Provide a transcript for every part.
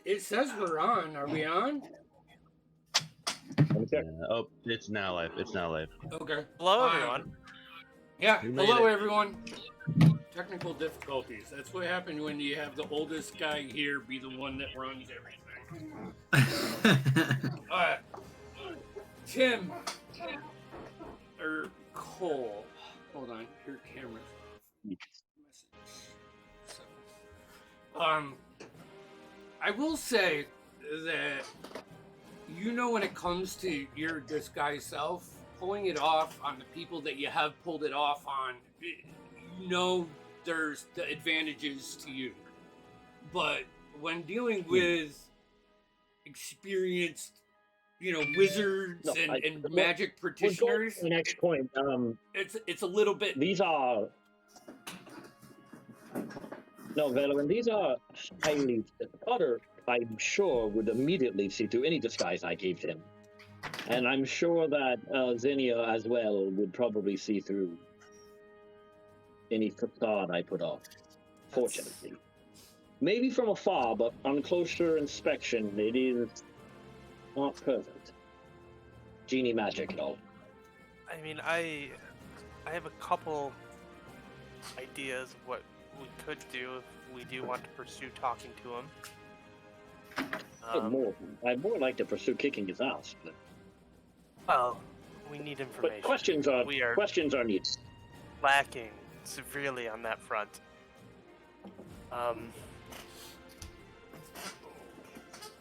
It says we're on. Are we on? Let me check. Oh, it's now live. It's now live. Okay. Hello, everyone. Yeah. We made Hello, it. everyone. Technical difficulties. That's what happened when you have the oldest guy here be the one that runs everything. All right. Tim or Cole. Hold on. Your camera's off. So, I will say that when it comes to your disguise self, pulling it off on the people that you have pulled it off on, there's the advantages to you. But when dealing with experienced, wizards and magic practitioners, the next point. it's a little bit. These are Valoran. These are highly. Potter, I'm sure, would immediately see through any disguise I gave him, and I'm sure that Xenia as well would probably see through any facade I put on. Fortunately, maybe from afar, but on closer inspection, it is not perfect. Genie magic and all. I mean, I have a couple ideas of what we could do if we do want to pursue talking to him. I'd more like to pursue kicking his ass, but Well, we need information. but questions are needed. Lacking severely on that front.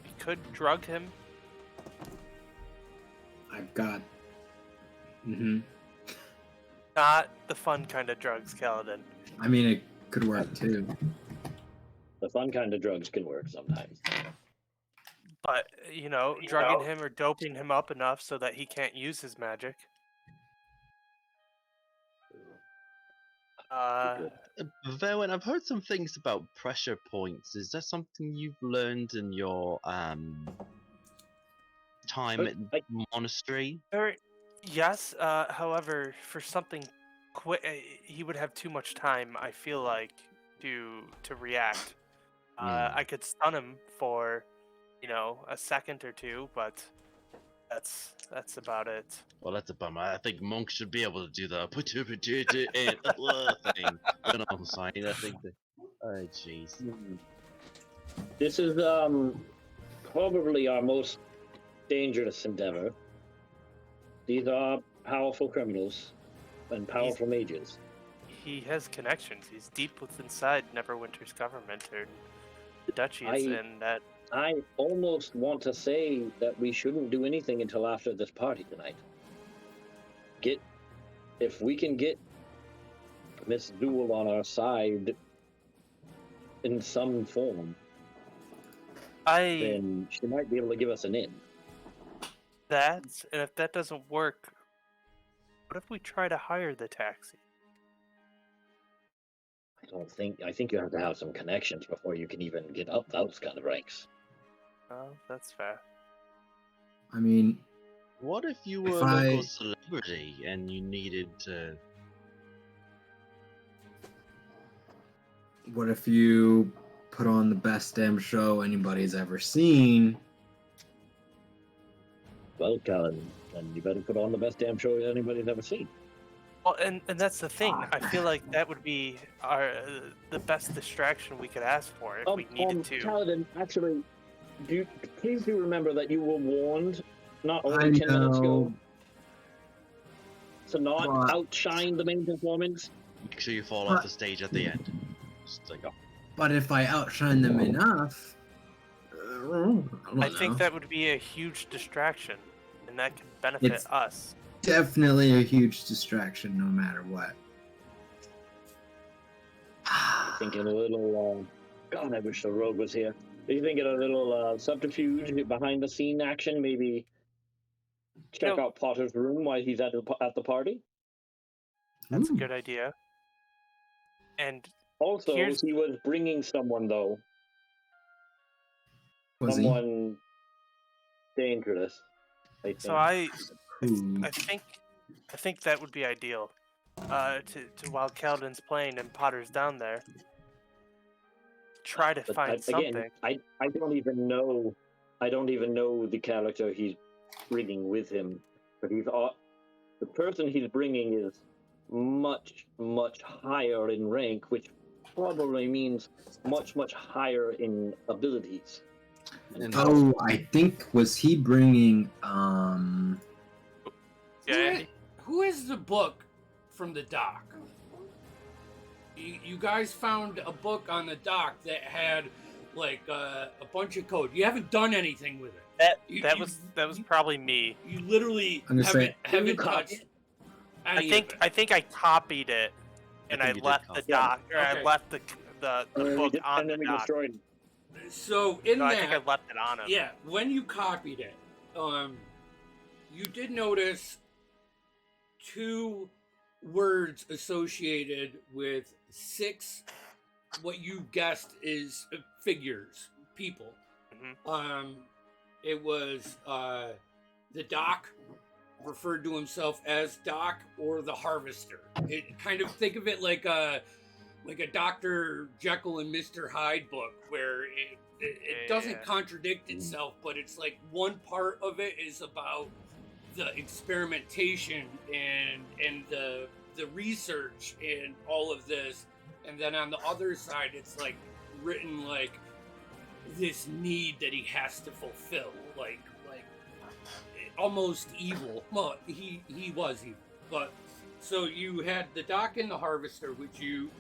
We could drug him. I've got. Not the fun kind of drugs, Kaladin. I mean, it could work too. The fun kind of drugs can work sometimes. But, drugging him or doping him up enough so that he can't use his magic. Verwin, I've heard some things about pressure points. Is that something you've learned in your time at monastery? Yes, however, for something quick, he would have too much time, I feel like, to react. I could stun him for, a second or two, but that's about it. Well, that's a bummer. I think monks should be able to do the thing. Alongside, I think. Oh, jeez. This is probably our most dangerous endeavor. These are powerful criminals and powerful mages. He has connections. He's deep within inside Neverwinter's government or the duchies, and that. I almost want to say that we shouldn't do anything until after this party tonight. If we can get Miss Zool on our side in some form, then she might be able to give us an in. And if that doesn't work, what if we try to hire the taxi? I think you have to have some connections before you can even get up those kind of ranks. Oh, that's fair. I mean, what if you were a local celebrity and you needed to? What if you put on the best damn show anybody's ever seen? Well, Colin, then you better put on the best damn show anybody's ever seen. Well, and that's the thing. I feel like that would be the best distraction we could ask for if we needed to. Kaladin, actually, please do remember that you were warned not only 10 minutes ago to not outshine the main performance. Make sure you fall off the stage at the end. Just like, oh. But if I outshine them enough, I think that would be a huge distraction, and that could benefit us. Definitely a huge distraction, no matter what. Thinking a little. God, I wish the rogue was here. Are you thinking a little subterfuge, behind the scene action? Maybe check out Potter's room while he's at the party. That's a good idea. And also, he was bringing someone though. Was someone dangerous. I think that would be ideal. To while Kaladin's playing and Potter's down there, try to But find again, something. I don't even know. I don't even know the character he's bringing with him. But the person he's bringing is much higher in rank, which probably means much higher in abilities. And Oh, I think was he bringing Yeah, Andy? Who is the book from the dock? You guys found a book on the dock that had like a bunch of code. You haven't done anything with it. That was probably me. You literally I'm gonna say- haven't copy touched it? any I think of it. I think I copied it and I I think you did left copy the it. dock, or I Okay. left the book on and the then we dock. destroyed him. So in No, I that, think I left it on him. yeah, when you copied it, you did notice two words associated with 6 what you guessed is figures, people. Mhm. It was the Doc referred to himself as Doc, or the Harvester. It kind of, think of it like a Dr. Jekyll and Mr. Hyde book, where it doesn't Yeah. contradict itself, but it's like one part of it is about the experimentation and the research and all of this, and then on the other side it's like written like this need that he has to fulfill, like almost evil. Well, he was evil, but so you had the Doc and the Harvester, which you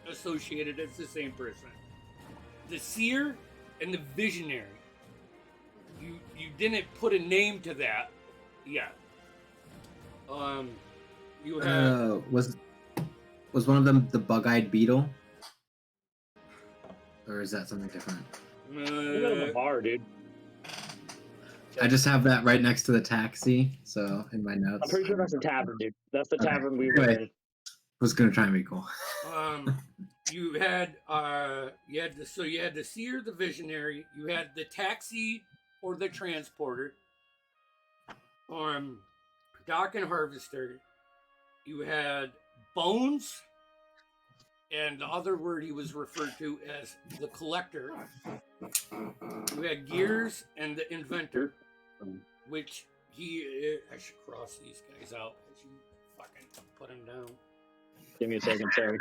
associated as the same person. The Seer and the Visionary. You didn't put a name to that yet. You have was one of them the bug-eyed beetle? Or is that something different? You know the bar, dude. I just have that right next to the taxi, so in my notes. I'm pretty sure that's the tavern, dude. That's the Okay. tavern we were Anyway. in. Was gonna try and be cool. you had the Seer, the Visionary. You had the Taxi or the Transporter. Doc and Harvester. You had Bones, and the other word he was referred to as the Collector. You had Gears and the Inventor, which I should cross these guys out as you fucking put them down. Give me a second, sorry.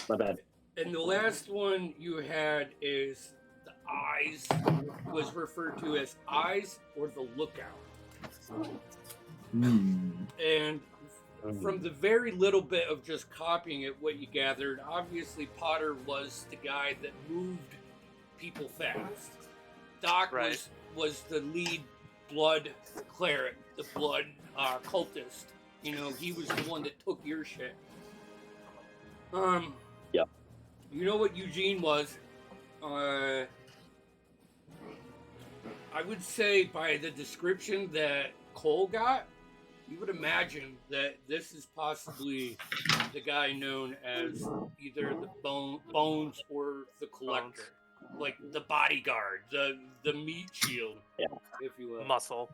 My bad. And the last one you had is the Eyes, was referred to as Eyes or the Lookout. And from the very little bit of just copying it, what you gathered, obviously Potter was the guy that moved people fast. Doc Right. was the lead blood cleric, the blood cultist. You know, he was the one that took your shit. Yep. You know what Eugene was? I would say by the description that Cole got, you would imagine that this is possibly the guy known as either the Bones or the Collector. Like the bodyguard, the meat shield, Yeah. if you will. Muscle.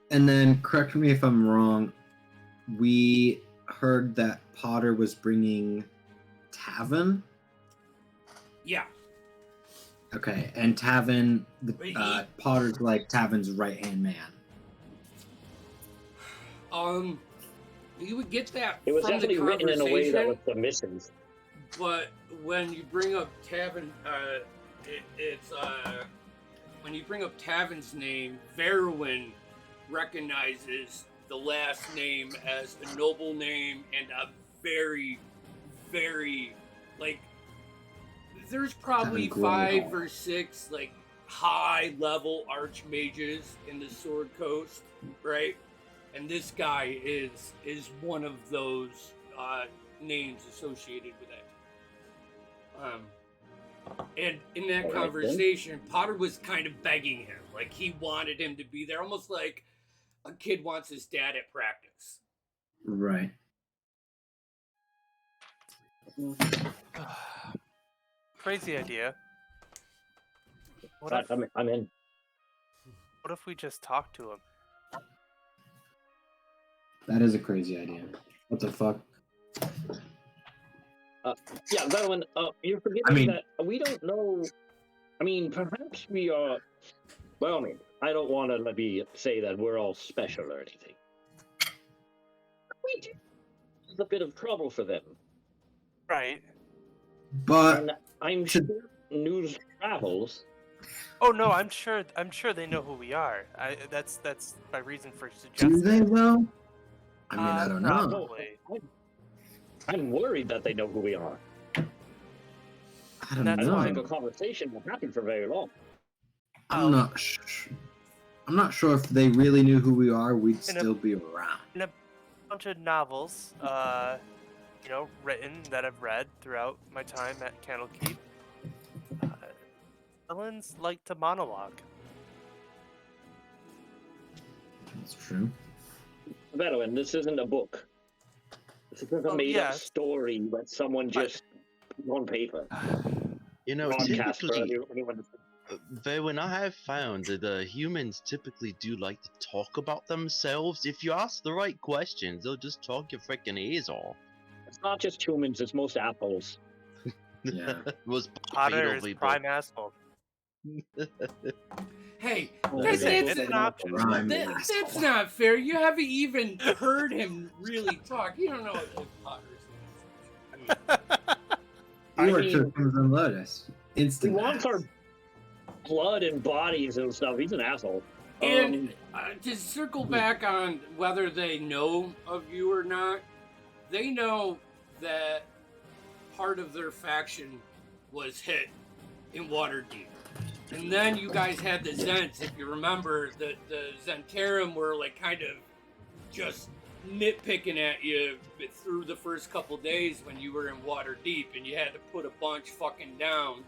And then, correct me if I'm wrong, we heard that Potter was bringing Tavin. Yeah. Okay, and Tavin, Wait, Potter's like Tavin's right-hand man. You would get that It was from definitely the written in a way that was conversation, submissive. but when you bring up Tavin, when you bring up Tavin's name, Verwin recognizes the last name as a noble name and a very, very, like, there's probably Tavin 5 or 6 like high-level archmages in the Sword Coast, right? And this guy is one of those names associated with it. And in that All right, conversation, Potter was kind of begging him, like he wanted him to be there, almost like a kid wants his dad at practice. Right. Crazy idea. What But if, I'm in. what if we just talk to him? That is a crazy idea. What the fuck? Yeah, Velwyn, you're forgetting I mean- that we don't know. I mean, perhaps we are. Well, I mean, I don't want to say that we're all special or anything. We do a bit of trouble for them, Right. But and I'm should- sure news travels. Oh no, I'm sure they know who we are. That's my reason for do suggesting. they though? I mean, I don't know. Probably. I'm worried that they know who we are. I don't That's I don't why- think know. a conversation will happen for very long. I'm not. I'm not sure if they really knew who we are. We'd In a- still be around. In a bunch of novels, written that I've read throughout my time at Candlekeep, villains like to monologue. That's true. Velwyn, this isn't a book. This isn't a Oh, made-up yes. story that someone just put on paper. You know, Podcast for typically, anyone to when I have found that humans typically do like to talk about themselves. If you ask the right questions, they'll just talk your freaking ears off. It's not just humans, it's most apples. Yeah. Was Potter is people. prime asshole. Hey, That's- It's an option. Prime that's asshole. not fair. You haven't even heard him really talk. You don't know what Liv Potter's name is. I You were mean- to Crimson Lotus. He Instant. wants our blood and bodies and stuff. He's an asshole. And to circle back on whether they know of you or not, they know that part of their faction was hit in Waterdeep. And then you guys had the Zents, if you remember, the Zentarum were like kind of just nitpicking at you through the first couple days when you were in Waterdeep and you had to put a bunch fucking down.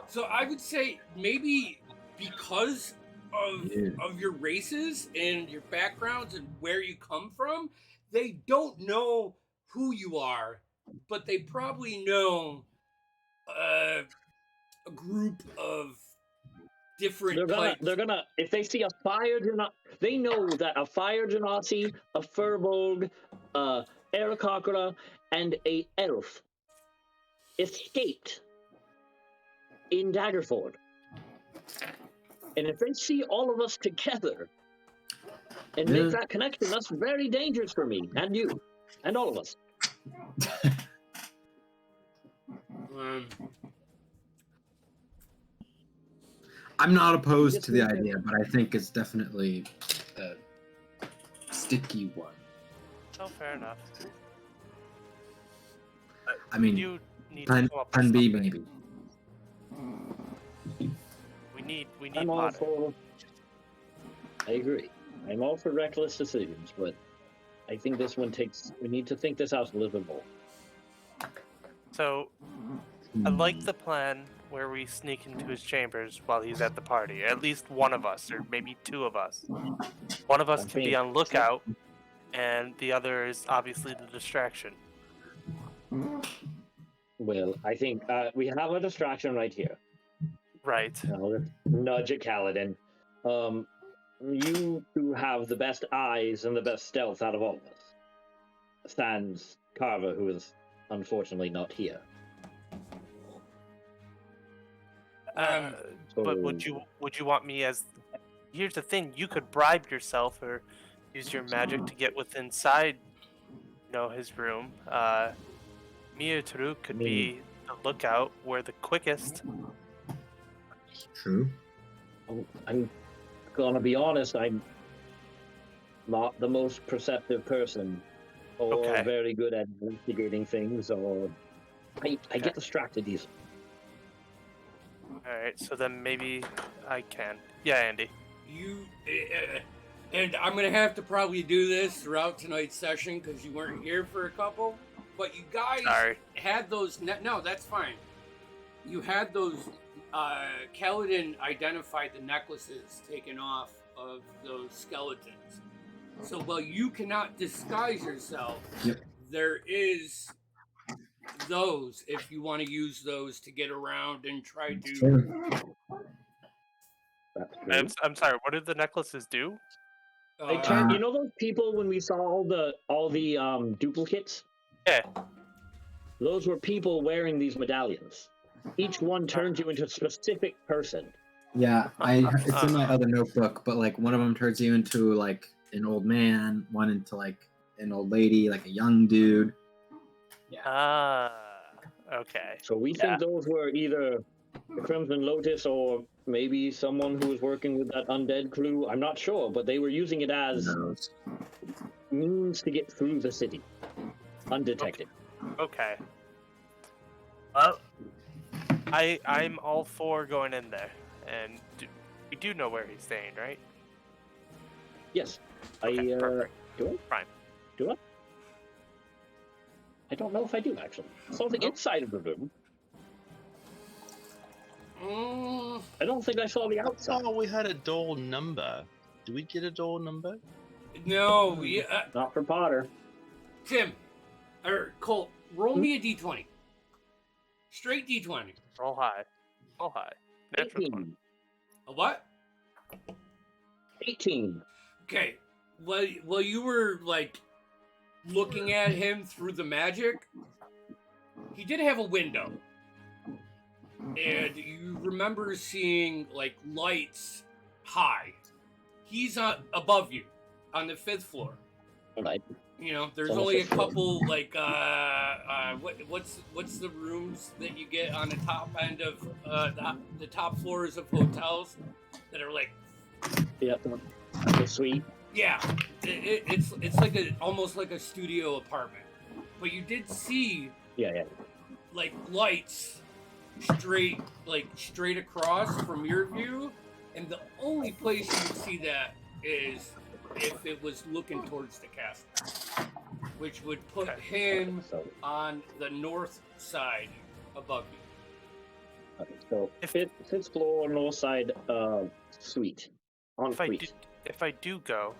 So I would say maybe because of your races and your backgrounds and where you come from, they don't know who you are, but they probably know a group of different types. they're gonna, if they see a fire genasi, they know that a fire genasi, a furbolg, Aarakocra, and a elf escaped in Daggerford. And if they see all of us together and Yeah. make that connection, that's very dangerous for me and you and all of us. I'm not opposed to the idea, but I think it's definitely a sticky one. Oh, fair enough. I mean, You need plan, to come up plan with B something. maybe. We need I'm all Potter. for. I agree. I'm all for reckless decisions, but I think this one takes. We need to think this out a little bit more. So I like the plan where we sneak into his chambers while he's at the party. At least one of us, or maybe two of us. One of us can be on lookout, and the other is obviously the distraction. Well, I think we have a distraction right here. Right. Now, let's nudge at Kaladin. You two have the best eyes and the best stealth out of all of us. Sans Carver, who is unfortunately not here. But would you want me as? Here's the thing: you could bribe yourself or use your magic to get within inside, his room. Mia Taru could be the lookout. We're the quickest. True. I'm gonna be honest, I'm not the most perceptive person or Okay. very good at investigating things, or I get distracted easily. All right, so then maybe I can. Yeah, Andy. You and I'm gonna have to probably do this throughout tonight's session because you weren't here for a couple. But you guys Sorry. had those. No, that's fine. You had those. Kaladin identified the necklaces taken off of those skeletons. So while you cannot disguise yourself, Yep. there is those if you want to use those to get around and try to. True. That's true. I'm sorry. What did the necklaces do? They turned, you know those people when we saw all the duplicates? Yeah. Those were people wearing these medallions. Each one turns you into a specific person. Yeah, it's in my other notebook, but like one of them turns you into like an old man, one into like an old lady, like a young dude. Ah, okay. So we Yeah. think those were either the Crimson Lotus or maybe someone who was working with that undead crew. I'm not sure, but they were using it as Who knows? means to get through the city undetected. Okay. Well, I'm all for going in there, and we do know where he's staying, right? Yes. Okay, I perfect. do I? Fine. Do I? I don't know if I do actually. Something inside of the room. I don't think I saw the outside. Oh, we had a door number. Do we get a door number? No, Not for Potter. Tim, or Colt, roll me a d20. Straight d20. Roll high. Roll high. Natural 20. 18. A what? 18. Okay. Well, you were like looking at him through the magic. He did have a window, and you remember seeing like lights high. He's above you on the 5th floor. All right. You know, there's On the only a 5th floor. couple like what's the rooms that you get on the top end of the top floors of hotels that are like, Yeah. The suite. yeah, it's like almost like a studio apartment. But you did see Yeah. like lights straight across from your view, and the only place you would see that is if it was looking towards the castle, which would put him So, on the north side above you. so fifth floor, north side, suite. En suite. If I do go,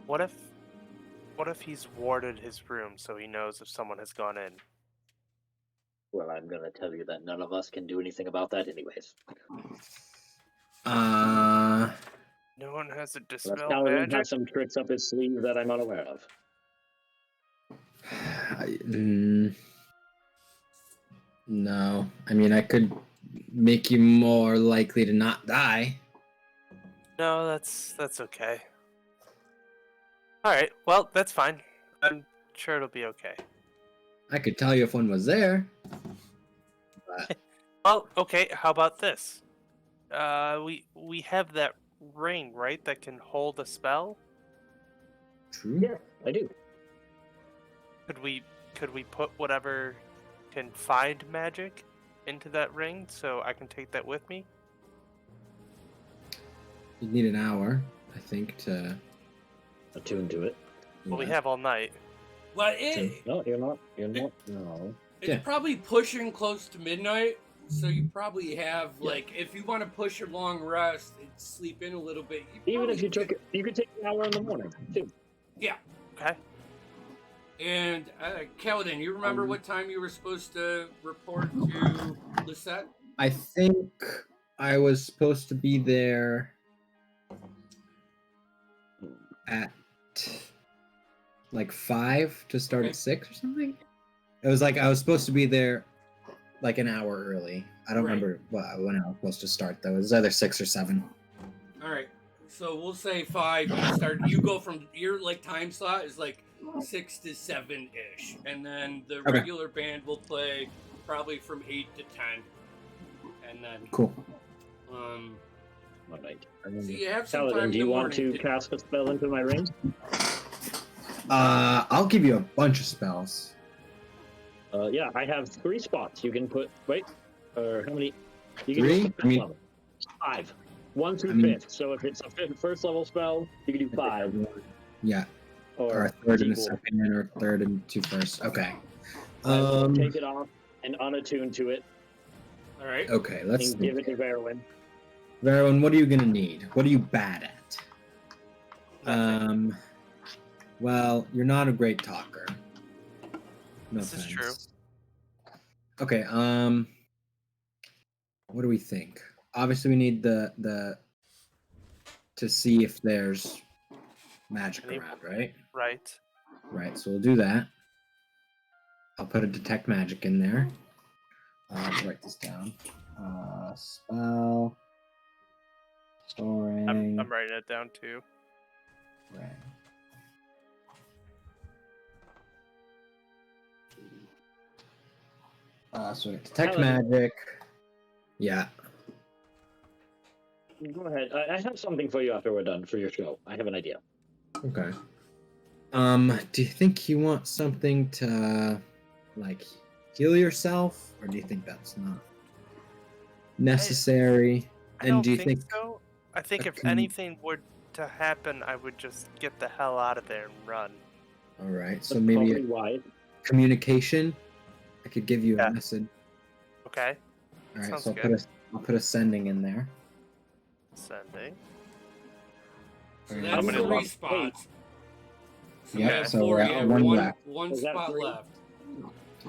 what if he's warded his room so he knows if someone has gone in? Well, I'm gonna tell you that none of us can do anything about that, anyways. No one has a Unless dispel Paladin magic. has some tricks up his sleeve that I'm unaware of. No, I mean I could make you more likely to not die. No, that's okay. All right. Well, that's fine. I'm sure it'll be okay. I could tell you if one was there. Well, okay. How about this? We have that ring, right? That can hold a spell. True. Yeah, I do. Could we put whatever can find magic into that ring so I can take that with me? You'd need an hour, I think, to. Attune to it. Well, we yeah. have all night. Well, No, you're not. You're not. No. it's Yeah. probably pushing close to midnight, so you probably have like if you want to push your long rest and sleep in a little bit. Even if you probably took it, you could take an hour in the morning too. yeah. Okay. And Kaladin, you remember what time you were supposed to report to Lisette? I think I was supposed to be there at like 5 to start Okay. at 6 or something. It was like I was supposed to be there like an hour early. I don't Right. remember when I was supposed to start though. It was either 6 or 7. All right. So we'll say 5. You go from your like time slot is like 6 to 7 ish, and then the Okay. regular band will play probably from 8 to 10, and then Cool. All right. so you have some Paladin, time do in you the want morning to cast a spell into my ring? I'll give you a bunch of spells. Yeah, I have 3 spots. You can put. Wait. Or how many? You 3? do I mean- level. 5. 1 through I mean- 5th. So if it's a first level spell, you can do 5. Yeah, or Or a third and a equal. second, or a third and 2 first. Okay. Take it off and unattune to it All right. Okay, let's and give it to Verwin. Varun, what are you gonna need? What are you bad at? Nothing. Well, you're not a great talker. No This is offense. true. Okay, what do we think? Obviously we need the to see if there's magic Any- around, right? Right. Right, so we'll do that. I'll put a detect magic in there. Let's write this down. Spell. Storing. I'm writing it down too. Ring. So detect Paladin. magic. Yeah. Go ahead. I have something for you after we're done for your show. I have an idea. Okay. Do you think you want something to like heal yourself, or do you think that's not necessary? I don't do you think so. I think a if com- anything were to happen, I would just get the hell out of there and run. All right, so That's maybe probably wise. communication. I could give you Yeah. a message. Okay. All right, Sounds so good. I'll put a sending in there. Sending. So Alright. that's How many 3 left? spots. So Yeah, we have so 4, we're you at have one one, left. one Is that spot 3? left.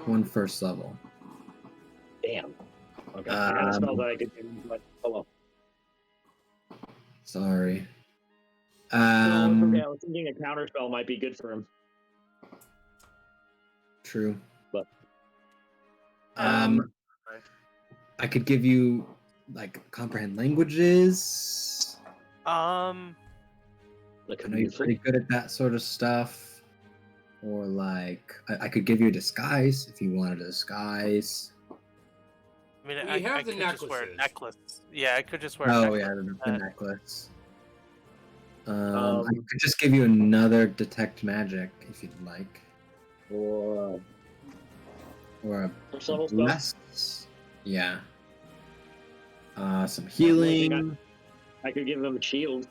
One first level. Damn. Okay. I had a spell that I could do, but oh well. Sorry. No, I was thinking a counter spell might be good for him. True. But- I could give you like comprehend languages. Like I know you're pretty good at that sort of stuff. Or like I could give you a disguise if you wanted a disguise. I mean, We I have the could just wear a necklaces. necklace. Yeah, I could just wear a Oh necklace. yeah, the necklace. I Um, could just give you another detect magic if you'd like, or or a first level spell. bless. Yeah. Some healing. I could give him a shield.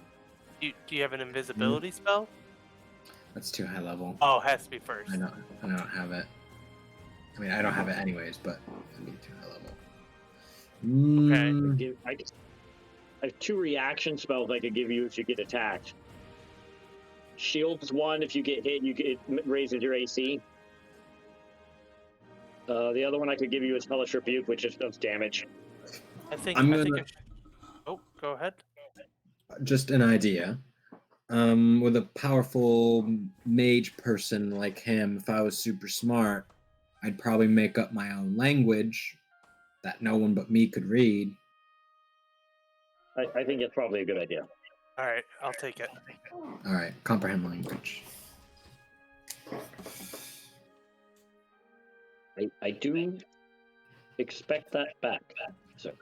Do you have an invisibility spell? That's too high level. Oh, it has to be first. I don't have it. I mean, I don't have it anyways, but it'd be too high level. Mm, I have 2 reaction spells I could give you if you get attacked. Shield's 1 if you get hit, it raises your AC. The other one I could give you is Hellish Rebuke, which just does damage. I think. I'm I think gonna- Oh, go ahead. just an idea. With a powerful mage person like him, if I was super smart, I'd probably make up my own language that no one but me could read. I think it's probably a good idea. All right, I'll take it. All right, comprehend language. I do expect that back, sir.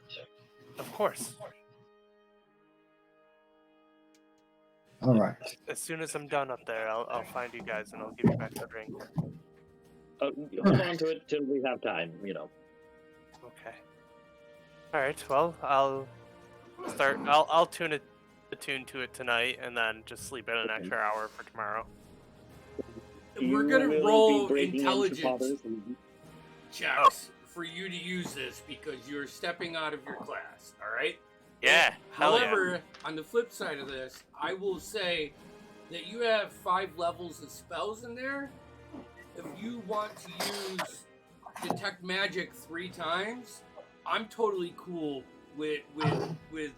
Of course. All right. As soon as I'm done up there, I'll find you guys and I'll give you back the ring. Hold on to it till we have time, you know. Okay. All right. Well, I'll start. I'll tune it, attune to it tonight, and then just sleep in an extra hour for tomorrow. We're You gonna will be roll breaking into intelligence Father's and- checks for you to use this because you're stepping out of your class. All right. Yeah. Hell yeah. However, on the flip side of this, I will say that you have 5 levels of spells in there. If you want to use detect magic 3 times, I'm totally cool with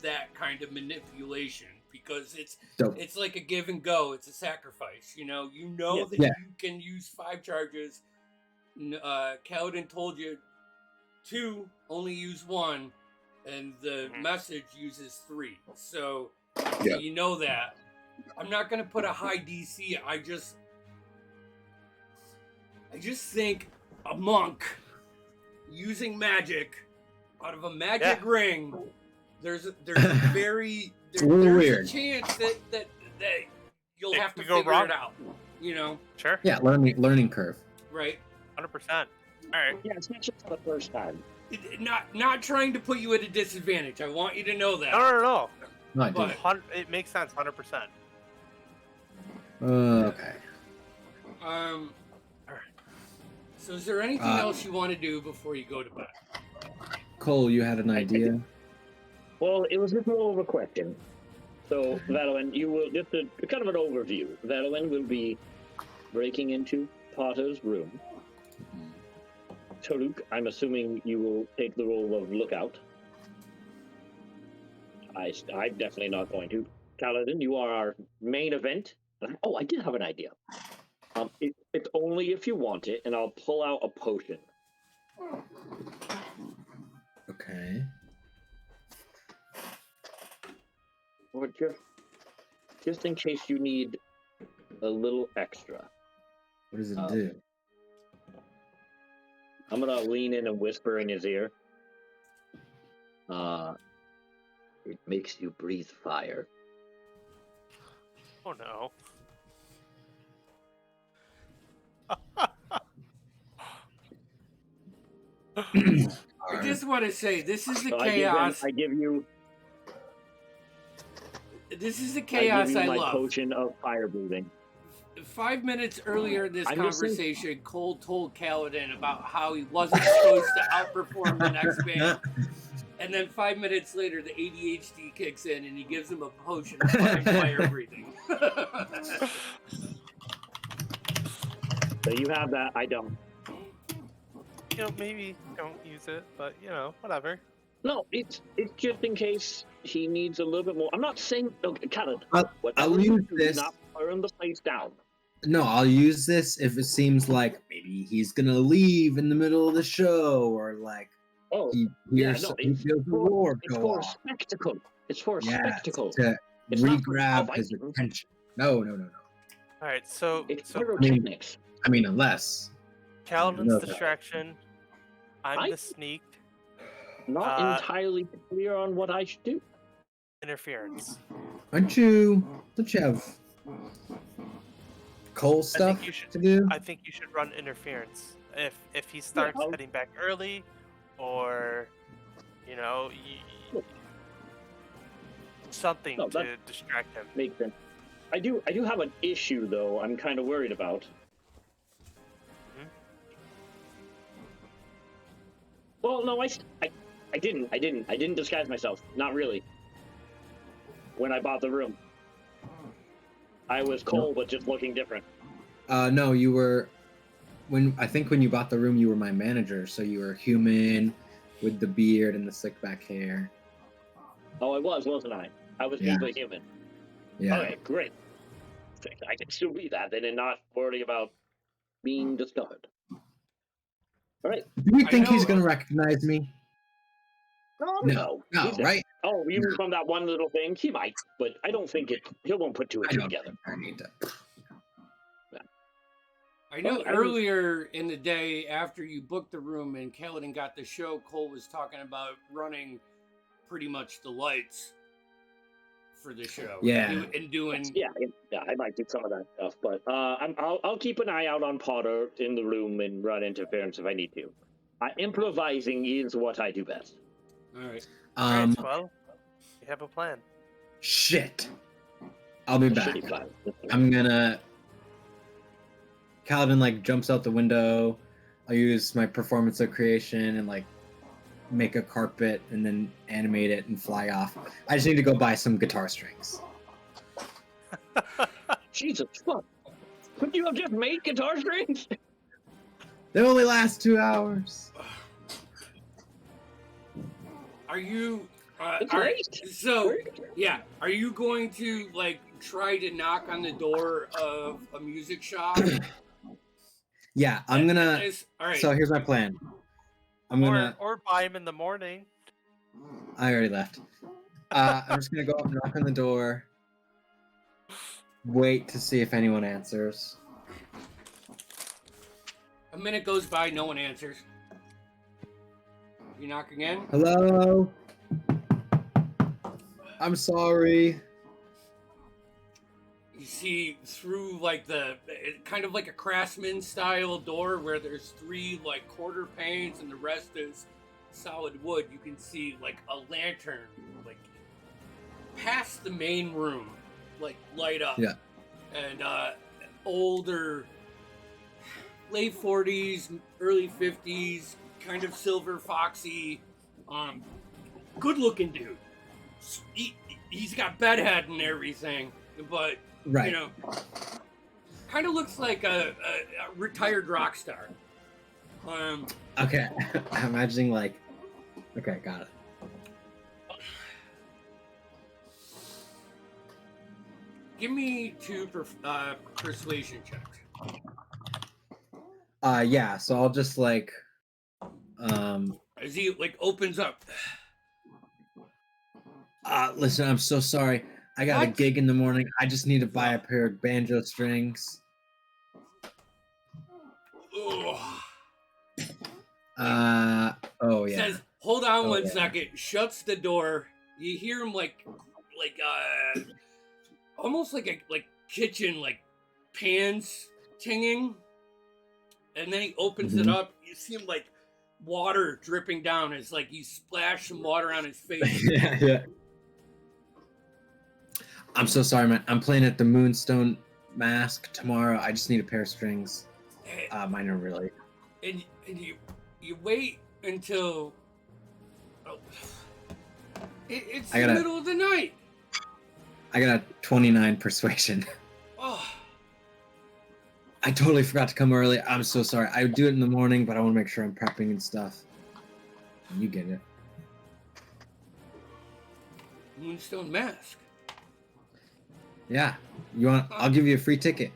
that kind of manipulation because So it's like a give and go. It's a sacrifice. You know Yeah. that Yeah. you can use 5 charges. Kaladin told you 2, only use 1, and the message uses 3. So Yeah. you know that. I'm not gonna put a high DC. I just think a monk using magic out of a magic ring. There's a very a little there's weird. a chance that you'll It have to could go figure wrong. it out. You know, Sure. yeah, learning curve. right? 100%. All right. Yeah, it's not just the first time. Not trying to put you at a disadvantage. I want you to know that. No. No, I do. But- It makes sense. 100%. Okay. So is there anything else you want to do before you go to bed? Cole, you had an idea? Well, it was just more of a question. So, Valorant, you will just a kind of an overview. Valorant will be breaking into Potter's room. Taruk, I'm assuming you will take the role of lookout. I'm definitely not going to. Kaladin, you are our main event. Oh, I did have an idea. It's only if you want it, and I'll pull out a potion. Okay. Or just in case you need a little extra. What does it do? I'm gonna lean in and whisper in his ear. It makes you breathe fire. Oh no. I just want to say, this is the So chaos. I give you This is the chaos I my love. potion of fire breathing. 5 minutes earlier in this I'm just saying- conversation, Cole told Kaladin about how he wasn't supposed to outperform the next man. And then 5 minutes later, the ADHD kicks in and he gives him a potion of fucking fire breathing. So you have that, I don't. You know, maybe don't use it, but you know, whatever. No, it's just in case he needs a little bit more. I'm not saying, okay, Callan, I'll whatever you use do, this. not burn the place down. No, I'll use this if it seems like maybe he's gonna leave in the middle of the show, or like Oh, he yeah, hears no, he feels the war it's go for off. spectacle. It's for Yes, spectacle. to It's not for re-grab his fighting. attention. No. All right, so It's so pyrotechnics. I mean, unless Kaladin's no. distraction. I'm the sneak. Not Uh, entirely clear on what I should do. Interference. don't you have Cole stuff you should- to do? I think you should run interference. If he starts I'll- heading back early, or you know, something No, to that- distract him. Makes sense. I do have an issue though. I'm kind of worried about. Mhm. Well, no, I didn't disguise myself. Not really. When I bought the room, I was Cole, but just looking different. No, you were when you bought the room, you were my manager, so you were human with the beard and the slick back hair. Oh, I was, wasn't I? I was Yeah. deeply human. Yeah. Okay, great. I can still be that then and not worry about being discovered. All right. Do you I think he's know- gonna recognize me? No, He's a- right? Oh, even No. from that one little thing, he might, but I don't think he won't put two and I two don't together. think I need to. I know Oh, I was- earlier in the day after you booked the room and Kaladin got the show, Cole was talking about running pretty much the lights for the show. Yeah. And doing Yeah, I might do some of that stuff, but I'll keep an eye out on Potter in the room and run interference if I need to. Improvising is what I do best. all right. All right, well, you have a plan. Shit. I'll be back. Shitty plan. I'm gonna. Kaladin like jumps out the window. I'll use my performance of creation and like make a carpet and then animate it and fly off. I just need to go buy some guitar strings. Jesus fuck! Could you have just made guitar strings? They only last 2 hours. Are you It's all right, great. so yeah, are you going to like try to knock on the door of a music shop? Yeah, I'm gonna. All right. So here's my plan. I'm gonna. Or buy him in the morning. I already left. I'm just gonna go up and knock on the door. Wait to see if anyone answers. A minute goes by, no one answers. You knock again? Hello? I'm sorry. You see through like kind of like a craftsman style door where there's 3 like quarter panes and the rest is solid wood. You can see like a lantern like past the main room, like light up. Yeah. And older, late 40s, early 50s, kind of silver foxy, good looking dude. He's got bedhead and everything, but Right. you know, kind of looks like a retired rock star. Okay. I'm imagining like. Okay, got it. Give me 2 persuasion checks. Yeah, so I'll just like As he like opens up. listen, I'm so sorry. I got a What? gig in the morning. I just need to buy a pair of banjo strings. Ugh. Oh yeah. Says, hold on Oh, one yeah. second. Shuts the door. You hear him like almost like a kitchen like pans tinging, and then he opens it Mhm. up. You see him like water dripping down. It's like he splashed some water on his face. Yeah, yeah. I'm so sorry, man. I'm playing at the Moonstone Mask tomorrow. I just need a pair of strings. Mine are really. And you wait until it's I the gotta- middle of the night. I got a 29 persuasion. Oh, I totally forgot to come early. I'm so sorry. I would do it in the morning, but I want to make sure I'm prepping and stuff. You get it. Moonstone Mask. Yeah. You want? I'll give you a free ticket.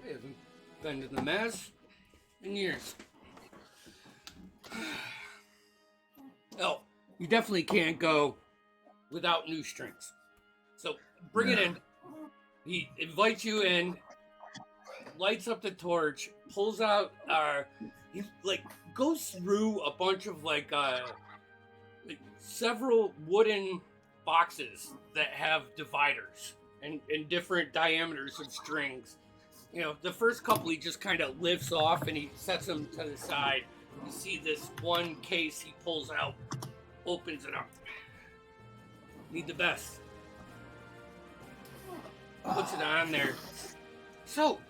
I haven't been to the Mass in years. Oh, you definitely can't go without new strings. So bring it No. in. He invites you in, lights up the torch, pulls out he like goes through a bunch of like several wooden boxes that have dividers and different diameters of strings. You know, the first couple he just kind of lifts off and he sets them to the side. You see this one case he pulls out, opens it up. Need the best. Puts it on there. So,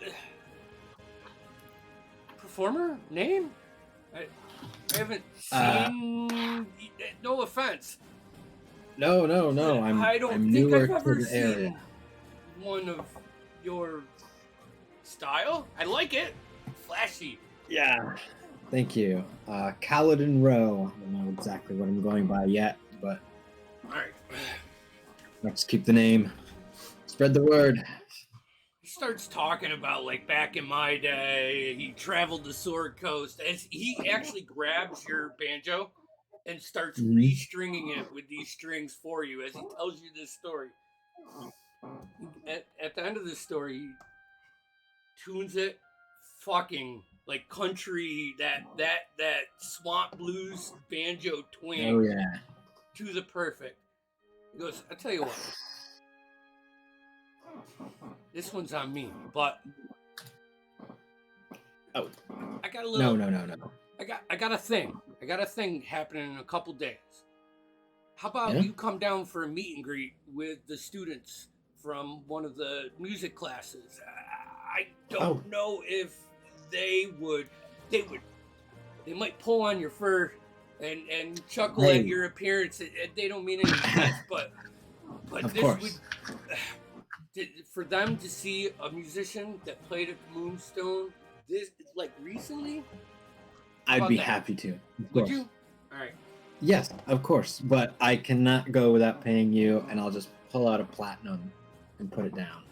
performer name? I haven't seen. No offense. No. I don't I'm think newer I've ever to the seen area. one of your style. I like it. Flashy. Yeah. Thank you. Caledon Row. I don't know exactly what I'm going by yet, but All right. let's keep the name. Spread the word. He starts talking about like back in my day, he traveled the Sword Coast. As he actually grabs your banjo and starts Mhm. restringing it with these strings for you as he tells you this story. At the end of this story, he tunes it fucking like country, that swamp blues banjo twang Oh yeah. to the perfect. He goes, I tell you what, this one's on me, but Oh. I got a little. No. I got a thing. I got a thing happening in a couple days. How about Yeah? you come down for a meet and greet with the students from one of the music classes? I don't know if they might pull on your fur and chuckle Hey. at your appearance. They don't mean any offense, but Of this course. would for them to see a musician that played at the Moonstone this like recently. I'd about be that? happy to. Of Would course. you? All right. Yes, of course. But I cannot go without paying you, and I'll just pull out a platinum and put it down.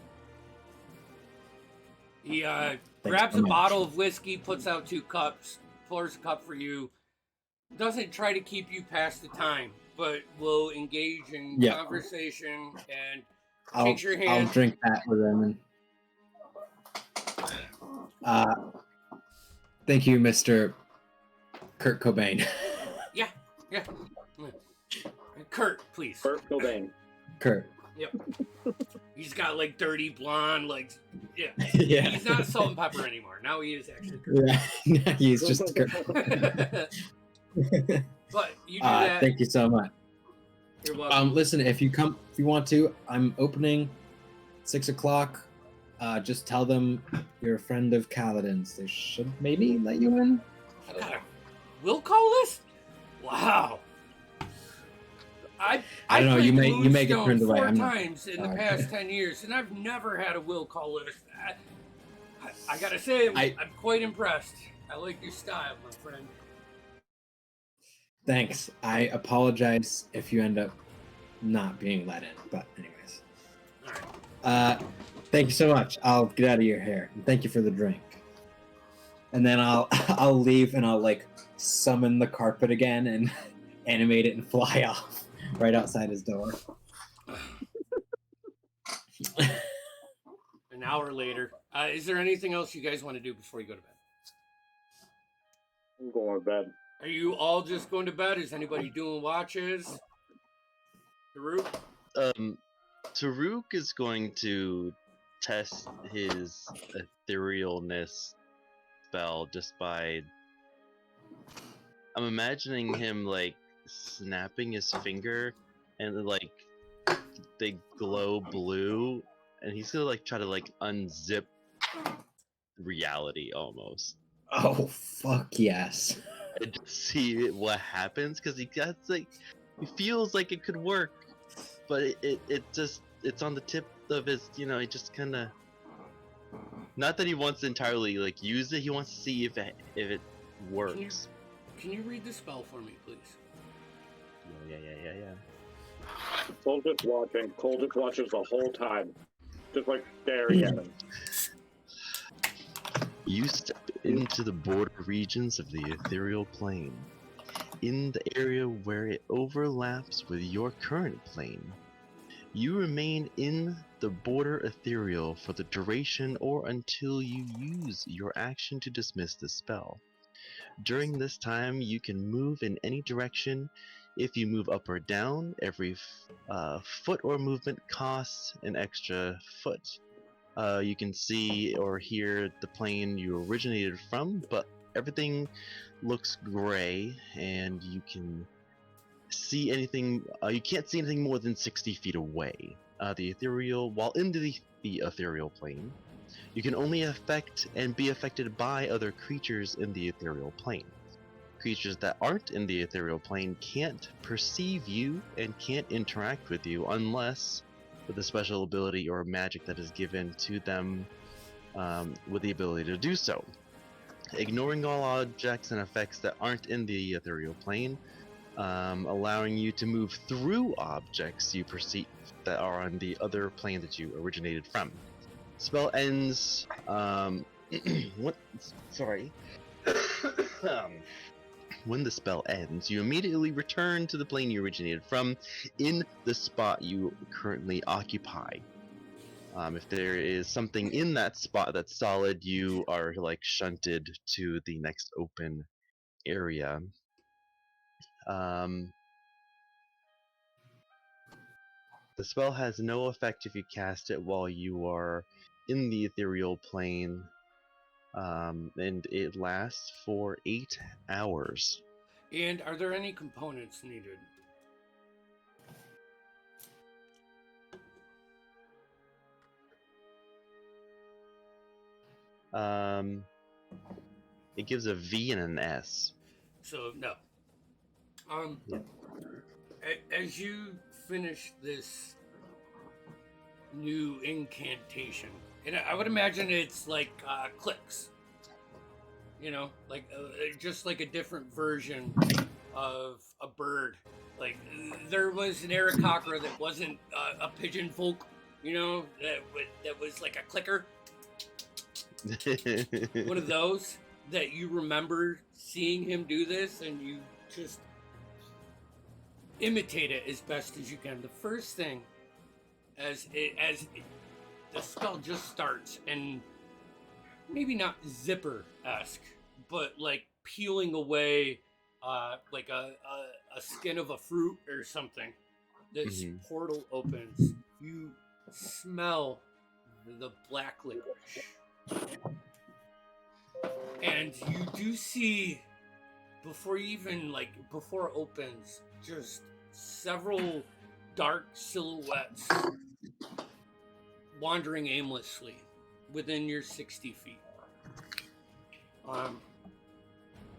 He grabs so a much. bottle of whiskey, puts out 2 cups, pours a cup for you. Doesn't try to keep you past the time, but will engage in Yeah. conversation and I'll, shakes your I'll hand. drink that with them. And, thank you, Mr. Kurt Cobain. Yeah. Kurt, please. Kurt Cobain. Kurt. He's got like dirty blonde, like yeah. Yeah. He's not salt and pepper anymore. Now he is actually Kurt. Yeah. He's just Kurt. But you do that. Thank you so much. You're welcome. Listen, if you want to, I'm opening 6 o'clock. Just tell them you're a friend of Caledon's. They should maybe let you in. I got a will call list? Wow. I don't know, played you the may get Moonstone turned away. 4 I'm not- times in the sorry. past 10 years, and I've never had a will call list. I gotta say, I'm quite impressed. I like your style, my friend. Thanks. I apologize if you end up not being let in. But anyways. All right. Thank you so much. I'll get out of your hair. And thank you for the drink. And then I'll I'll leave and I'll like summon the carpet again and animate it and fly off right outside his door. An hour later. Is there anything else you guys want to do before you go to bed? I'm going to bed. Are you all just going to bed? Is anybody doing watches? Daruk? Taruk is going to test his etherealness spell just by. I'm imagining him like snapping his finger and like they glow blue, and he's gonna like try to like unzip reality almost. Oh fuck yes. And just see what happens because he feels like it could work, but it's on the tip of his, he just kind of, not that he wants to entirely like use it, he wants to see if it works. Can you read the spell for me, please? Yeah. Cole just watching. Cole just watches the whole time, just like staring at him. You step into the border regions of the ethereal plane. In the area where it overlaps with your current plane, you remain in the border ethereal for the duration or until you use your action to dismiss the spell. During this time, you can move in any direction. If you move up or down, every foot or movement costs an extra foot. You can see or hear the plane you originated from, but everything looks gray, and you can see anything. You can't see anything more than 60 feet away. While in the ethereal plane, you can only affect and be affected by other creatures in the ethereal plane. Creatures that aren't in the ethereal plane can't perceive you and can't interact with you unless with a special ability or magic that is given to them with the ability to do so. Ignoring all objects and effects that aren't in the ethereal plane, allowing you to move through objects you perceive that are on the other plane that you originated from. Spell ends. When the spell ends, you immediately return to the plane you originated from in the spot you currently occupy. If there is something in that spot that's solid, you are like shunted to the next open area. The spell has no effect if you cast it while you are in the ethereal plane. And it lasts for 8 hours. And are there any components needed? It gives a V and an S. So no. Yeah. As you finish this new incantation, and I would imagine it's like clicks, like just like a different version of a bird. Like there was an Aarakocra that wasn't a pigeon folk, that was like a clicker. One of those that you remember seeing him do this, and you just imitate it as best as you can. The first thing, as the spell just starts, and maybe not zipper-esque, but like peeling away like a skin of a fruit or something. This portal opens. You smell the black licorice. And you do see, before it opens, just several dark silhouettes wandering aimlessly within your 60 feet.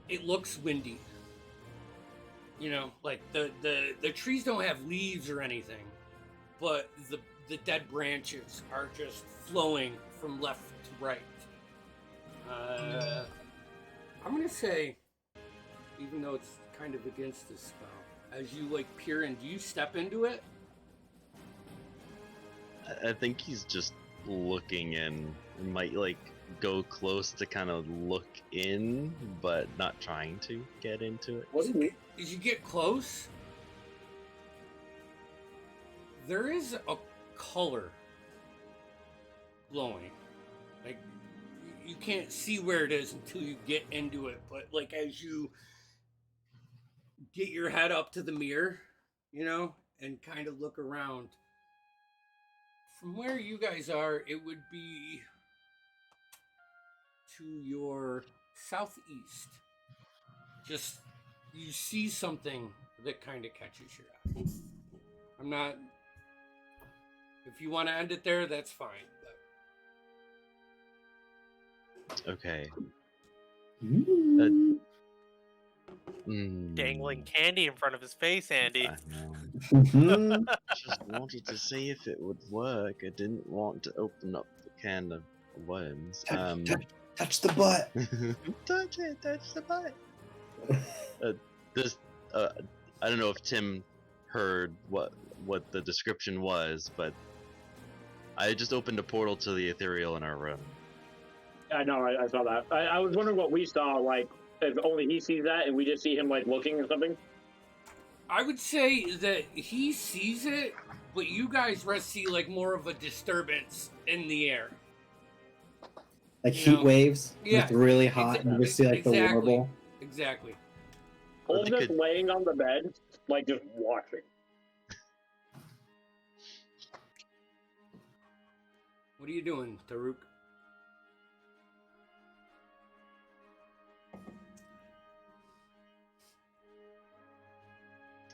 It looks windy. Like the trees don't have leaves or anything, but the dead branches are just flowing from left to right. I'm gonna say, even though it's kind of against this spell, as you peer in, do you step into it? I think he's just looking in. It might like go close to kind of look in, but not trying to get into it. What do we? As you get close, there is a color glowing. Like, you can't see where it is until you get into it, but like as you get your head up to the mirror, you know, and kind of look around, from where you guys are, it would be to your southeast. Just, you see something that kind of catches your eye. I'm not, if you want to end it there, that's fine. But Okay. Ooh. Dangling candy in front of his face, Andy. I know. Mhm. Just wanted to see if it would work. I didn't want to open up the can of worms. Touch the butt. Touch it, touch the butt. This, I don't know if Tim heard what the description was, but I just opened a portal to the ethereal in our room. I know, I saw that. I was wondering what we saw, like, if only he sees that and we just see him, like, looking or something. I would say that he sees it, but you guys see like more of a disturbance in the air. Like You heat know, waves. yeah, It's really hot, and you just see like the exactly. warble. Exactly. Or I'm they just could- laying on the bed, like, just watching. What are you doing, Taruk?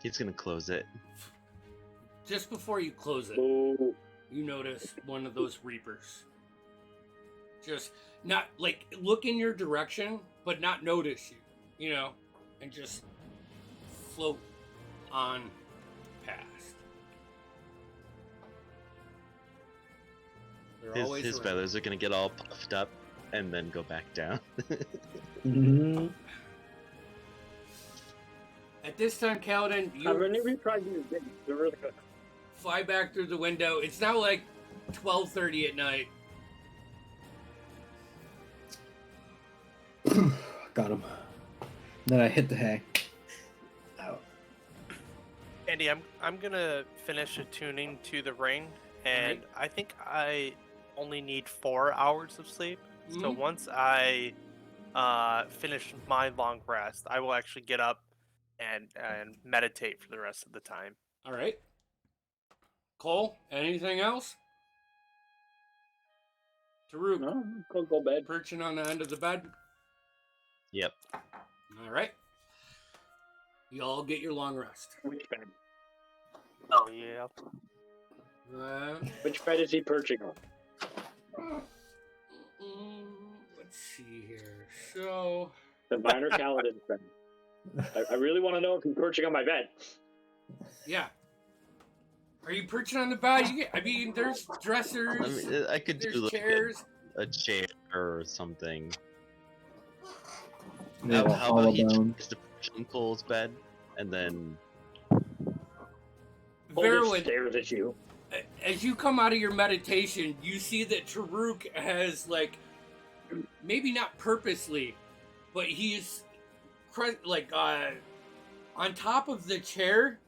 He's gonna close it. Just before you close it, Ooh. you notice one of those reapers. Just not like look in your direction, but not notice you, you know, and just float on past. They're always His around. feathers are gonna get all puffed up and then go back down. Mhm. At this time, Kaladin, Have you any of you tried these things? They're really good. fly back through the window. It's now like 12:30 at night. Got him. Then I hit the hay. Ow. Andy, I'm gonna finish attuning to the ring, and Alright. I think I only need 4 hours of sleep. So Mhm. once I finish my long rest, I will actually get up and meditate for the rest of the time. All right. Cole, anything else? Taruk, No, go to bed. perching on the end of the bed. Yep. All right. You all get your long rest. Which bed? Oh yeah. Which bed is he perching on? Let's see here. So, The Viner Kaladin's bed. I really want to know if he's perching on my bed. yeah. Are you perching on the bed? I mean, there's dressers, I mean, I could do there's like chairs. a chair or something. Yeah, How about he collarbone. tries to push on Cole's bed and then Cole just Verwin, stares at you. as you come out of your meditation, you see that Taruk has, like, maybe not purposely, but he's on top of the chair,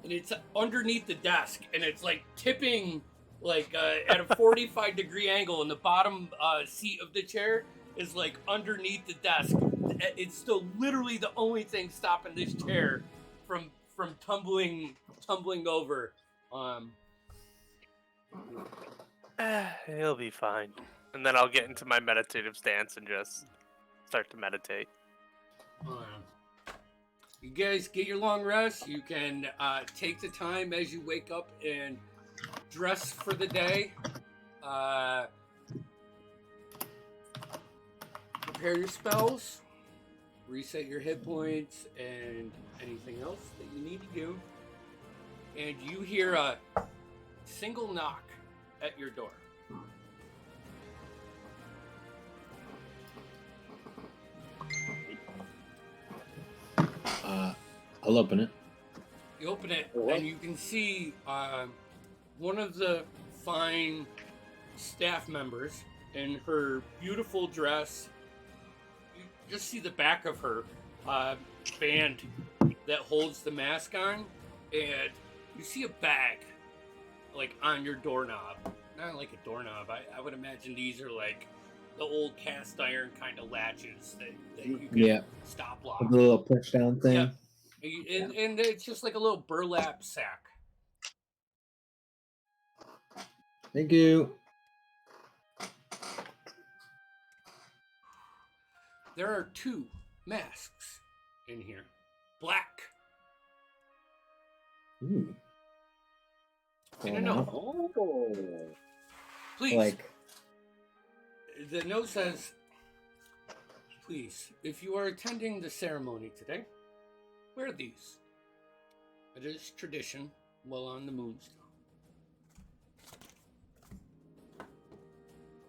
and it's underneath the desk, and it's like tipping like at a 45-degree angle, and the bottom seat of the chair is like underneath the desk. It's still literally the only thing stopping this chair from tumbling over. He'll be fine. And then I'll get into my meditative stance and just start to meditate. You guys get your long rest. You can take the time as you wake up and dress for the day. Prepare your spells, reset your hit points, and anything else that you need to do. And you hear a single knock at your door. I'll open it. You open it, What? and you can see one of the fine staff members in her beautiful dress. You just see the back of her band that holds the mask on, and you see a bag like on your doorknob. Not like a doorknob. I would imagine these are like the old cast iron kind of latches that you can stop lock. The little push down thing. Yeah. And it's just like a little burlap sack. Thank you. There are 2 masks in here. Black. Ooh. And a note. Oh. Please. Like, The note says, please, if you are attending the ceremony today, wear these. It is tradition while on the moonstone.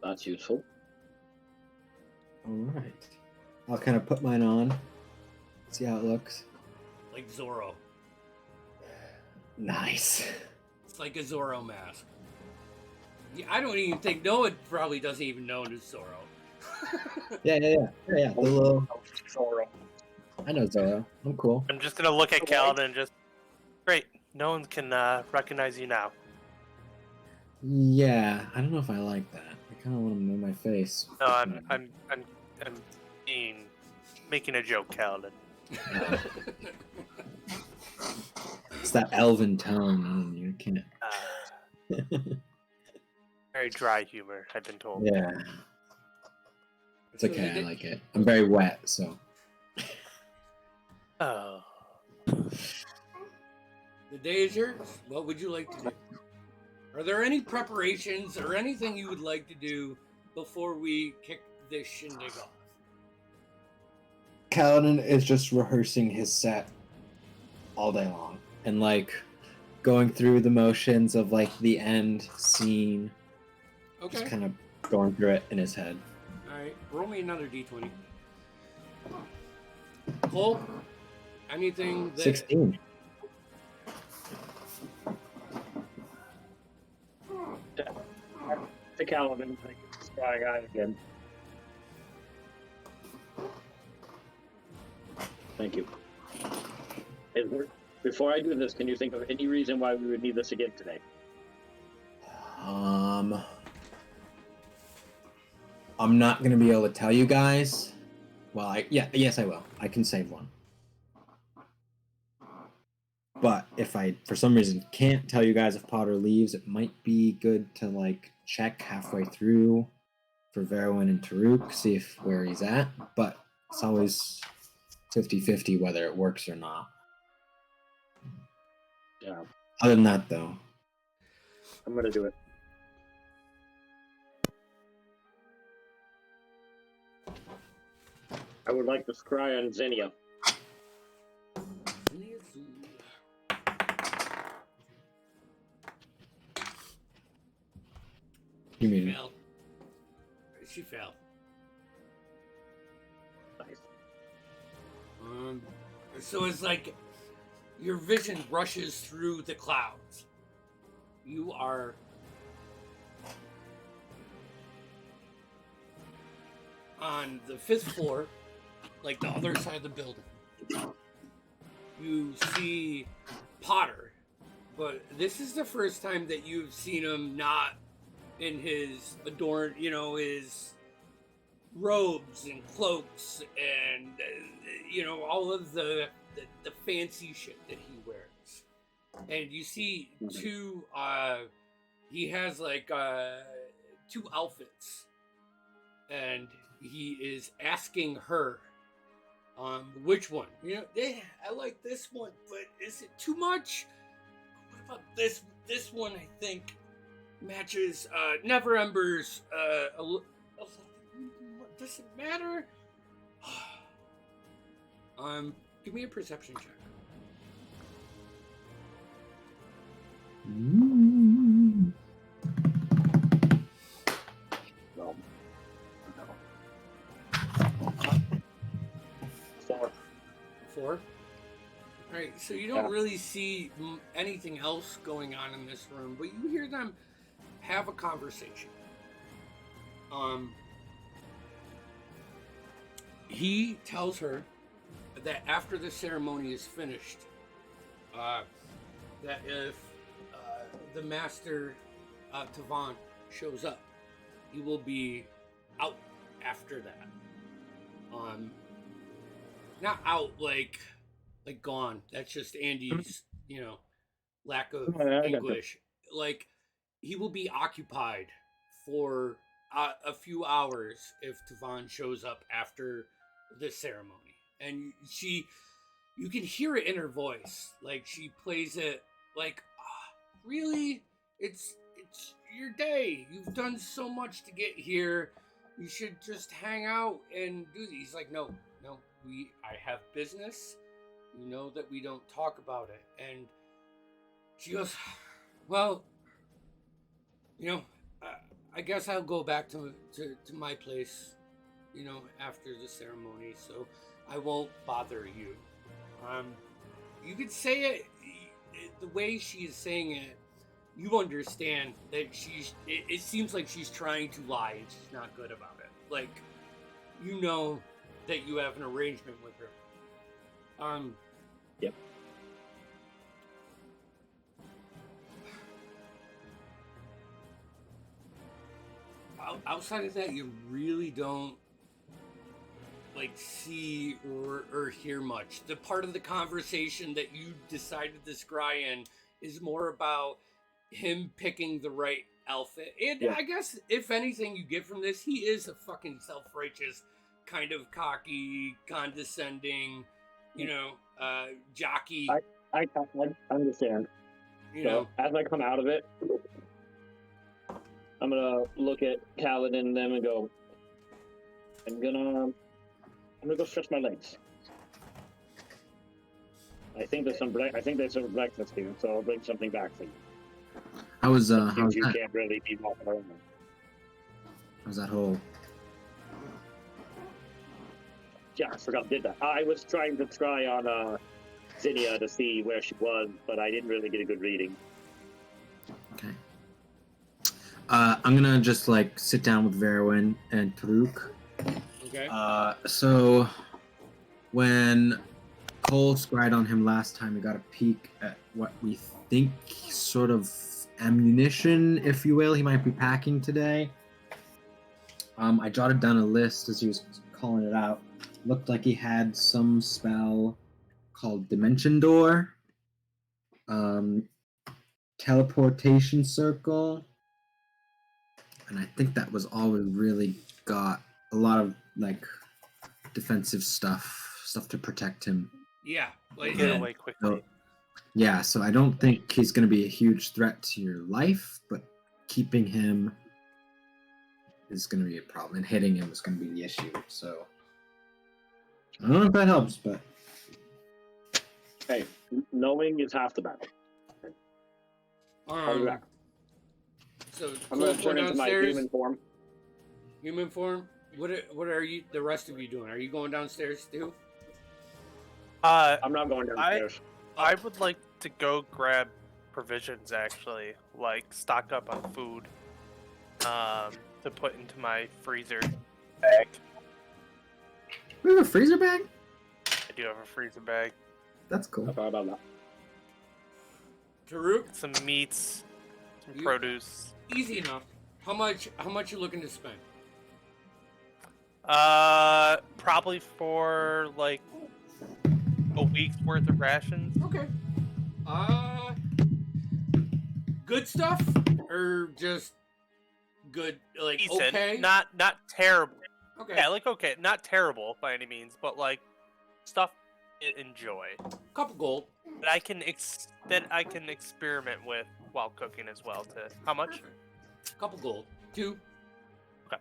That's useful. all right. I'll kind of put mine on, see how it looks. Like Zorro. Nice. It's like a Zorro mask. Yeah, I don't even think Noah probably doesn't even know it's Zorro. Yeah. The little. Zorro. I know Zorro. I'm cool. I'm just gonna look at Kaladin and just great. No one can recognize you now. Yeah, I don't know if I like that. I kind of want him to know my face. No, I'm making a joke, Kaladin. It's that elven tone, and you can't. Very dry humor, I've been told. Yeah, it's okay. I like it. I'm very wet, so. Oh. The day is yours. What would you like to do? Are there any preparations or anything you would like to do before we kick this shindig off? Kaladin is just rehearsing his set all day long and like going through the motions of like the end scene. Okay. Just kind of going through it in his head. All right. Roll me another d20. Cole, anything that 16. The Calvin, like, spy guy again. Thank you. Before I do this, can you think of any reason why we would need this again today? I'm not gonna be able to tell you guys. Well, yes, I will. I can save one. But if I, for some reason, can't tell you guys if Potter leaves, it might be good to like check halfway through for Verwin and Taruk, see if where he's at. But it's always 50-50 whether it works or not. Yeah, Other than that, though, I'm gonna do it. I would like to scry on Xenia. you mean failed. She failed. Nice. So it's like your vision rushes through the clouds. You are on the 5th floor, like the other side of the building. You see Potter, but this is the first time that you've seen him not in his adorned, his robes and cloaks and, all of the fancy shit that he wears. And you see two, he has like 2 outfits. And he is asking her, which one? I like this one, but is it too much? What about this? This one, I think, matches Never Ember's. Does it matter? Give me a perception check. No. 4. 4. All right, so you don't really see anything else going on in this room, but you hear them have a conversation. He tells her that after the ceremony is finished, that if the master Tavan shows up, he will be out after that. Not out like gone. That's just Andy's, lack of Oh, yeah, I got you. English. Like he will be occupied for a few hours if Tavan shows up after the ceremony, and you can hear it in her voice. Like she plays it like, really, it's your day. You've done so much to get here. You should just hang out and do these. Like, no, I have business. You know that we don't talk about it. And she goes, well, I guess I'll go back to my place, after the ceremony, so I won't bother you. You could say it the way she is saying it. You understand that it seems like she's trying to lie and she's not good about it. Like, you know that you have an arrangement with her. Yep. Outside of that, you really don't see or hear much. The part of the conversation that you decided to scry in is more about him picking the right outfit. And Yeah. I guess if anything you get from this, he is a fucking self-righteous, kind of cocky, condescending, jockey. I understand. So as I come out of it, I'm gonna look at Kaladin and them and go, I'm gonna go stretch my legs. I think there's some breakfast here, so I'll bring something back for you. How's Since you that? can't really be walking around. How's that hole? Yeah, I forgot I did that. I was trying to try on Zinnia to see where she was, but I didn't really get a good reading. Okay. I'm gonna just sit down with Verwin and Taruk. Okay. So when Cole scried on him last time, we got a peek at what we think sort of ammunition, if you will, he might be packing today. I jotted down a list as he was calling it out. Looked like he had some spell called Dimension Door, Teleportation Circle, and I think that was all we really got. A lot of defensive stuff to protect him. Yeah. Get away quickly. So I don't think he's going to be a huge threat to your life, but keeping him is going to be a problem, and hitting him is going to be the issue. So I don't know if that helps, but Hey, knowing is half the battle. I'll be back. So I'm Cole, gonna turn into my downstairs. human form. Human form. What are you? The rest of you doing? Are you going downstairs too? I'm not going downstairs. I would like to go grab provisions, actually, stock up on food, to put into my freezer bag. we have a freezer bag. I do have a freezer bag. That's I cool. thought about that. Taruk, Some meats, some You- produce. easy enough. How much you looking to spend? Probably for a week's worth of rations. Okay. Good stuff or just good? Decent, Okay. not terrible. Okay. Yeah, okay, not terrible by any means, but stuff I enjoy Couple gold. that I can experiment with while cooking as well. To how much? Perfect. Couple gold. 2. Okay.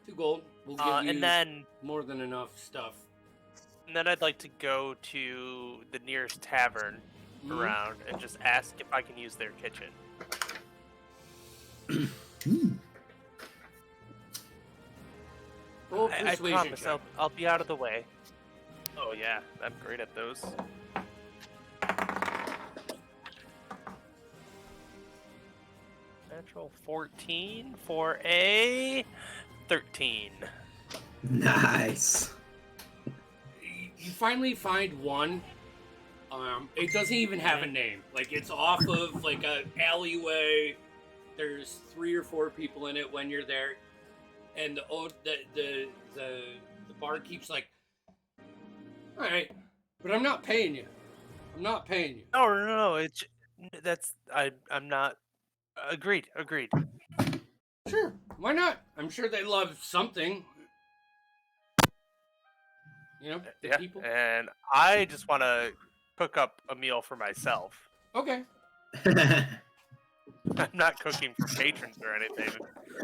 2 gold. We'll give you And then more than enough stuff. I'd like to go to the nearest tavern Mhm. around and just ask if I can use their kitchen. Roll I persuasion promise check. I'll be out of the way. Oh yeah, I'm great at those. Natural 14 for a 13. Nice. You finally find one. It doesn't even have a name. Like, it's off of like a alleyway. There's 3 or 4 people in it when you're there, and the barkeep's like, "All right, but I'm not paying you. I'm not paying you." No. I'm not. Agreed. Sure, why not? I'm sure they love something. You know, the Yeah, people. and I just want to cook up a meal for myself. Okay. I'm not cooking for patrons or anything.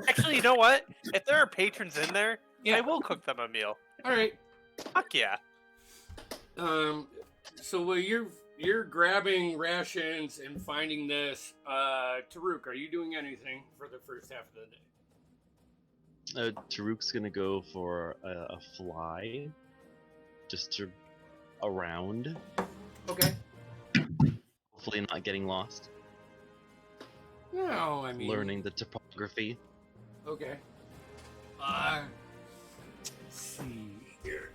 Actually, you know what? If there are patrons in there, Yeah. I will cook them a meal. All right. Fuck yeah. So while you're grabbing rations and finding this, Taruk, are you doing anything for the first half of the day? Taruk's gonna go for a fly, just to around, Okay. hopefully not getting lost, No, I mean learning the topography. Okay. Let's see here.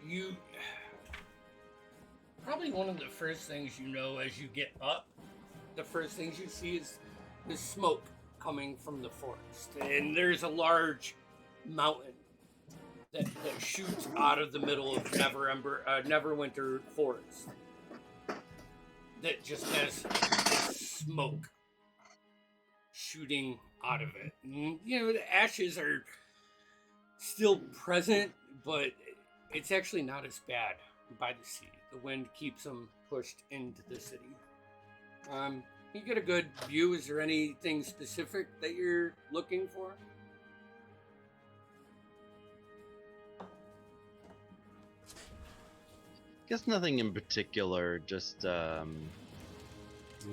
You probably one of the first things you know as you get up, the first things you see is the smoke coming from the forest, and there's a large mountain that shoots out of the middle of Neverwinter Forest that just has this smoke shooting out of it. And, you know, the ashes are still present, but it's actually not as bad by the sea. The wind keeps them pushed into the city. You get a good view. Is there anything specific that you're looking for? Guess nothing in particular, just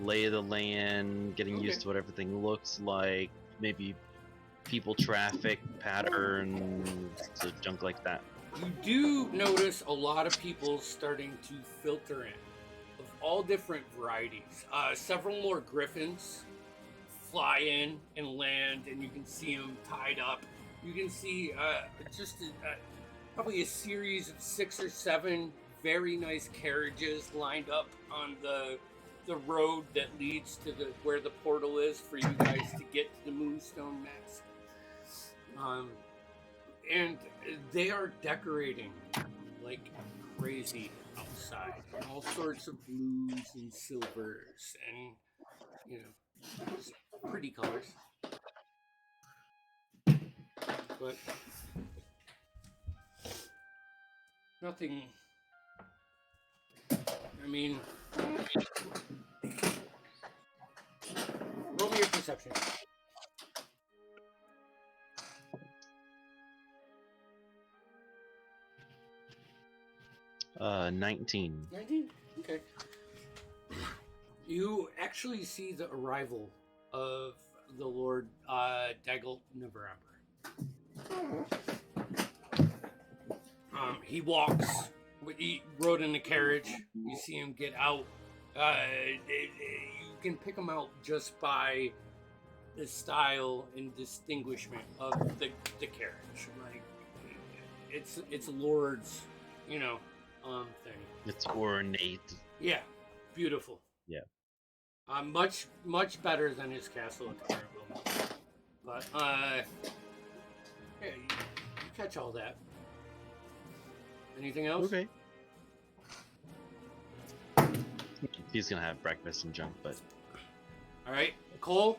lay of the land, getting used Okay. to what everything looks like, maybe people traffic patterns, so junk like that. You do notice a lot of people starting to filter in of all different varieties. Several more griffins fly in and land, and you can see them tied up. You can see probably a series of 6 or 7 very nice carriages lined up on the road that leads to where the portal is for you guys to get to the Moonstone Nest. And they are decorating like crazy outside. All sorts of blues and silvers and, you know, just pretty colors. But nothing. I mean, roll me your perception. 19. 19? Okay. You actually see the arrival of the Lord Daggelt Neverember. He walks. He rode in the carriage. You see him get out. You can pick him out just by the style and distinguishment of the carriage. Like it's Lord's, you know, thing. It's ornate. Yeah, beautiful. Yeah. Much better than his castle at Carabel. But yeah, you catch all that. Anything else? Okay. He's gonna have breakfast and junk, but All right, Cole.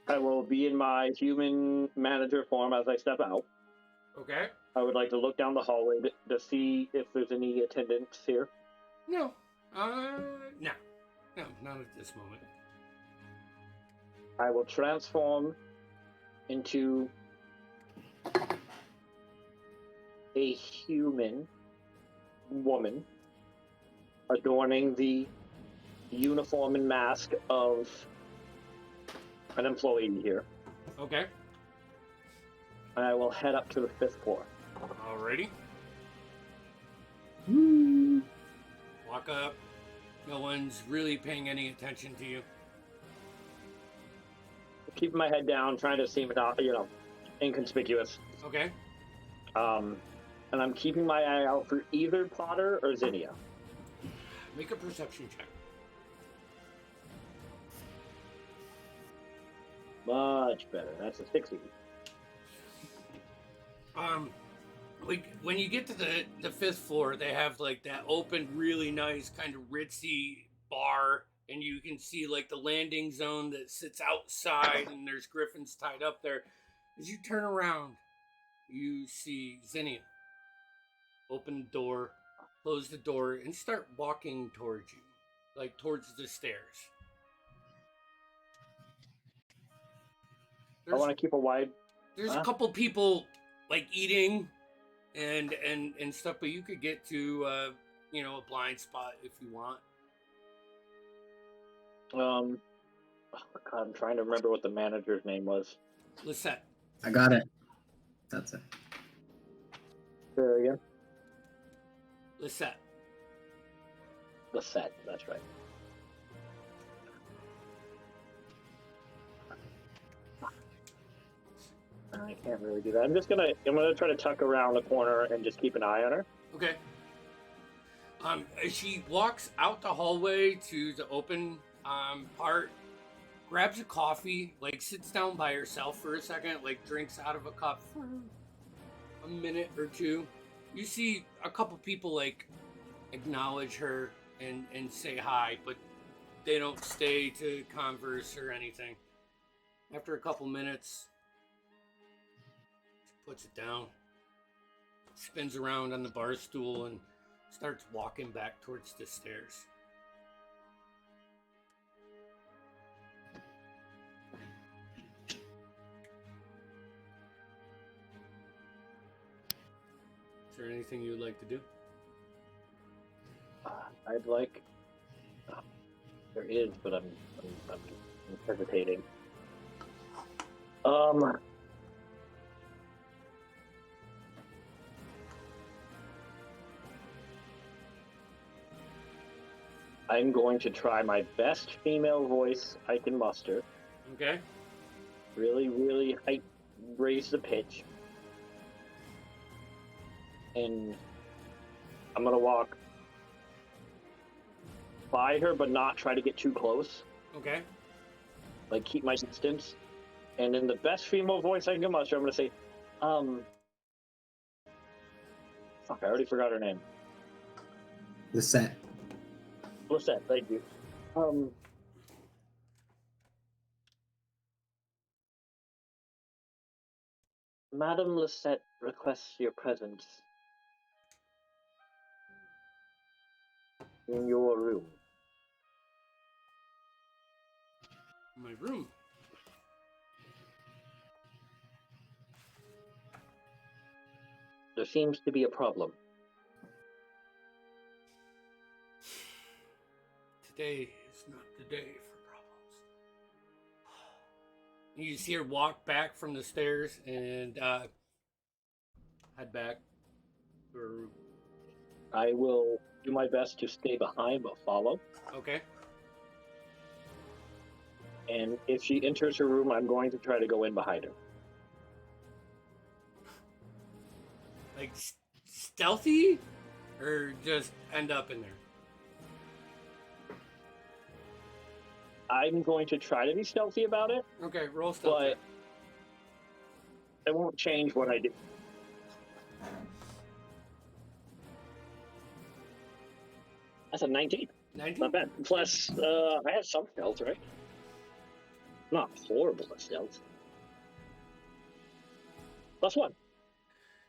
I will be in my human manager form as I step out. Okay. I would like to look down the hallway to see if there's any attendants here. No. No, not at this moment. I will transform into a human woman adorning the uniform and mask of an employee here. Okay. And I will head up to the 5th floor. Alrighty. Walk up. No one's really paying any attention to you. Keeping my head down, trying to seem not, inconspicuous. Okay. And I'm keeping my eye out for either Potter or Zinnia. Make a perception check. Much better. That's a 60. Like when you get to the fifth floor, they have like that open, really nice kind of ritzy bar, and you can see like the landing zone that sits outside, and there's griffins tied up there. As you turn around, you see Zinnia. Open the door, close the door, and start walking towards you, like towards the stairs. I want to keep a wide. There's a couple people like eating and stuff, but you could get to a blind spot if you want. God, I'm trying to remember what the manager's name was. Lisette. I got it. That's it. There again. Lisette. Lisette, that's right. I can't really do that. I'm gonna try to tuck around the corner and just keep an eye on her. Okay. As she walks out the hallway to the open part, grabs a coffee, like sits down by herself for a second, like drinks out of a cup for a minute or two. You see a couple people like acknowledge her and say hi, but they don't stay to converse or anything. After a couple minutes, she puts it down, spins around on the bar stool, and starts walking back towards the stairs. Is there anything you would like to do? I'd like. There is, but I'm hesitating. I'm going to try my best female voice I can muster. Okay. Really, really raise the pitch. And I'm going to walk by her, but not try to get too close. Okay. Like, keep my distance. And in the best female voice I can muster, I'm going to say, fuck, I already forgot her name. Lisette. Lisette, thank you. Madame Lisette requests your presence in your room. My room. There seems to be a problem. Today is not the day for problems. You see her walk back from the stairs and head back to her room. I will do my best to stay behind but follow. Okay. And if she enters her room, I'm going to try to go in behind her. Like stealthy? Or just end up in there? I'm going to try to be stealthy about it, Okay, roll stealth. but it won't change what I do. That's a 19. 19? Not bad. Plus, I have some stealth, right? Not horrible at stealth. +1.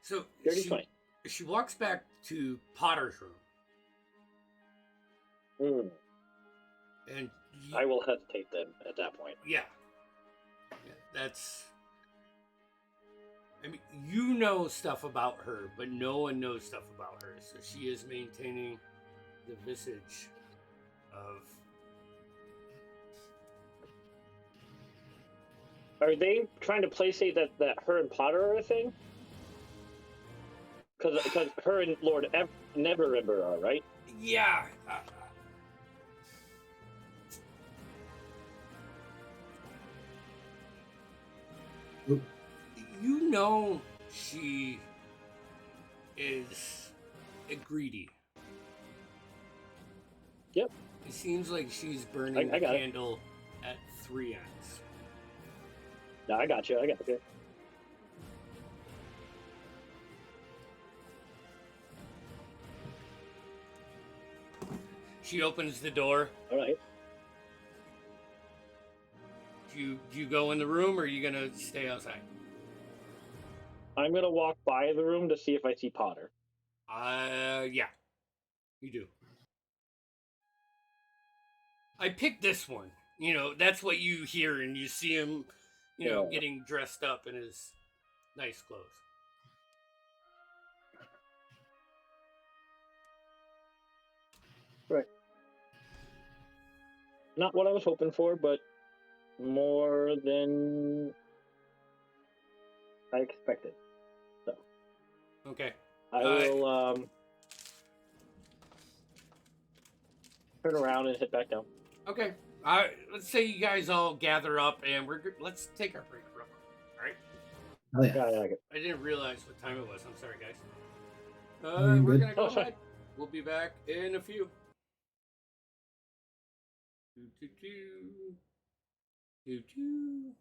So Dirty 20. she walks back to Potter's room. And I will hesitate then at that point. yeah, that's. I mean, you know stuff about her, but no one knows stuff about her. So she is maintaining the visage of. Are they trying to placate that her and Potter are a thing? Because her and Lord Neverember are, right? Yeah. You know she is greedy. Yep. It seems like she's burning I the got it. candle at 3 ends. No, I got you. I got you. She opens the door. All right. Do you go in the room, or are you gonna stay outside? I'm gonna walk by the room to see if I see Potter. Yeah, you do. I picked this one. You know, that's what you hear, and you see him, Yeah. getting dressed up in his nice clothes. Right. Not what I was hoping for, but more than I expected. So Okay. I will turn around and head back down. Okay. Let's say you guys all gather up, and let's take our break real quick. All right. Oh yeah. Yeah, I like it. I didn't realize what time it was. I'm sorry, guys. you're We're good. gonna go Oh, sorry. ahead. We'll be back in a few. Do, do, do. Do, do.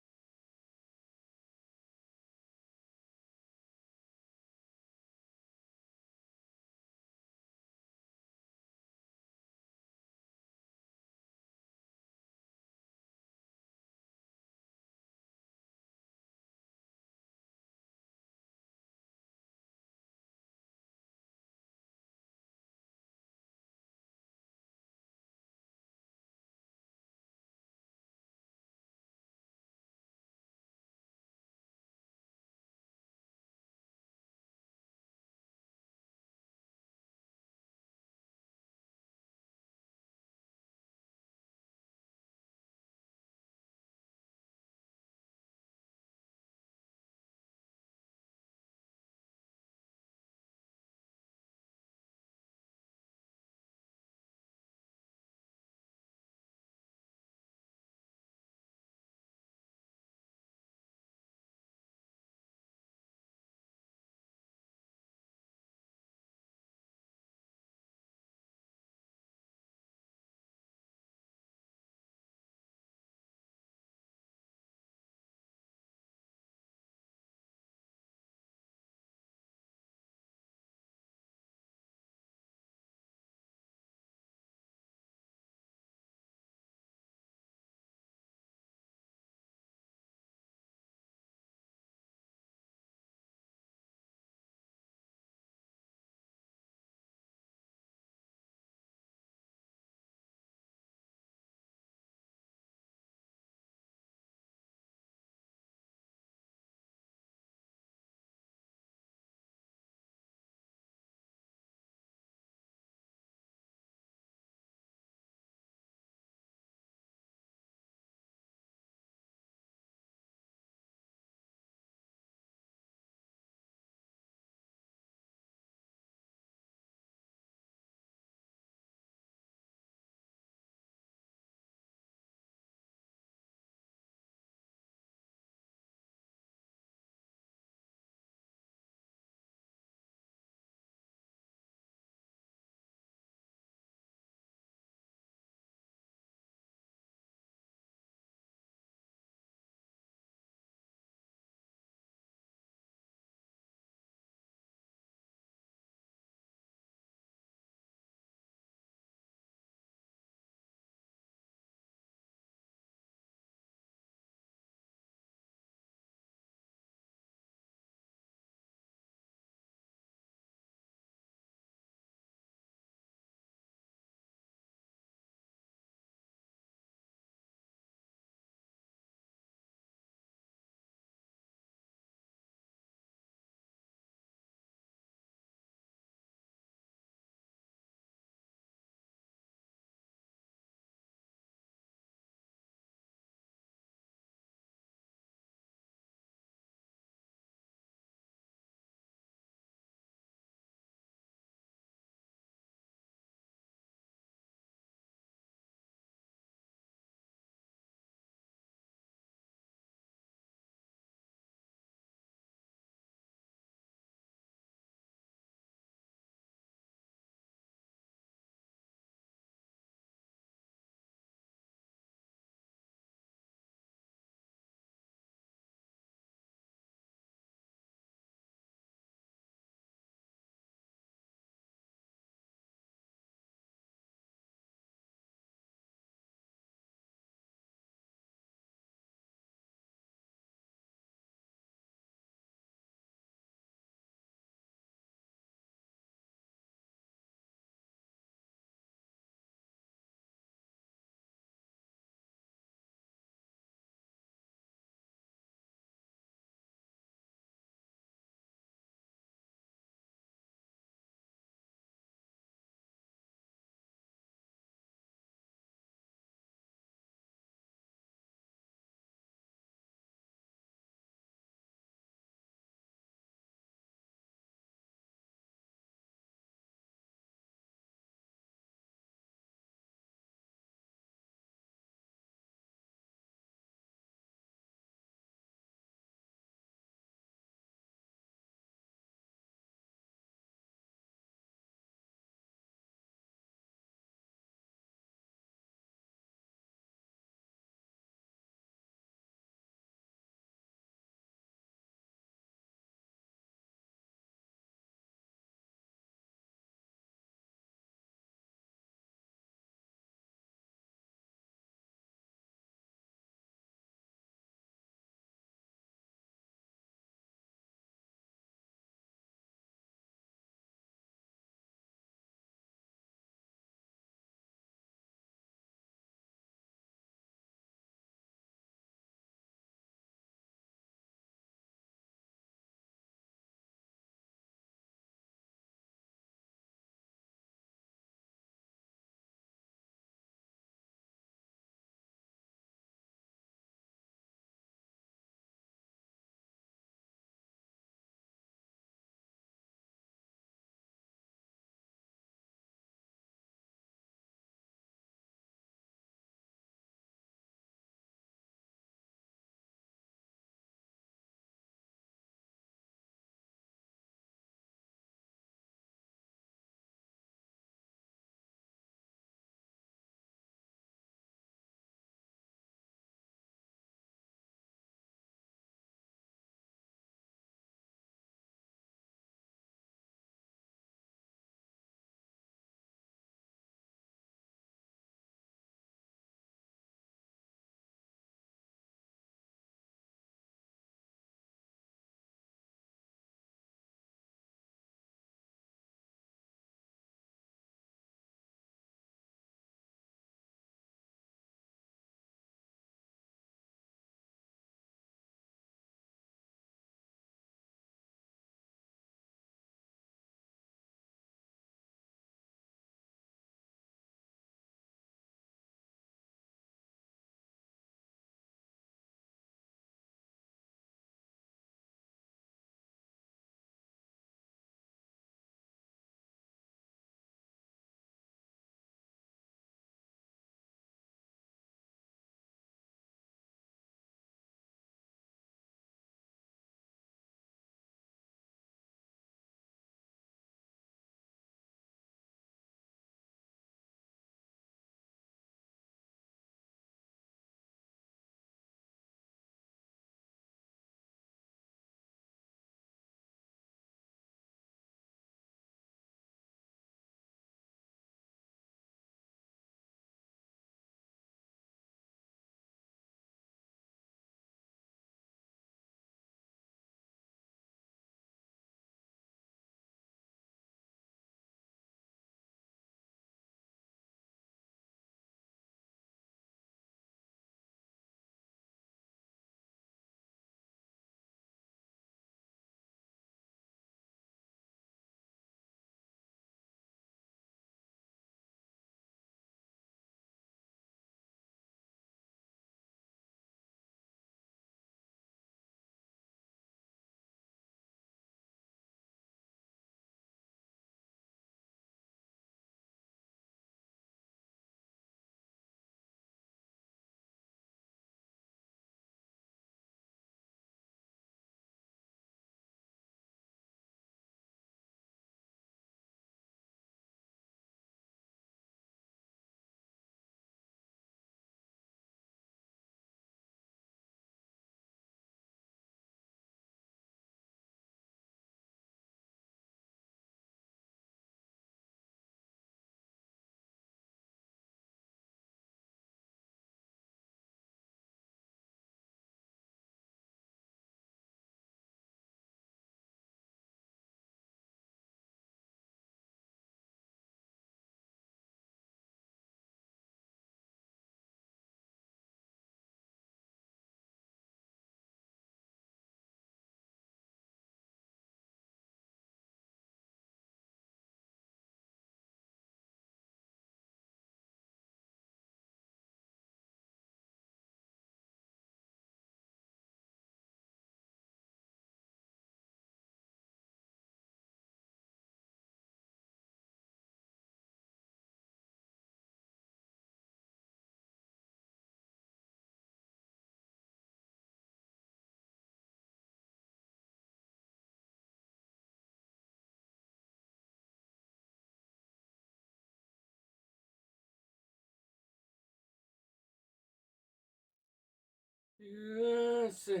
Yes. Is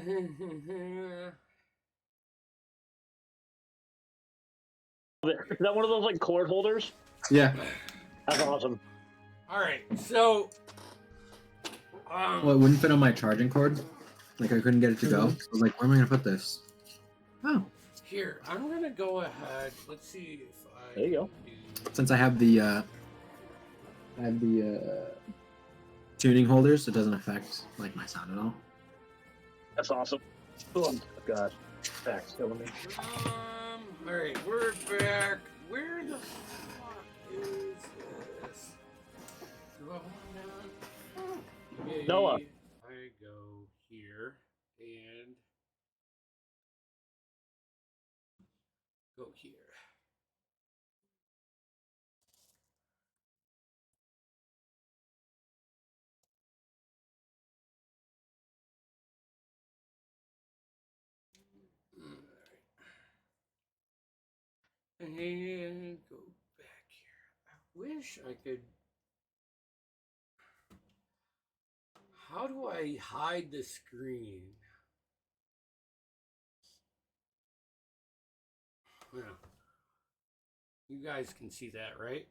that one of those like cord holders? Yeah. That's awesome. All right. So, Well, it wouldn't fit on my charging cord. Like I couldn't get it to go. So I was like, where am I gonna put this? Oh, here I'm gonna go ahead. Let's see if I. There you go. do- since I have the tuning holders, it doesn't affect like my sound at all. That's awesome. Oh god. Back's killing me. All right, we're back. Where the fuck is this? Do I want to? Okay, Noah. I go here and go here. And go back here. I wish I could. How do I hide the screen? Yeah. You guys can see that, right?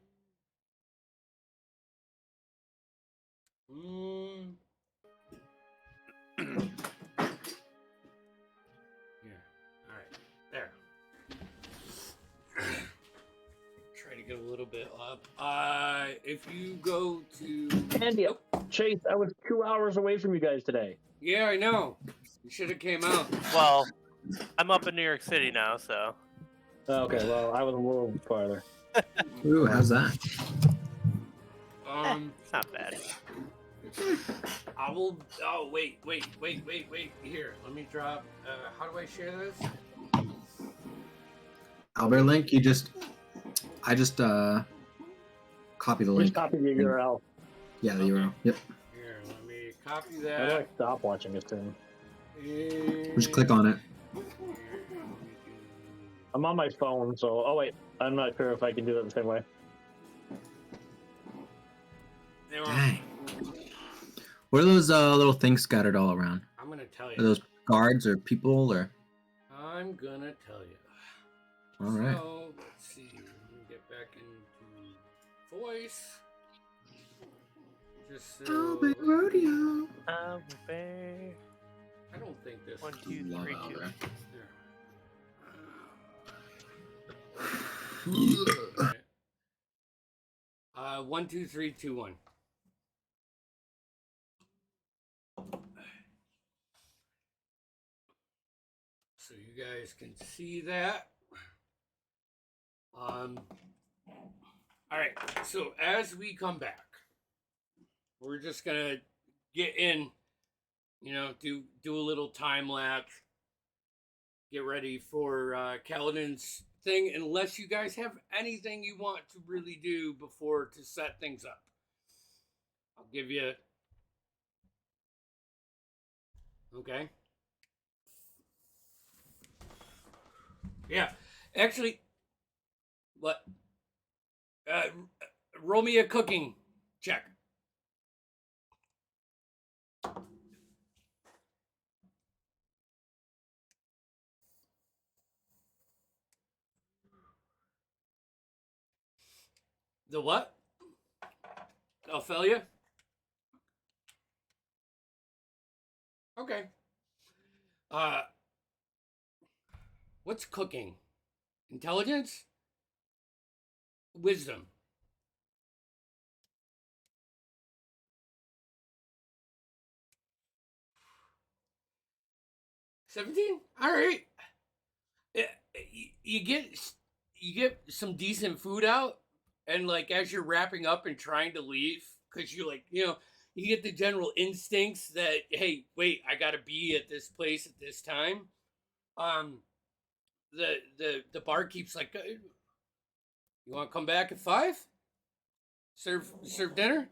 Here. All right. There. Try to get a little bit up. If you go to. Andy, Chase, I was 2 hours away from you guys today. Yeah, I know. You should have came out. Well, I'm up in New York City now, so. Okay, well, I was a little farther. Ooh, how's that? It's not bad. I will. Oh, wait. Here, let me drop. How do I share this? Albert link. I just copy the Just link. copy the URL. Yeah, the Okay. URL. Yep. Here, let me copy How do I that. stop watching this thing? Just click on it. I'm on my phone, so... Oh, wait. I'm not sure if I can do that the same way. There we go. Dang. What are those little things scattered all around? I'm gonna tell Are you. those guards or people or? I'm gonna tell you. All right. So let's see. Let me get back into voice. Just so. Albert Rodeo. I'll be back. I don't think this. 1, 2, Love 3, 2. Albert. There. 1, 2, 3, 2, 1. So you guys can see that. All right. So as we come back, we're just gonna get in. Do a little time lapse. Get ready for Kaladin's thing, unless you guys have anything you want to really do before to set things up. I'll give you. Okay. Yeah. Actually, what? Roll me a cooking check. The what? Ophelia? Okay. What's cooking? Intelligence? Wisdom? $17? All right. You get some decent food out, and like as you're wrapping up and trying to leave, because you get the general instincts that, hey, wait, I gotta be at this place at this time. The barkeep's like, you want to come back at 5? Serve dinner.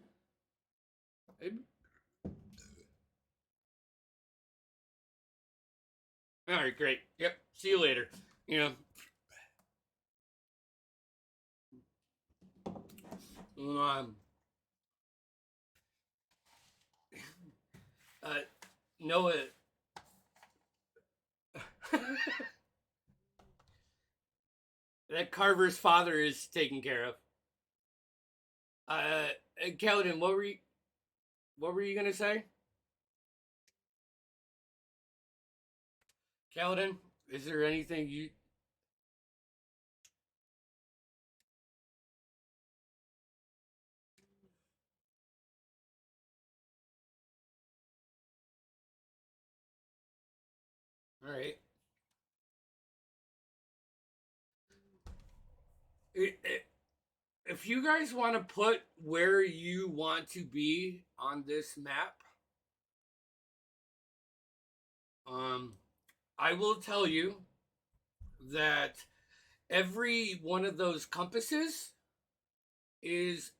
All right, great. Yep. See you later. Um, Noah. That Carver's father is taken care of. Kaladin, what were you gonna say? Kaladin, is there anything you? All right. If you guys want to put where you want to be on this map, I will tell you that every one of those compasses is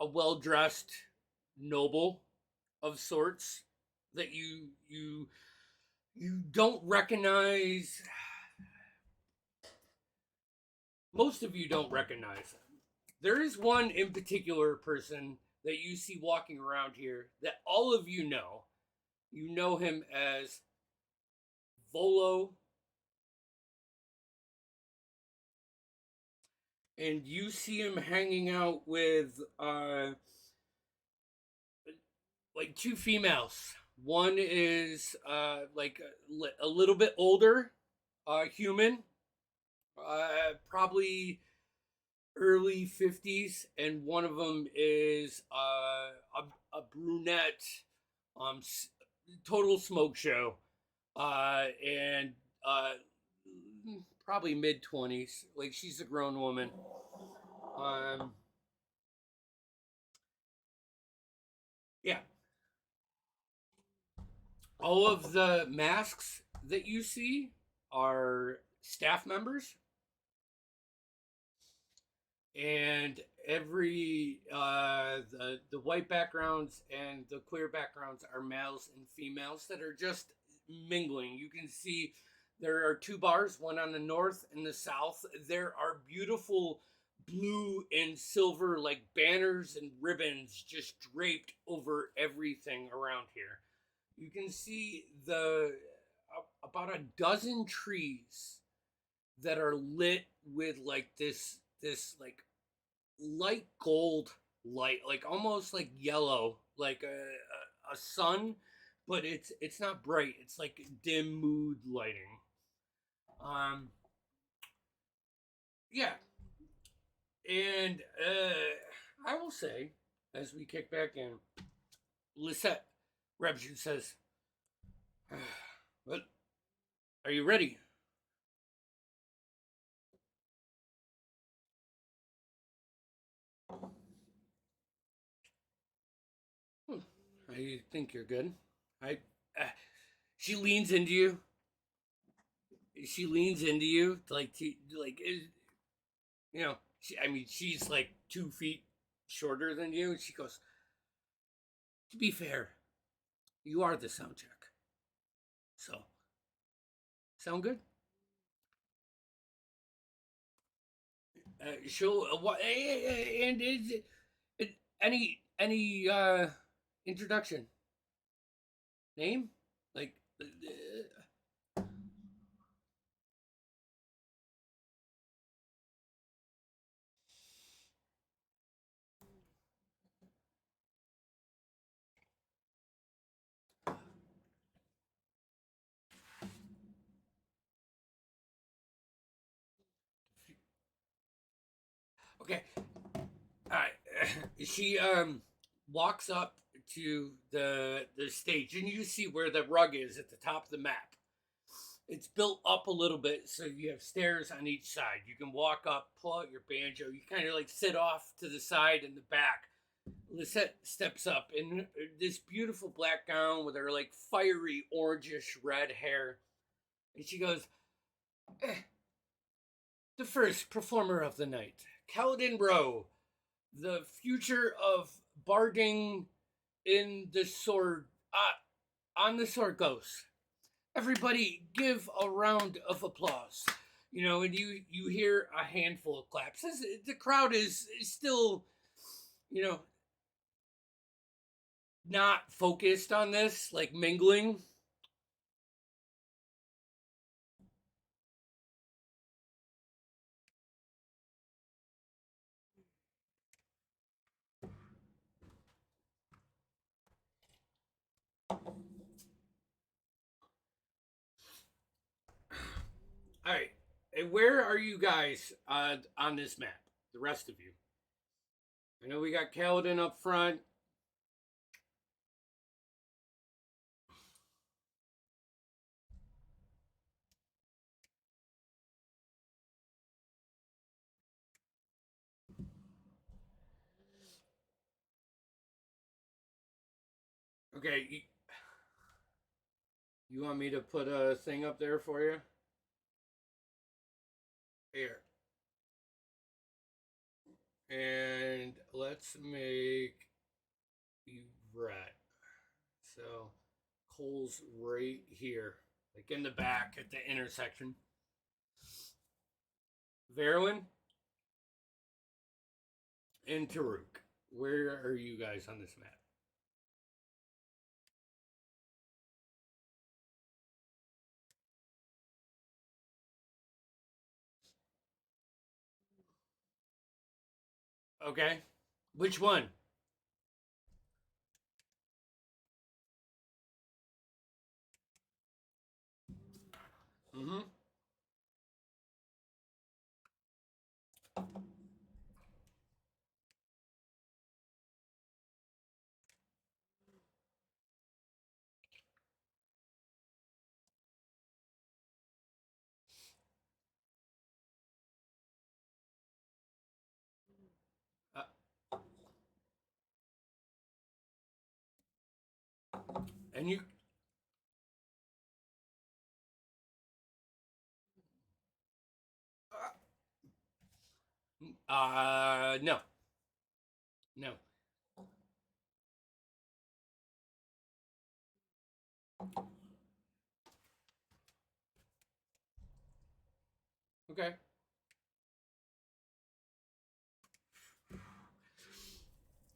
a well-dressed noble of sorts that you don't recognize. Most of you don't recognize them. There is one in particular person that you see walking around here that all of you know. You know him as Volo. And you see him hanging out with like two females. One is like a little bit older human, probably early 50s, and one of them is a brunette, total smoke show, and probably mid 20s. Like, she's a grown woman. Yeah. All of the masks that you see are staff members, and every the white backgrounds and the clear backgrounds are males and females that are just mingling. You can see there are two bars, one on the north and the south. There are beautiful blue and silver like banners and ribbons just draped over everything around here. You can see about a dozen trees that are lit with like this like light gold light, like almost like yellow, like a sun, but it's not bright. It's like dim mood lighting. Yeah, and I will say, as we kick back in, Lisette Rebju says, "Well, are you ready?" I think you're good. I. She leans into you. She leans into you, like you know. I mean, she's like 2 feet shorter than you. And she goes, "To be fair, you are the sound check. So, sound good?" She'll what? And is it any introduction? Name? Like. Okay. All right. She walks up to the stage, and you see where the rug is at the top of the map. It's built up a little bit, so you have stairs on each side. You can walk up, pull out your banjo. You kind of like sit off to the side in the back. Lisette steps up in this beautiful black gown with her like fiery orangish red hair, and she goes, "The first performer of the night, Kaladin Rowe, the future of barding in the sword, on the sword ghost. Everybody give a round of applause." You know, and you hear a handful of claps. The crowd is still, you know, not focused on this, like mingling. All right. And where are you guys on this map? The rest of you. I know we got Kaladin up front. Okay. You want me to put a thing up there for you? Here. And let's make you red. So Cole's right here, like in the back at the intersection. Verwin and Taruk, where are you guys on this map? Okay. Which one? Mm-hmm. Uh, and you. No. No. Okay.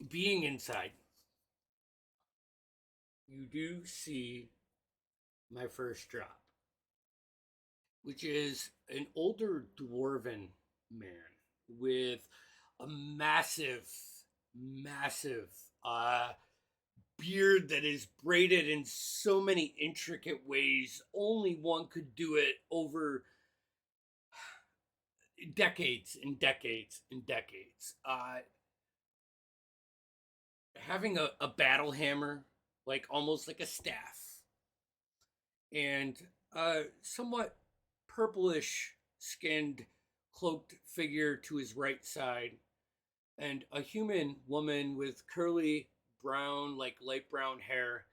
Being inside, you do see my first drop, which is an older dwarven man with a massive uh, beard that is braided in so many intricate ways. Only one could do it over decades and decades and decades. Having a battle hammer, like almost like a staff, and a somewhat purplish skinned cloaked figure to his right side, and a human woman with curly brown, like light brown hair.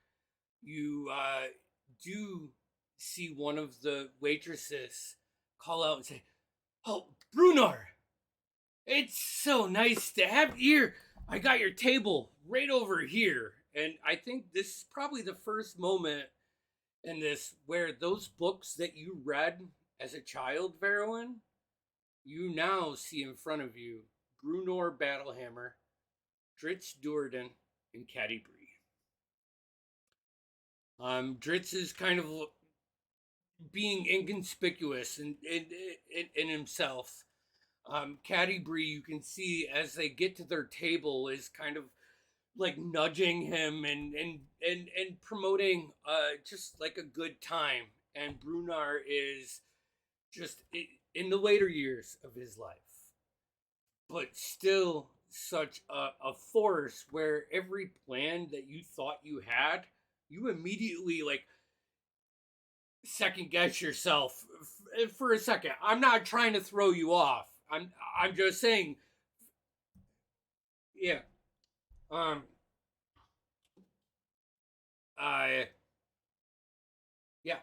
You do see one of the waitresses call out and say, "Oh, Brunar, it's so nice to have you here. I got your table right over here." And I think this is probably the first moment in this where those books that you read as a child, Verowyn, you now see in front of you Brunor Battlehammer, Dritz Durden, and Caddy Bree. Dritz is kind of being inconspicuous in himself. Caddy Bree, you can see as they get to their table, is kind of like nudging him and promoting just like a good time. And Brunar is just in the later years of his life, but still such a force where every plan that you thought you had, you immediately like second guess yourself for a second. I'm not trying to throw you off. I'm just saying, yeah. Um, I yeah.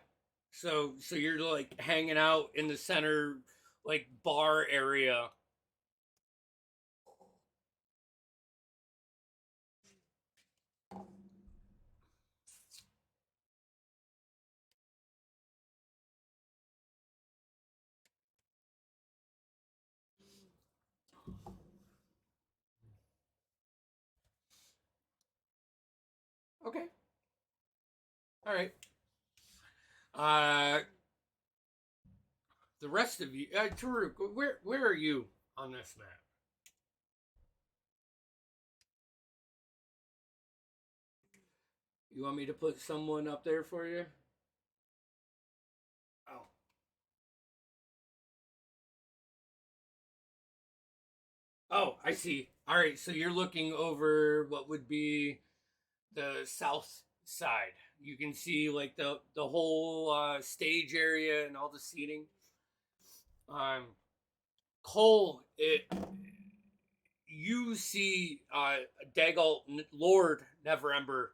So you're like hanging out in the center like bar area. All right. Uh, the rest of you, Taruk, where are you on this map? You want me to put someone up there for you? Oh. Oh, I see. All right, so you're looking over what would be the south side. You can see like the whole stage area and all the seating. Cole, you see Dagalt Lord Neverember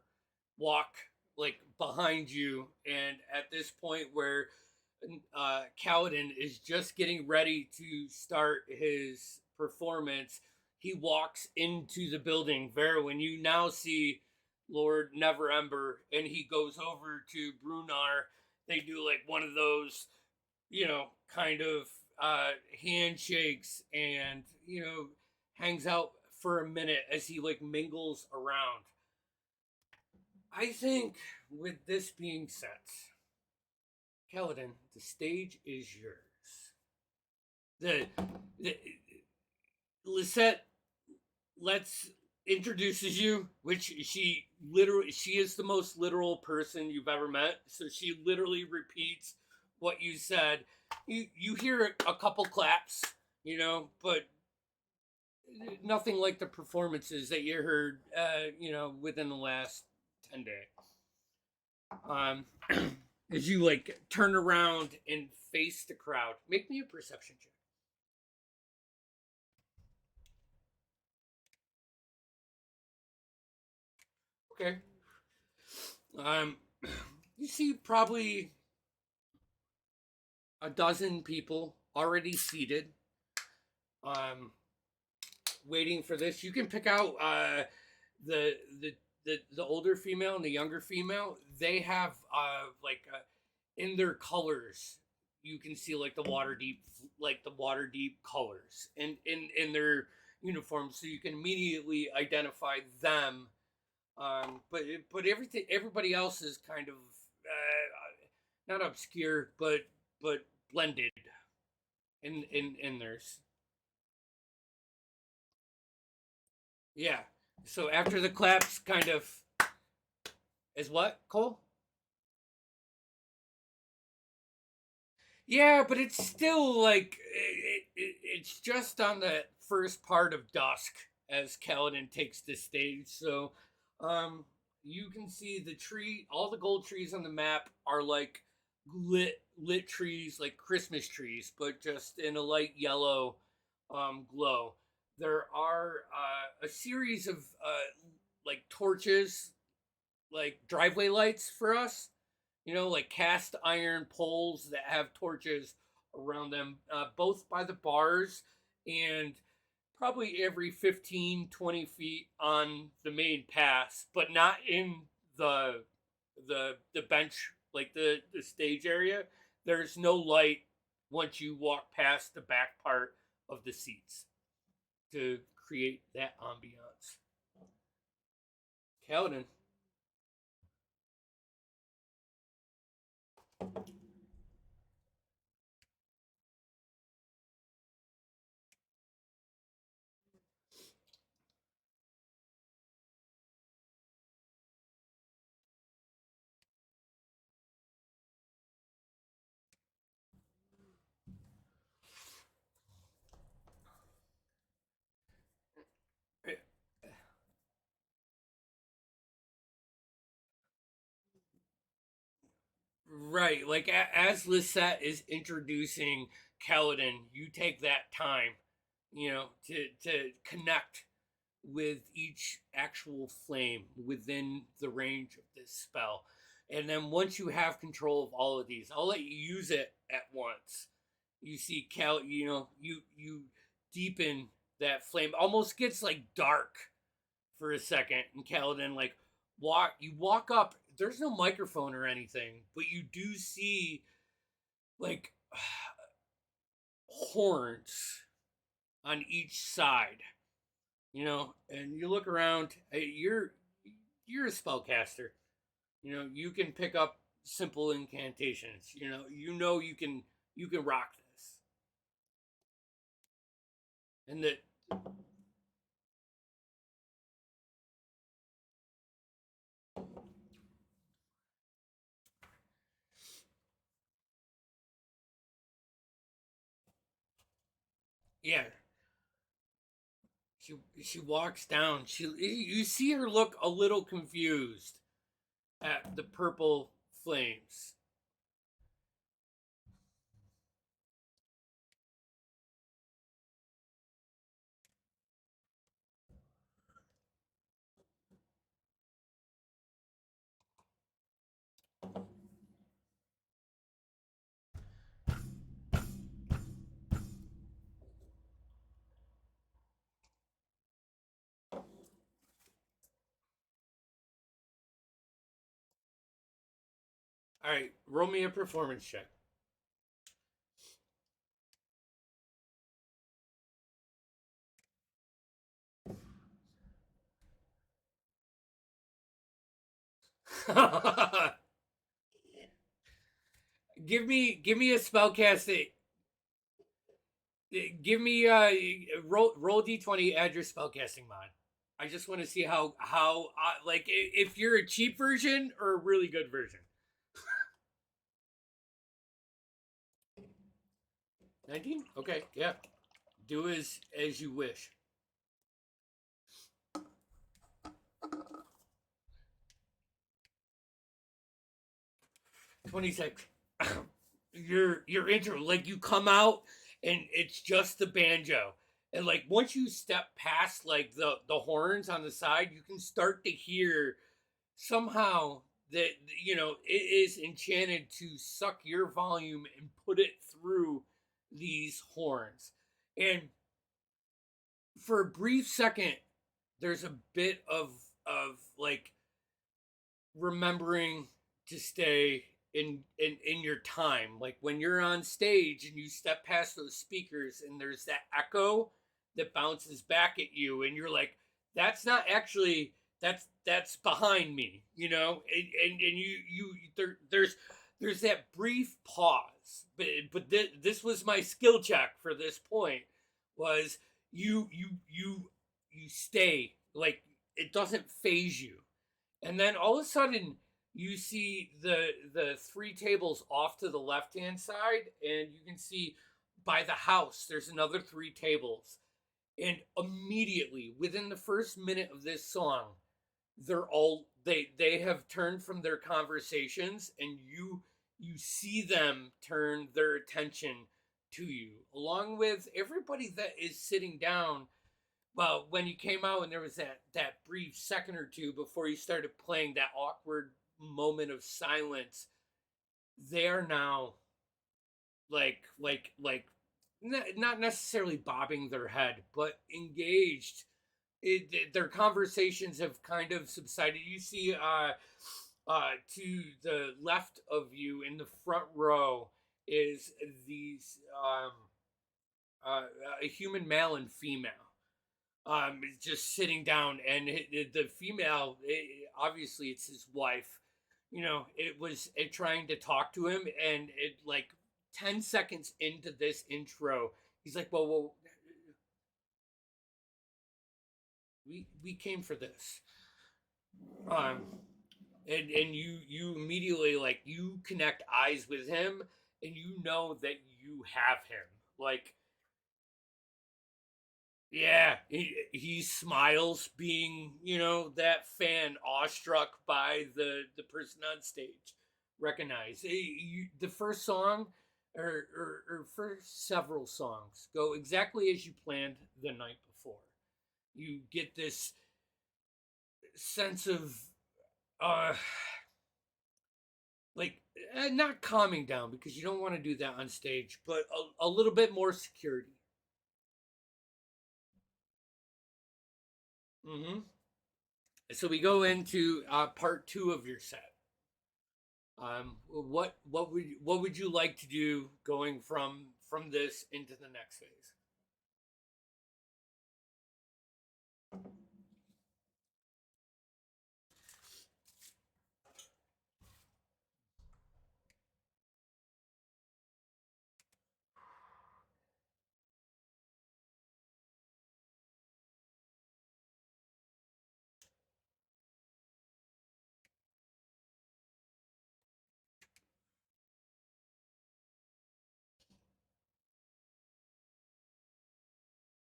walk like behind you, and at this point where Kaladin is just getting ready to start his performance, he walks into the building. Verwin, you now see Lord Neverember, and he goes over to Brunar. They do like one of those, kind of handshakes, and hangs out for a minute as he like mingles around. I think with this being said, Kaladin, the stage is yours. The Lisette let's introduces you, which she is the most literal person you've ever met. So she literally repeats what you said. You hear a couple claps, but nothing like the performances that you heard, within the last 10 days. As you like turn around and face the crowd, make me a perception check. Okay. You see probably a dozen people already seated, waiting for this. You can pick out the the older female and the younger female. They have in their colors. You can see like the water deep colors in their uniforms, so you can immediately identify them. But everybody else is kind of not obscure, but blended in theirs. Yeah. So after the claps, kind of is what, Cole? Yeah, but it's still like it's just on the first part of dusk as Kaladin takes the stage. So, you can see the tree. All the gold trees on the map are like lit trees, like Christmas trees, but just in a light yellow glow. There are a series of like torches, like driveway lights for us, like cast iron poles that have torches around them, both by the bars and probably every 15, 20 feet on the main pass, but not in the bench, like the stage area. There's no light once you walk past the back part of the seats to create that ambiance. Kaladin. Right, like as Lisette is introducing Kaladin, you take that time, to connect with each actual flame within the range of this spell. And then once you have control of all of these, I'll let you use it at once. You see you deepen that flame. Almost gets like dark for a second, and Kaladin like walk up. There's no microphone or anything, but you do see like horns on each side, and you look around. You're a spellcaster. You know, you can pick up simple incantations. You can rock this. And that yeah, she walks down. You see her look a little confused at the purple flames. All right, roll me a performance check. Give me a spellcast. Give me roll d20. Add your spellcasting mod. I just want to see how like if you're a cheap version or a really good version. 19? Okay, yeah. Do as you wish. 26. Your intro, like you come out and it's just the banjo. And like once you step past like the horns on the side, you can start to hear somehow that it is enchanted to suck your volume and put it through these horns. And for a brief second, there's a bit of like remembering to stay in your time, like when you're on stage and you step past those speakers and there's that echo that bounces back at you and you're like, that's not actually, that's behind me, and there's that brief pause, but this was my skill check for this point, was you stay, like it doesn't phase you. And then all of a sudden, you see the three tables off to the left hand side, and you can see by the house there's another three tables. And immediately, within the first minute of this song, they have turned from their conversations, and you see them turn their attention to you, along with everybody that is sitting down. Well, when you came out and there was that brief second or two before you started playing, that awkward moment of silence, they're now like not necessarily bobbing their head, but engaged. Their conversations have kind of subsided. You see to the left of you in the front row is these a human male and female, just sitting down, and the female, obviously it's his wife. It trying to talk to him, and it like 10 seconds into this intro, he's like, well, we came for this. um and you immediately, like, you connect eyes with him, and you know that you have him, like, yeah, he smiles, being, that fan awestruck by the person on stage. Recognize the first song, or first several songs go exactly as you planned the night before. You get this sense of uh like, not calming down, because you don't want to do that on stage, but a little bit more security. Hmm. So we go into part two of your set. What would you like to do going from this into the next phase?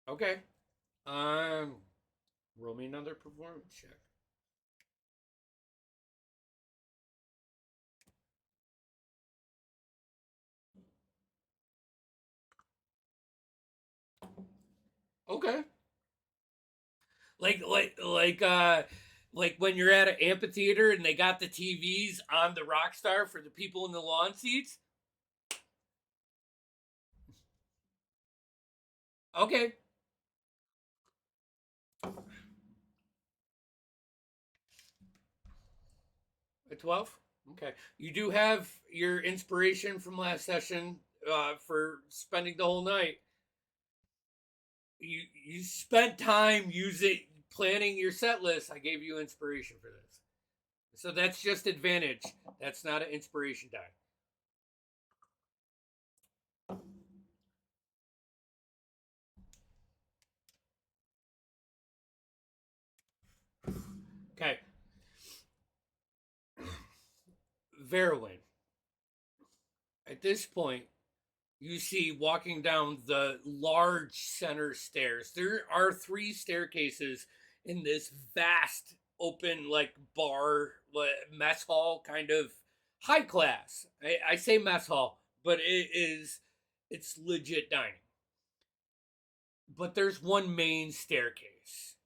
Okay. Roll me another performance check. Okay. Like when you're at an amphitheater and they got the TVs on the Rockstar for the people in the lawn seats. Okay. A 12? Okay. You do have your inspiration from last session for spending the whole night. You spent time using planning your set list. I gave you inspiration for this. So that's just advantage. That's not an inspiration die. Okay. Verwin. At this point, you see walking down the large center stairs. There are 3 staircases in this vast open like bar mess hall kind of high class. I say mess hall, but it's legit dining. But there's one main staircase,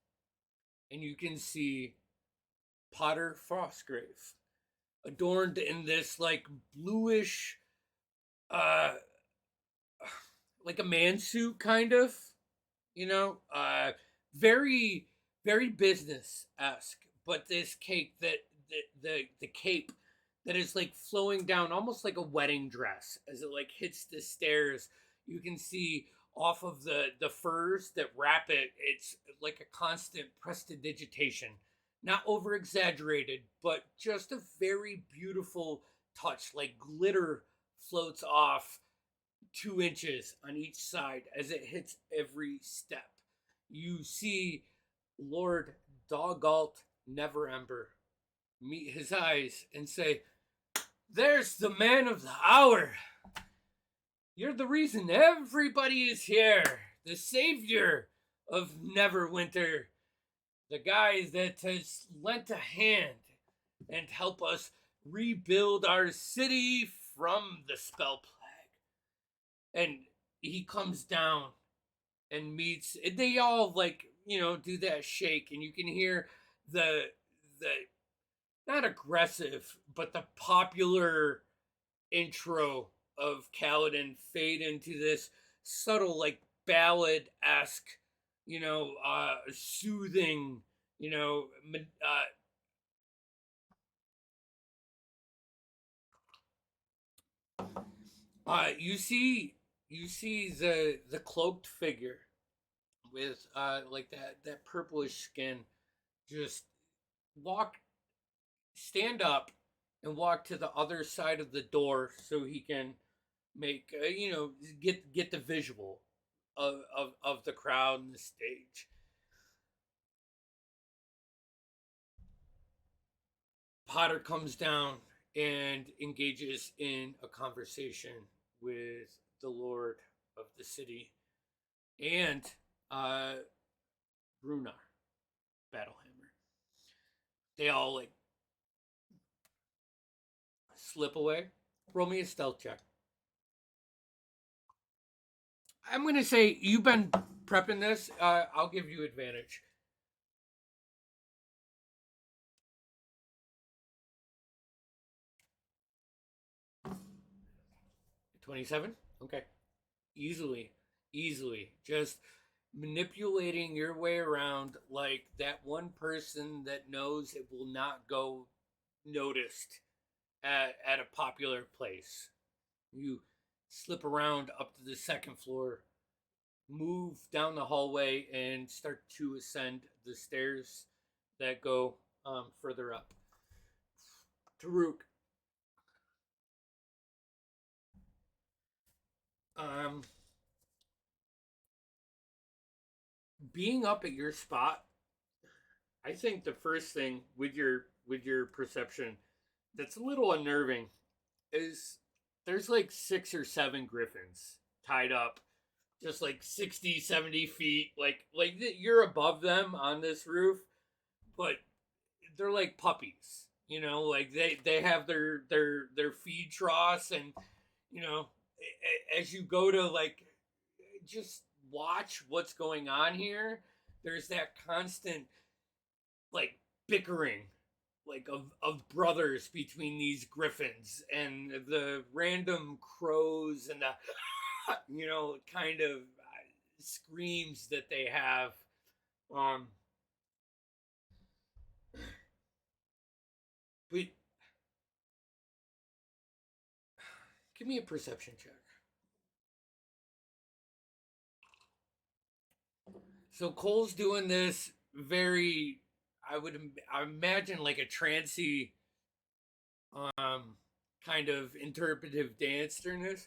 and you can see Potter Frostgrave adorned in this like bluish uh like a man suit kind of, very very business-esque, but this cape that the cape that is like flowing down almost like a wedding dress as it like hits the stairs. You can see off of the furs that wrap it, it's like a constant prestidigitation, not over exaggerated, but just a very beautiful touch, like glitter floats off 2 inches on each side as it hits every step. You see Lord Doggalt Neverember meet his eyes and say, "There's the man of the hour. You're the reason everybody is here. The savior of Neverwinter. The guy that has lent a hand and help us rebuild our city from the spell plague." And he comes down and meets. They all like do that shake, and you can hear the not aggressive, but the popular intro of Kaladin fade into this subtle like ballad esque, soothing, you know, you see the cloaked figure with like that purplish skin just walk stand up and walk to the other side of the door so he can make get the visual of the crowd and the stage. Potter comes down and engages in a conversation with the lord of the city and Brunar Battlehammer. They all like slip away. Roll me a stealth check. I'm gonna say you've been prepping this. I'll give you advantage. 27? Okay. Easily. Just manipulating your way around like that one person that knows it will not go noticed at a popular place. You slip around up to the second floor, move down the hallway, and start to ascend the stairs that go further up. Taruk. Being up at your spot, I think the first thing with your perception that's a little unnerving is there's like 6 or 7 griffins tied up just like 60, 70 feet, you're above them on this roof, but they're like puppies, like they have their feed troughs, and as you go to like just watch what's going on here, there's that constant like bickering like of brothers between these griffins and the random crows and the kind of screams that they have. um but give me a perception check. So Cole's doing this very, I imagine like a trancy kind of interpretive dance during this.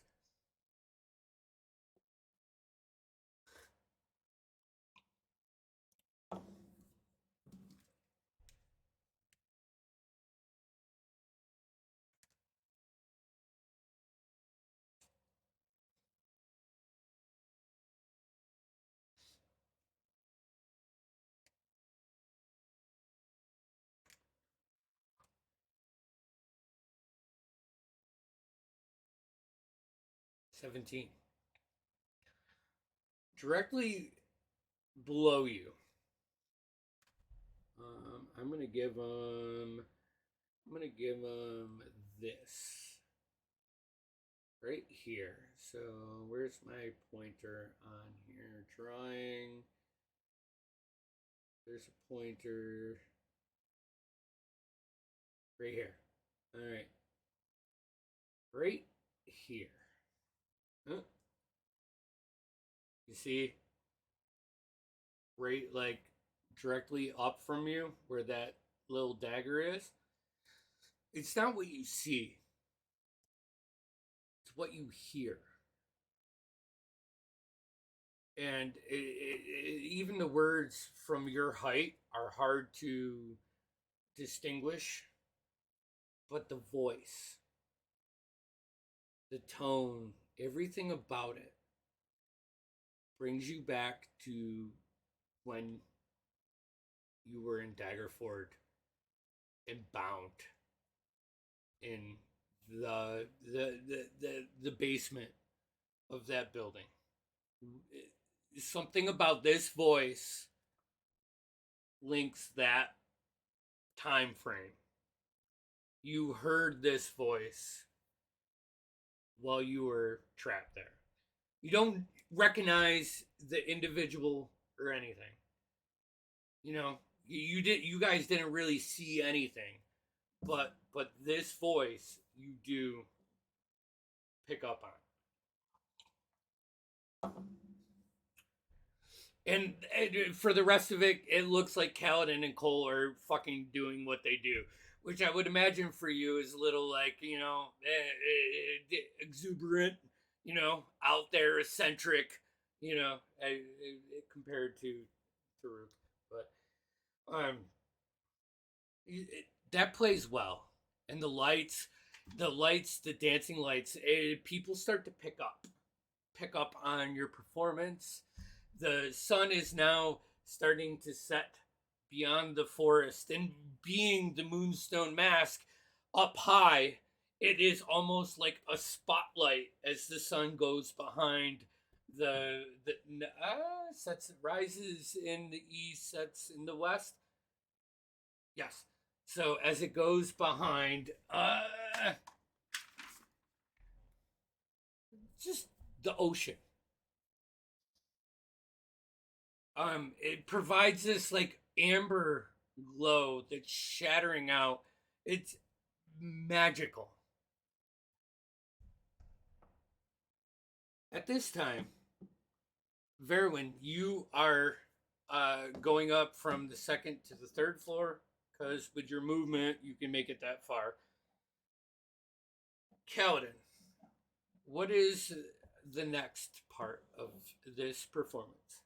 $17. Directly below you. I'm gonna give him. I'm gonna give him this right here. So where's my pointer on here? Drawing. There's a pointer right here. All right, right here. Huh? You see, right like directly up from you where that little dagger is. It's not what you see. It's what you hear. And even the words from your height are hard to distinguish, but the voice, the tone, everything about it brings you back to when you were in Daggerford and bound in the basement of that building. Something about this voice links that time frame. You heard this voice while you were trapped there. You don't recognize the individual or anything. You guys didn't really see anything, but this voice you do pick up on. And for the rest of it, it looks like Kaladin and Cole are fucking doing what they do, which I would imagine for you is a little like, exuberant, out there, eccentric, compared to Taruk. But that plays well. And the lights, the dancing lights, people start to pick up on your performance. The sun is now starting to set beyond the forest, and being the Moonstone Mask up high, it is almost like a spotlight as the sun goes behind sets, rises in the east, sets in the west. Yes. So as it goes behind, just the ocean. It provides this like amber glow that's shattering out. It's magical. At this time, Verwin, you are going up from the second to the third floor, because with your movement you can make it that far. Kaladin, what is the next part of this performance?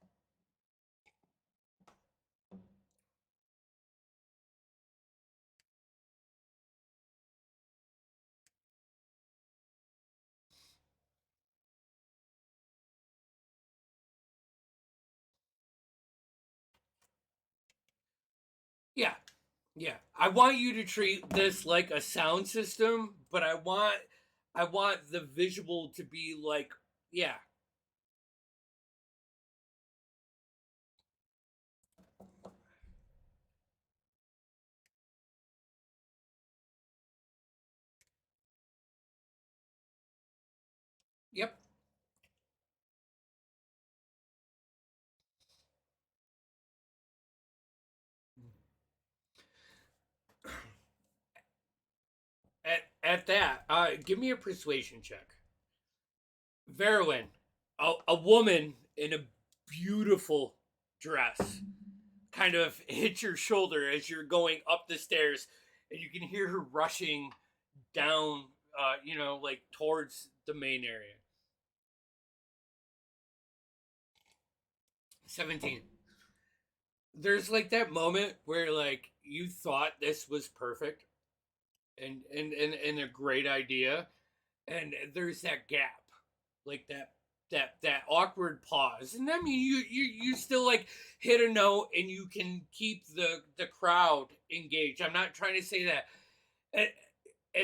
Yeah, I want you to treat this like a sound system, but I want the visual to be like, yeah. Yep. At that, give me a persuasion check. Verwin, a woman in a beautiful dress, kind of hits your shoulder as you're going up the stairs, and you can hear her rushing down, like towards the main area. 17. There's like that moment where like you thought this was perfect and a great idea, and there's that gap, like that awkward pause. And I mean, you still like hit a note, and you can keep the crowd engaged. I'm not trying to say that. And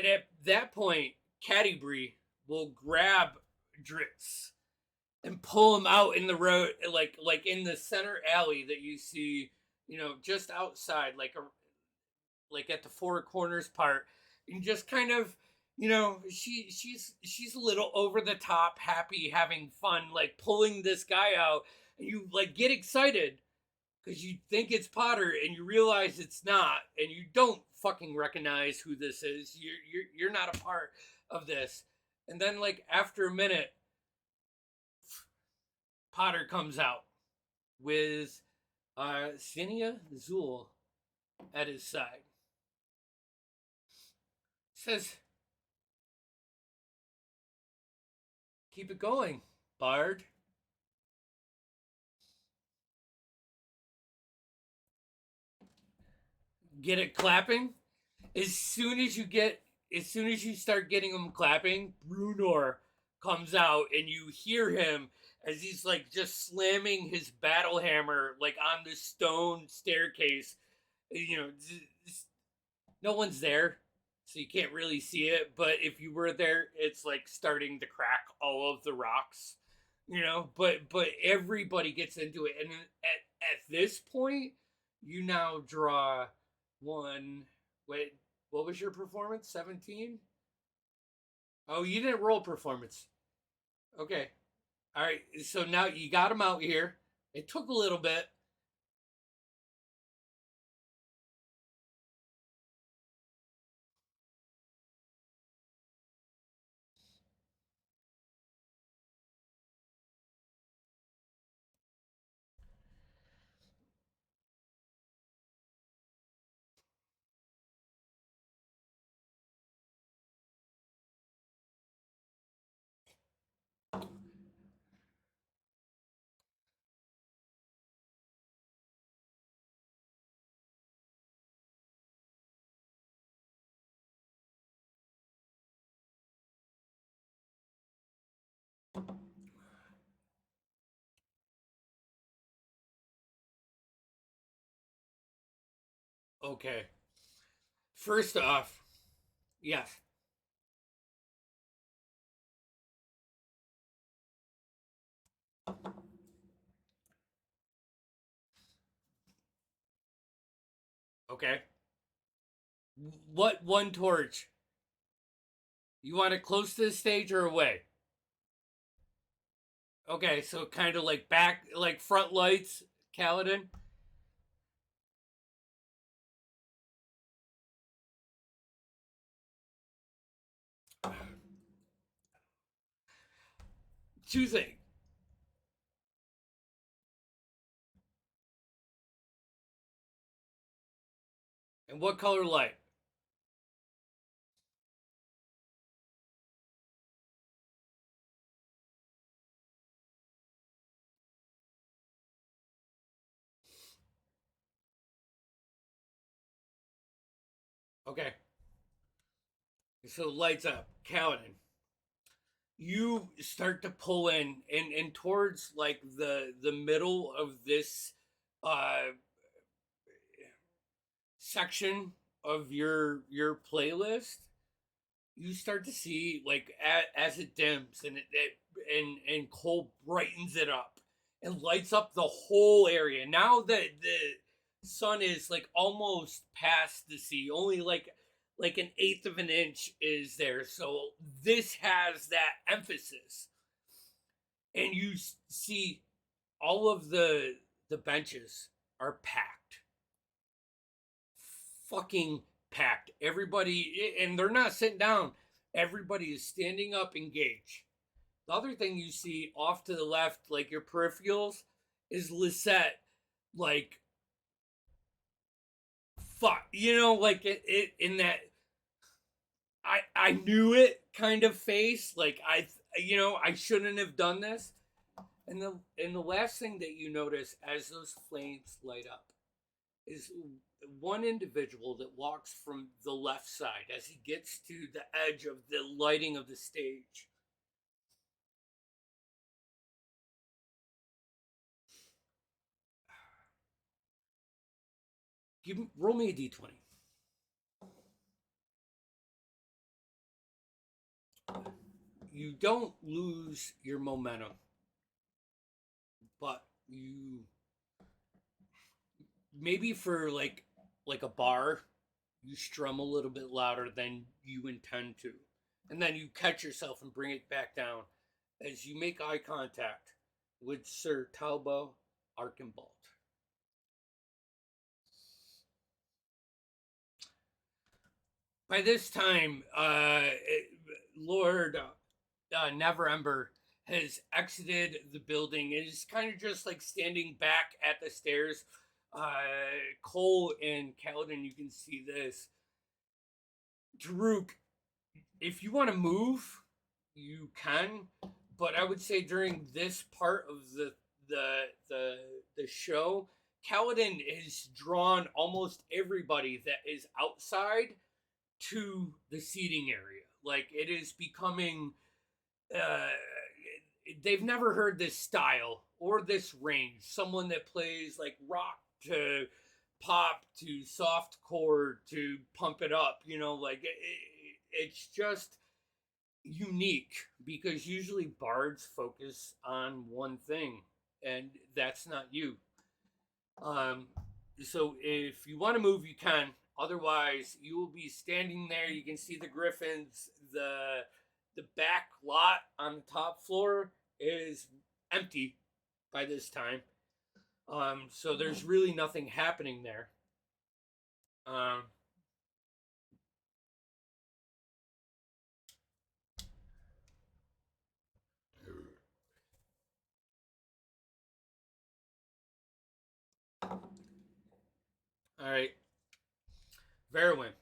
at that point, Caddybree will grab Dritz and pull him out in the road, like in the center alley that you see, just outside, like at the Four Corners part, and just kind of, she's a little over the top, happy, having fun, like pulling this guy out, and you like get excited because you think it's Potter, and you realize it's not, and you don't fucking recognize who this is. You're not a part of this, and then like after a minute, Potter comes out with Zinnia Zool at his side. Says, "Keep it going, Bard." Get it clapping? As soon as you start getting them clapping, Brunor comes out, and you hear him as he's like just slamming his battle hammer like on the stone staircase. No one's there, so you can't really see it. But if you were there, it's like starting to crack all of the rocks. But everybody gets into it, and at this point, you now draw one. Wait, what was your performance? 17. Oh, you didn't roll performance. Okay. All right. So now you got him out here. It took a little bit. Okay. First off, yes. Okay. What one torch? You want it close to the stage or away? Okay, so kind of like back, like front lights, Kaladin. Two things. And what color light? Okay. So lights up, Kaladin. You start to pull in, and towards like the middle of this uh section of your playlist, you start to see like as it dims and Cole brightens it up and lights up the whole area. Now that the sun is like almost past the sea, only like an eighth of an inch is there. So this has that emphasis, and you see all of the benches are packed, fucking packed. Everybody, and they're not sitting down. Everybody is standing up, engaged. The other thing you see off to the left, like your peripherals, is Lisette, like, fuck, like it in that I knew it kind of face, like I shouldn't have done this. And the last thing that you notice as those flames light up is one individual that walks from the left side as he gets to the edge of the lighting of the stage. Roll me a d20. You don't lose your momentum, but you maybe for like a bar, you strum a little bit louder than you intend to, and then you catch yourself and bring it back down as you make eye contact with Sir Talbot Archambault. By this time, Lord Neverember has exited the building. It is kind of just like standing back at the stairs. Cole and Kaladin, you can see this. Taruk, if you want to move, you can, but I would say during this part of the show, Kaladin has drawn almost everybody that is outside to the seating area. Like it is becoming they've never heard this style or this range. Someone that plays like rock to pop to soft core to pump it up, like it's just unique because usually bards focus on one thing, and that's not you. So if you want to move, you can. Otherwise, you will be standing there. You can see the griffins. The back lot on the top floor is empty by this time. So there's really nothing happening there. All right. Verwin.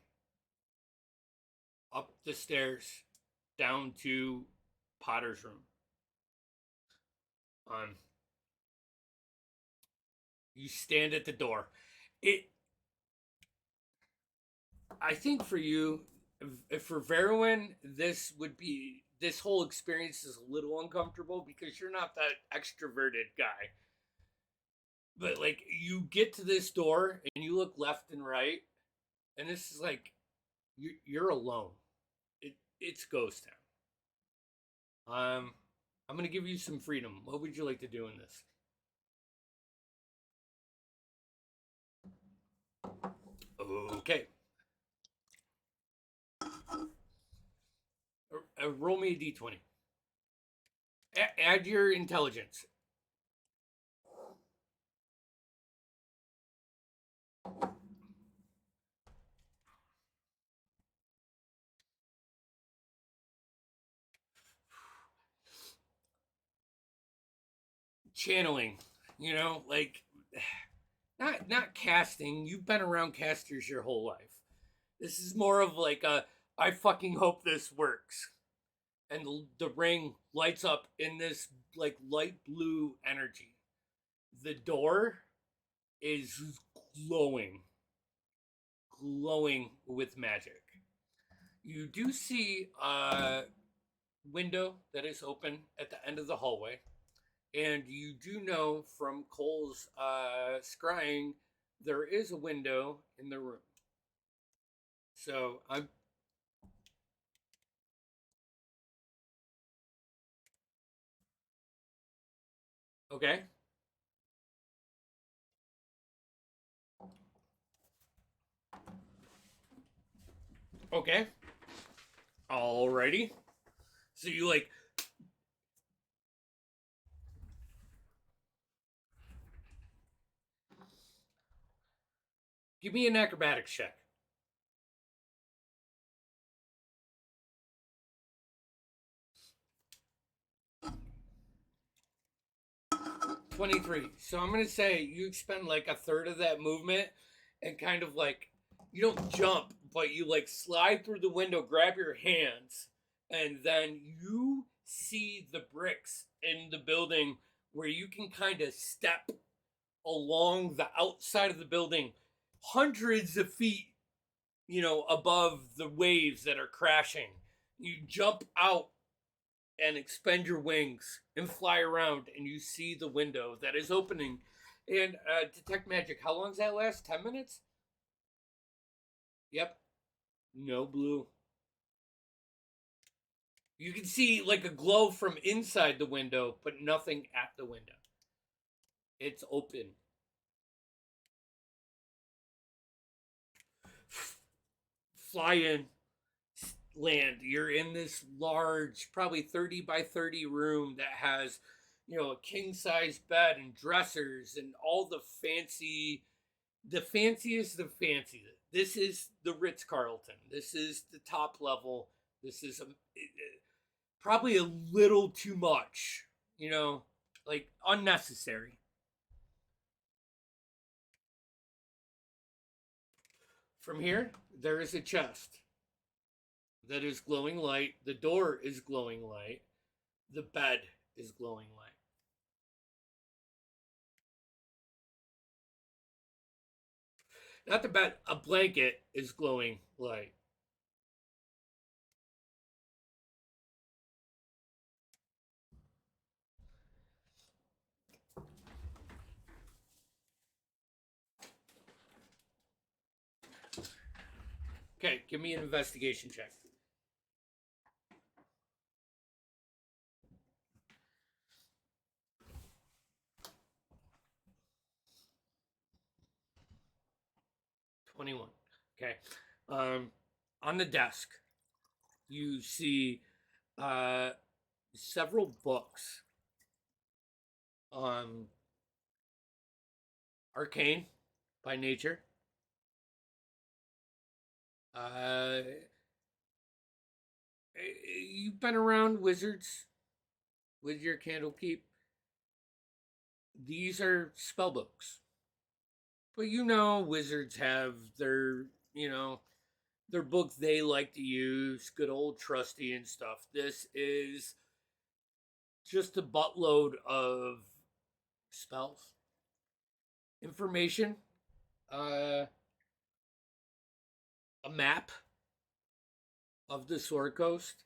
Up the stairs, down to Potter's room. You stand at the door. I think for you, for Verwin, this whole experience is a little uncomfortable because you're not that extroverted guy. But like you get to this door and you look left and right, and this is like you're alone. It's ghost town. I'm gonna give you some freedom. What would you like to do in this? Okay. Roll me a d20. Add your intelligence. Channeling, like not casting. You've been around casters your whole life. This is more of like I fucking hope this works. And the ring lights up in this like light blue energy. The door is glowing with magic. You do see a window that is open at the end of the hallway. And you do know from Cole's scrying, there is a window in the room. So I'm okay. Okay. Alrighty. So you like give me an acrobatics check. 23. So I'm gonna say you spend like a third of that movement and kind of like you don't jump, but you like slide through the window, grab your hands, and then you see the bricks in the building where you can kind of step along the outside of the building hundreds of feet, above the waves that are crashing. You jump out and expend your wings and fly around, and you see the window that is opening. And detect magic. How long does that last? 10 minutes? Yep. No blue. You can see like a glow from inside the window, but nothing at the window. It's open. Fly in, land. You're in this large, probably 30 by 30 room that has, a king size bed and dressers and all the fanciest of fancy. This is the Ritz Carlton. This is the top level. This is probably a little too much, like unnecessary. From here, there is a chest that is glowing light. The door is glowing light. The bed is glowing light. Not the bed, a blanket is glowing light. Okay, give me an investigation check. $21. Okay. On the desk, you see several books. Arcane by nature. You've been around wizards with your Candlekeep. These are spell books. But wizards have their book they like to use, good old trusty and stuff. This is just a buttload of spells, information, a map of the Sword Coast,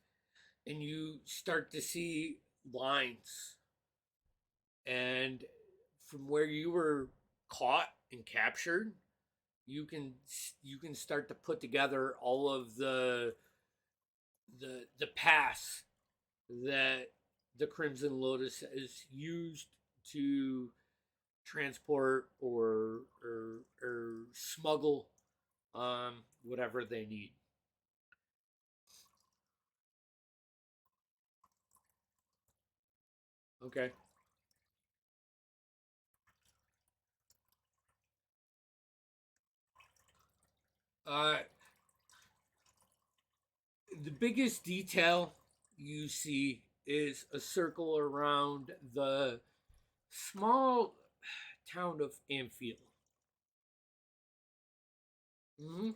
and you start to see lines. And from where you were caught and captured, you can start to put together all of the paths that the Crimson Lotus is used to transport or smuggle whatever they need. Okay. Uh, the biggest detail you see is a circle around the small town of Amphiel. Mm-hmm.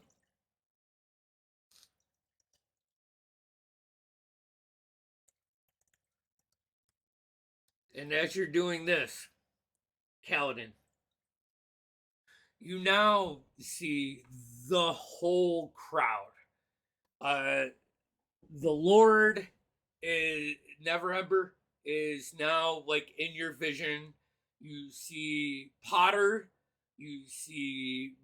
And as you're doing this, Kaladin, you now see the whole crowd. The Lord is Neverember is now like in your vision. You see Potter, you see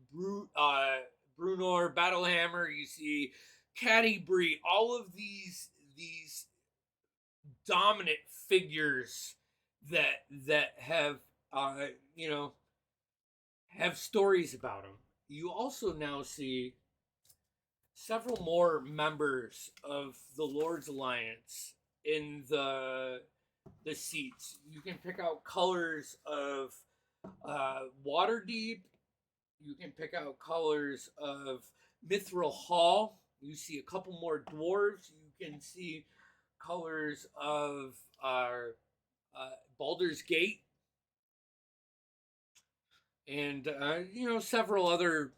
Brunor, Battlehammer, you see Catti-brie, all of these dominant figures that have you know, have stories about them. You also now see several more members of the Lord's Alliance in the seats. You can pick out colors of Waterdeep. You can pick out colors of Mithril Hall. You see a couple more dwarves. You can see colors of Baldur's Gate, and you know, several other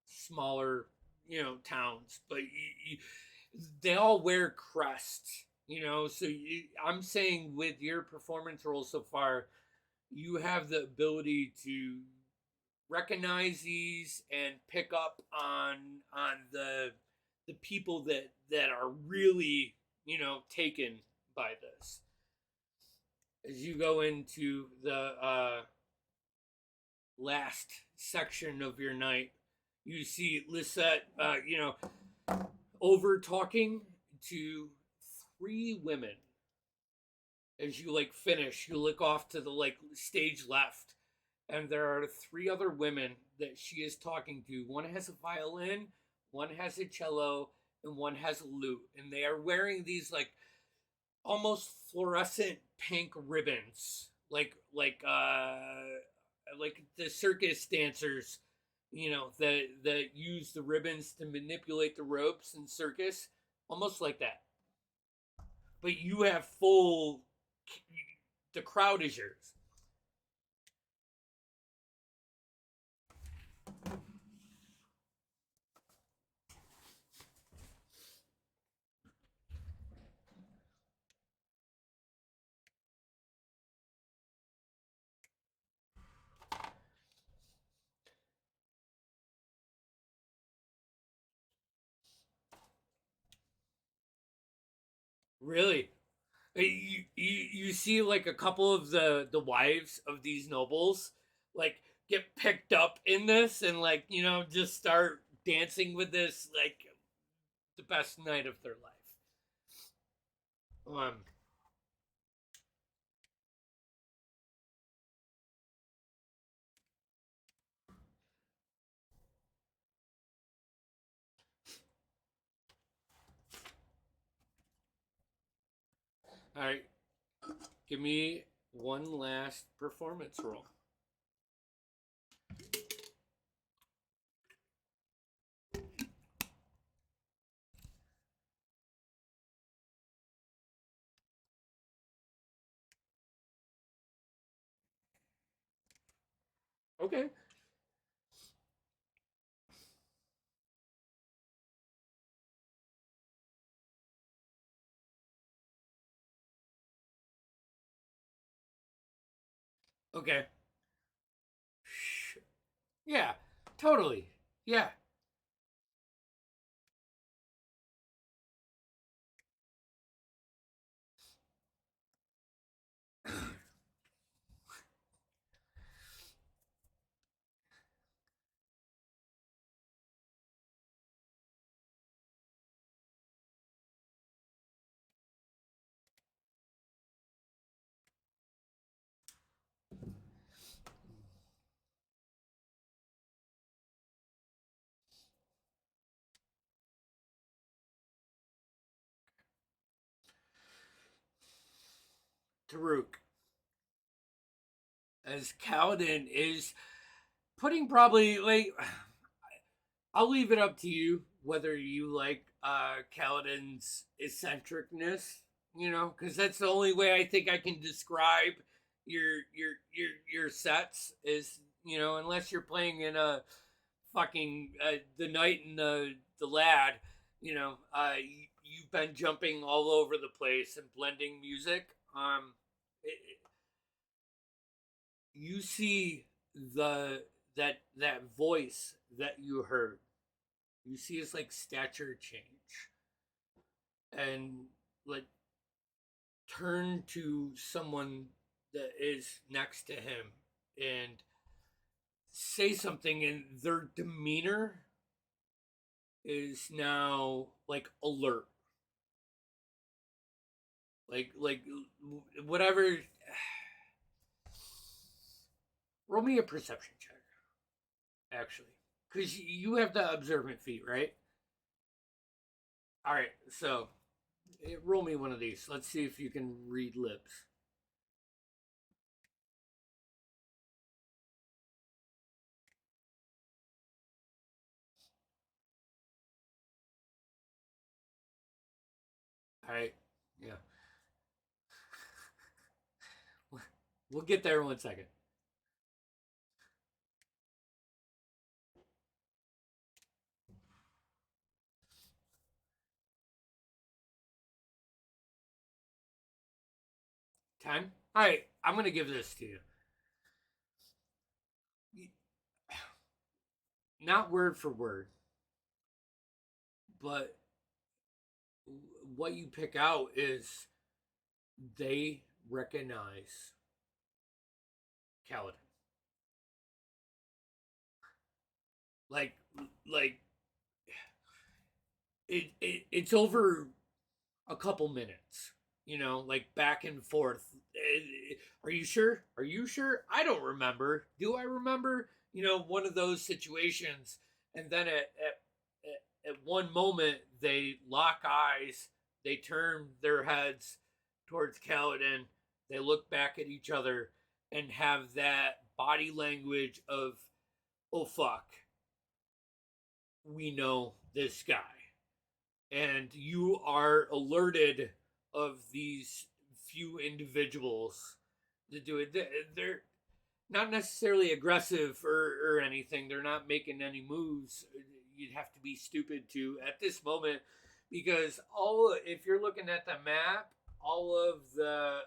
smaller, you know, towns. But they all wear crests. You know, so I'm saying with your performance role so far, you have the ability to recognize these and pick up on the people that are really, you know, taken by this. As you go into the last section of your night, you see Lisette, you know, over talking to 3 women. As you like finish, you look off to the like stage left, and there are 3 other women that she is talking to. One has a violin, one has a cello, and one has a lute, and they are wearing these like almost fluorescent pink ribbons, like the circus dancers, you know, that use the ribbons to manipulate the ropes in circus, almost like that. But you have full, the crowd is yours. Really? You see like a couple of the wives of these nobles like get picked up in this and like, you know, just start dancing with this like the best night of their life. All right, give me one last performance roll. Okay. Okay. Yeah, totally. Yeah. Taruk, as Kaladin is putting probably like, I'll leave it up to you whether you like Kaladin's eccentricness, you know, because that's the only way I think I can describe your sets is, you know, unless you're playing in a fucking the knight and the lad, you know, you've been jumping all over the place and blending music. You see that voice that you heard. You see his like stature change, and like turn to someone that is next to him and say something, and their demeanor is now like alert. Like whatever. Roll me a perception check, actually, because you have the observant feat, right? All right, so roll me one of these. Let's see if you can read lips. All right, yeah. We'll get there in 1 second. Ten. All right, I'm gonna give this to you. Not word for word, but what you pick out is they recognize Kaladin. Like, like it's over a couple minutes, like back and forth. Are you sure? Are you sure? I don't remember. Do I remember? One of those situations. And then at one moment, they lock eyes, they turn their heads towards Kaladin, they look back at each other and have that body language of, oh fuck, we know this guy. And you are alerted of these few individuals to do it. They're not necessarily aggressive or anything. They're not making any moves. You'd have to be stupid to at this moment, because if you're looking at the map, all of the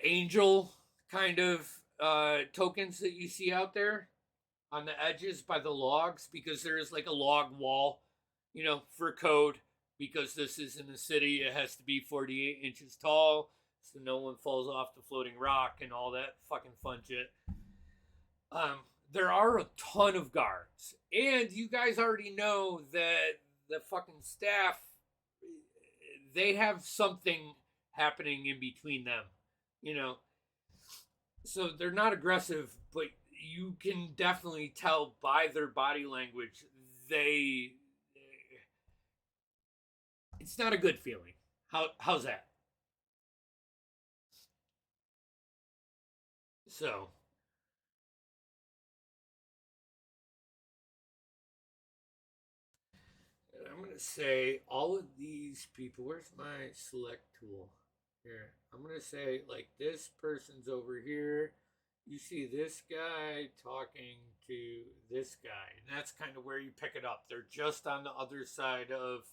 angel kind of tokens that you see out there on the edges by the logs, because there is like a log wall, for code, because this is in the city. It has to be 48 inches tall so no one falls off the floating rock and all that fucking fun shit. There are a ton of guards, and you guys already know that the fucking staff, they have something happening in between them, so they're not aggressive, but you can definitely tell by their body language it's not a good feeling. How's that? So I'm gonna say all of these people. Where's my select tool? Here. I'm gonna say like this person's over here. You see this guy talking to this guy, and that's kind of where you pick it up. They're just on the other side of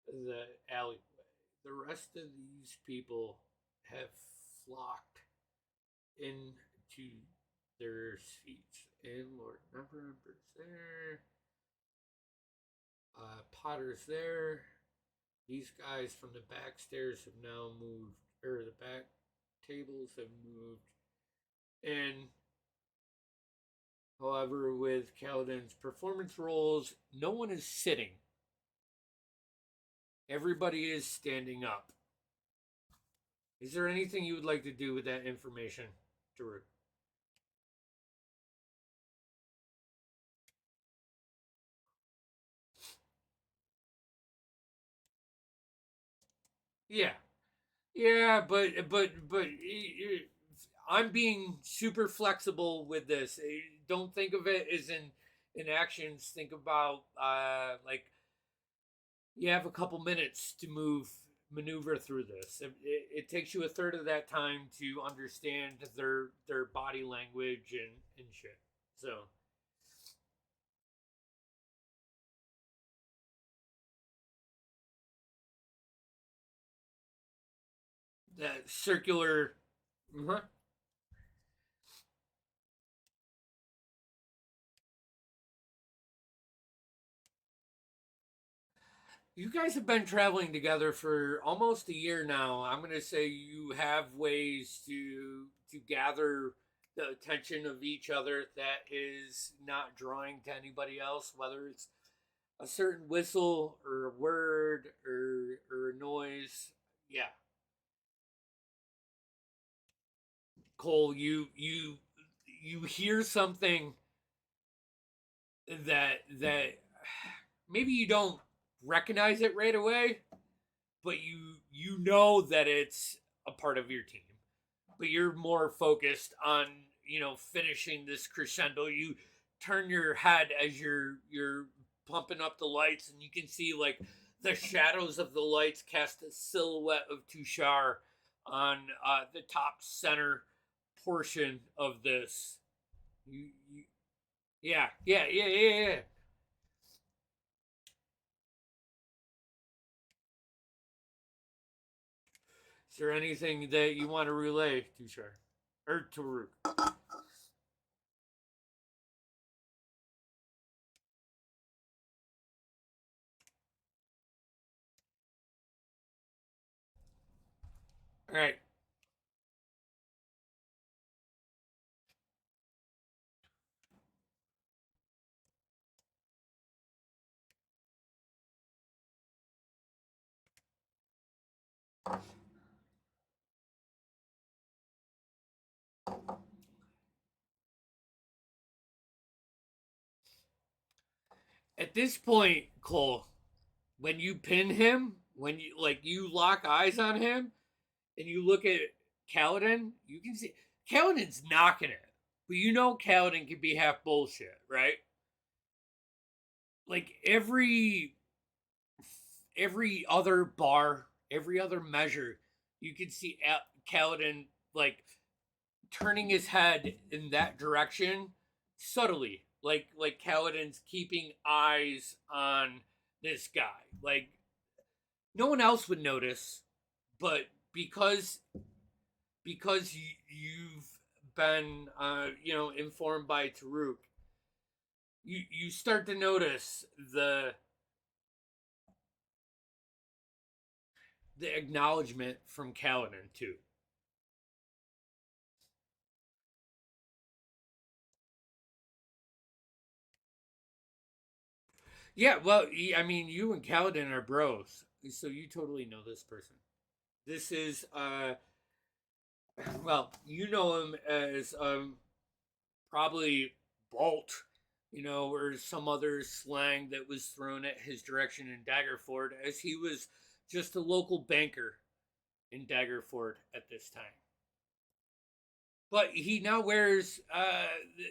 the alleyway. The rest of these people have flocked into their seats. And Lord Neverember's there. Potter's there. These guys from the back stairs have now moved, or the back tables have moved. And however, with Kaladin's performance rolls, no one is sitting. Everybody is standing up. Is there anything you would like to do with that information, Daruk? Yeah, but I'm being super flexible with this. Don't think of it as in actions. Think about like you have a couple minutes to maneuver through this. It takes you a third of that time to understand their body language and shit. So that circular. Uh-huh. You guys have been traveling together for almost a year now. I'm going to say you have ways to gather the attention of each other that is not drawing to anybody else, whether it's a certain whistle or a word or a noise. Yeah. Cole, you hear something that maybe you don't recognize it right away, but you know that it's a part of your team. But you're more focused on, finishing this crescendo. You turn your head as you're pumping up the lights, and you can see like the shadows of the lights cast a silhouette of Tushar on the top center portion of this. Yeah. Is there anything that you want to relay, Tushar? Or Taruk? All right. At this point, Cole, when you pin him, when you lock eyes on him, and you look at Kaladin, you can see Kaladin's knocking it, but you know Kaladin can be half bullshit, right? Like every other bar, every other measure, you can see Kaladin like turning his head in that direction subtly, like Kaladin's keeping eyes on this guy. Like no one else would notice, but because you've been informed by Taruk, you start to notice the acknowledgement from Kaladin too. Yeah, well, I mean, you and Kaladin are bros, so you totally know this person. This is, well, you know him as probably Bolt, or some other slang that was thrown at his direction in Daggerford, as he was just a local banker in Daggerford at this time. But he now wears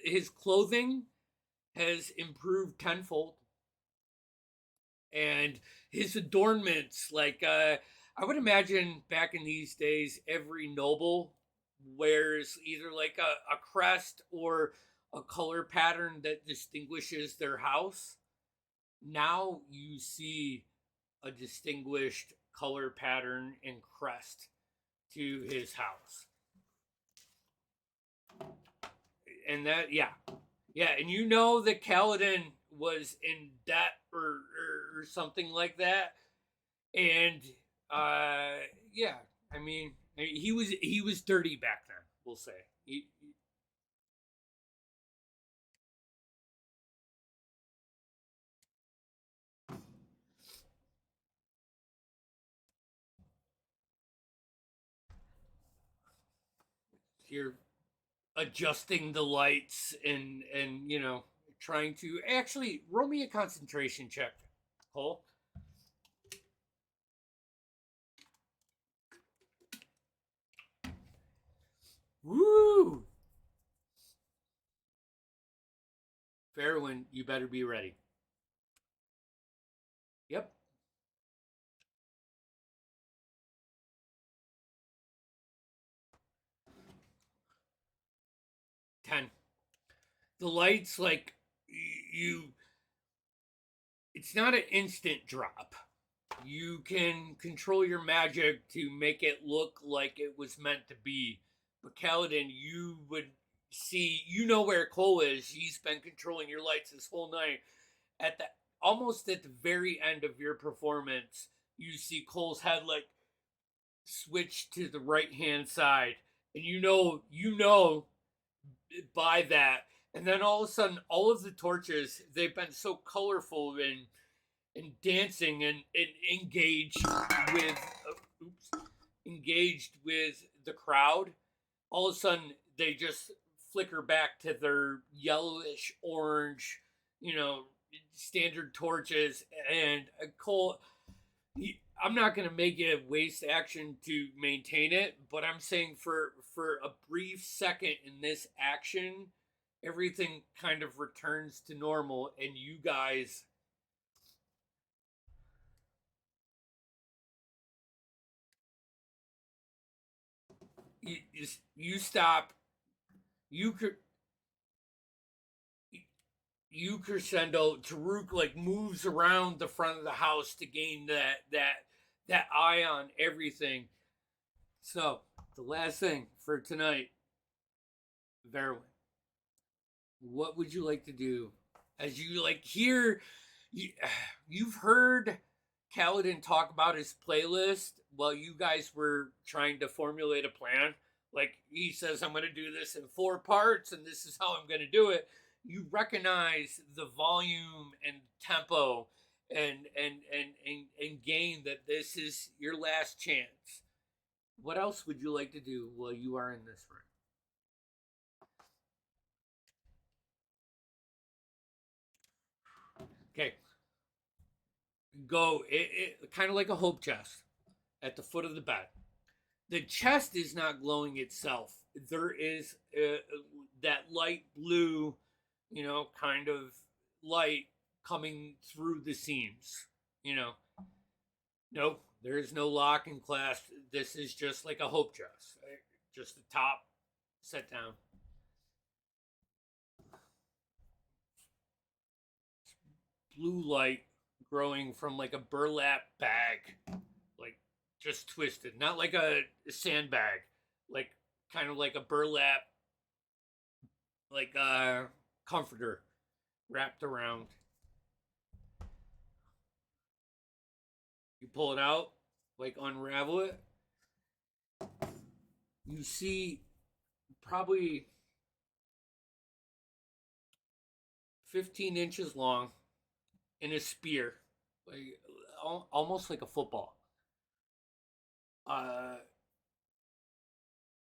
his clothing has improved tenfold, and his adornments, like I would imagine back in these days, every noble wears either like a crest or a color pattern that distinguishes their house. Now you see a distinguished color pattern and crest to his house. And that, yeah, and you know that Kaladin was in debt or something like that, and yeah, I mean, he was dirty back then. We'll say. You're adjusting the lights and trying to actually roll me a concentration check, Cole. Woo! Fairwind, you better be ready. Yep. Ten. The lights, like, you. It's not an instant drop. You can control your magic to make it look like it was meant to be. But Kaladin, you would see, where Cole is. He's been controlling your lights this whole night. Almost at the very end of your performance, you see Cole's head like switch to the right hand side, and you know by that, and then all of a sudden, all of the torches, they've been so colorful and dancing and with oops, engaged with the crowd. All of a sudden, they just flicker back to their yellowish orange, you know, standard torches. And Cole, I'm not going to make it waste action to maintain it, but I'm saying for a brief second in this action, everything kind of returns to normal, and you guys you stop. You could you crescendo. Taruk like moves around the front of the house to gain that eye on everything. So the last thing for tonight, Verwin, what would you like to do? As you like hear, you've heard Kaladin talk about his playlist while you guys were trying to formulate a plan. Like he says, I'm going to do this in 4 parts, and this is how I'm going to do it. You recognize the volume and tempo and gain that this is your last chance. What else would you like to do while you are in this room? Okay. Go. It kind of like a hope chest at the foot of the bed. The chest is not glowing itself. There is that light blue, you know, kind of light coming through the seams. You know, nope, there is no lock and clasp. This is just like a hope chest, right? Just the top set down. Blue light growing from like a burlap bag, like just twisted, not like a sandbag, like kind of like a burlap, like a comforter wrapped around. You pull it out, like unravel it. You see probably 15 inches long in a spear, like almost like a football.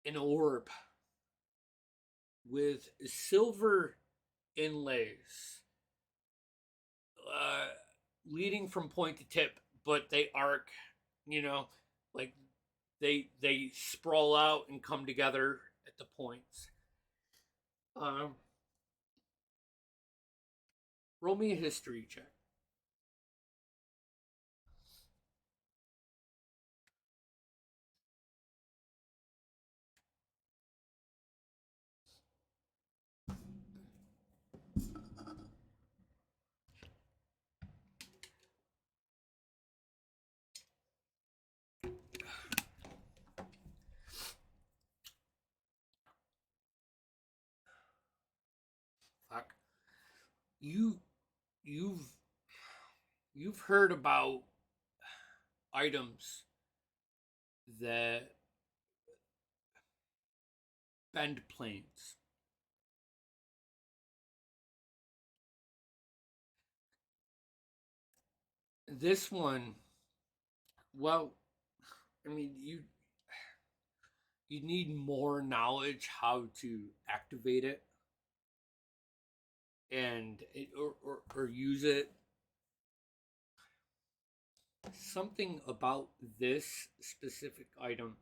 An orb with silver inlays, leading from point to tip, but they arc, you know, like they sprawl out and come together at the points. Roll me a history check. Fuck. You you've you've heard about items that bend planes. This one, well, I mean, you need more knowledge how to activate it and or use it. Something about this specific item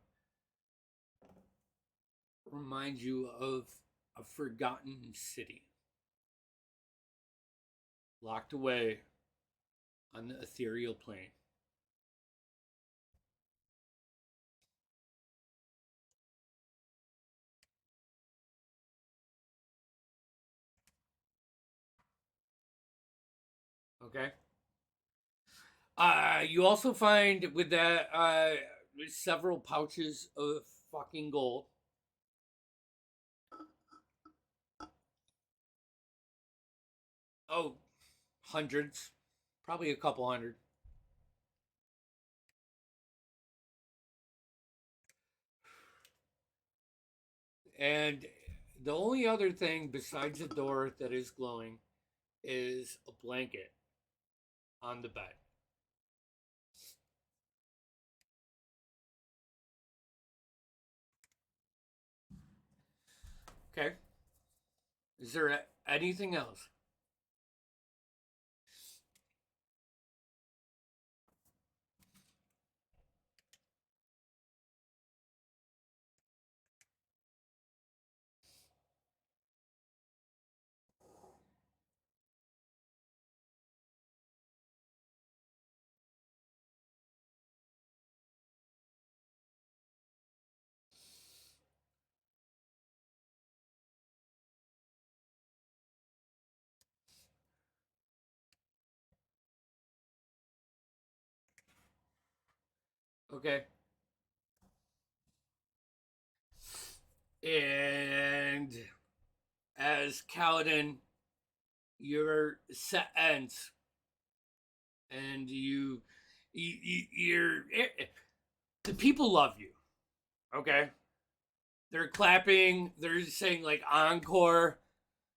reminds you of a forgotten city locked away on the ethereal plane. Okay. You also find with that several pouches of fucking gold. Oh, hundreds, probably a couple hundred. And The only other thing besides the door that is glowing is a blanket on the bed. Okay. Is there anything else? Okay. And as Kaladin, your set ends, and you're the people love you. Okay, they're clapping, they're saying like encore,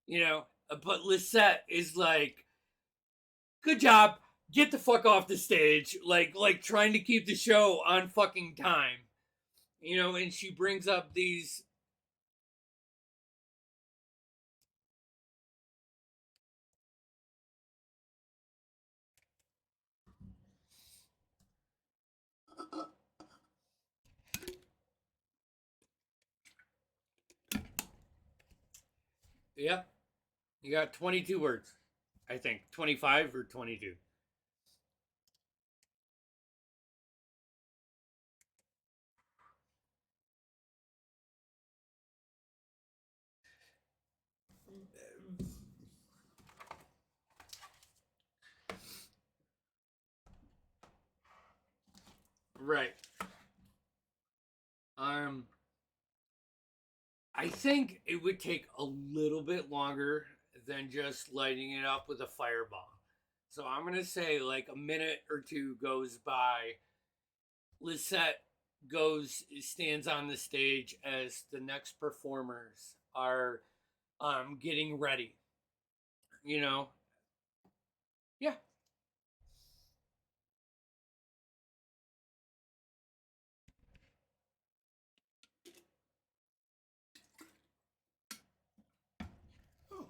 you know. But Lisette is like, "Good job, get the fuck off the stage," like trying to keep the show on fucking time, you know. And she brings up these. Yep, you got 22 words, I think 25 or 22. Right. Um, I think it would take a little bit longer than just lighting it up with a fireball. So I'm gonna say like a minute or two goes by. Lisette stands on the stage as the next performers are getting ready. You know, yeah. Oh,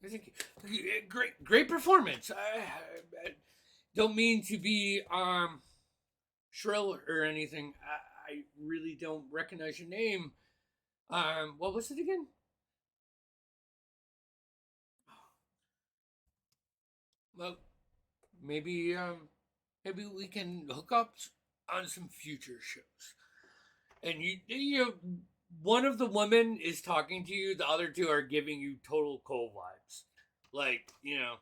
I think great performance. I don't mean to be shrill or anything. I really don't recognize your name. What was it again? Well, maybe maybe we can hook up on some future shows. And you one of the women is talking to you, the other two are giving you total Cole vibes. Like, you know,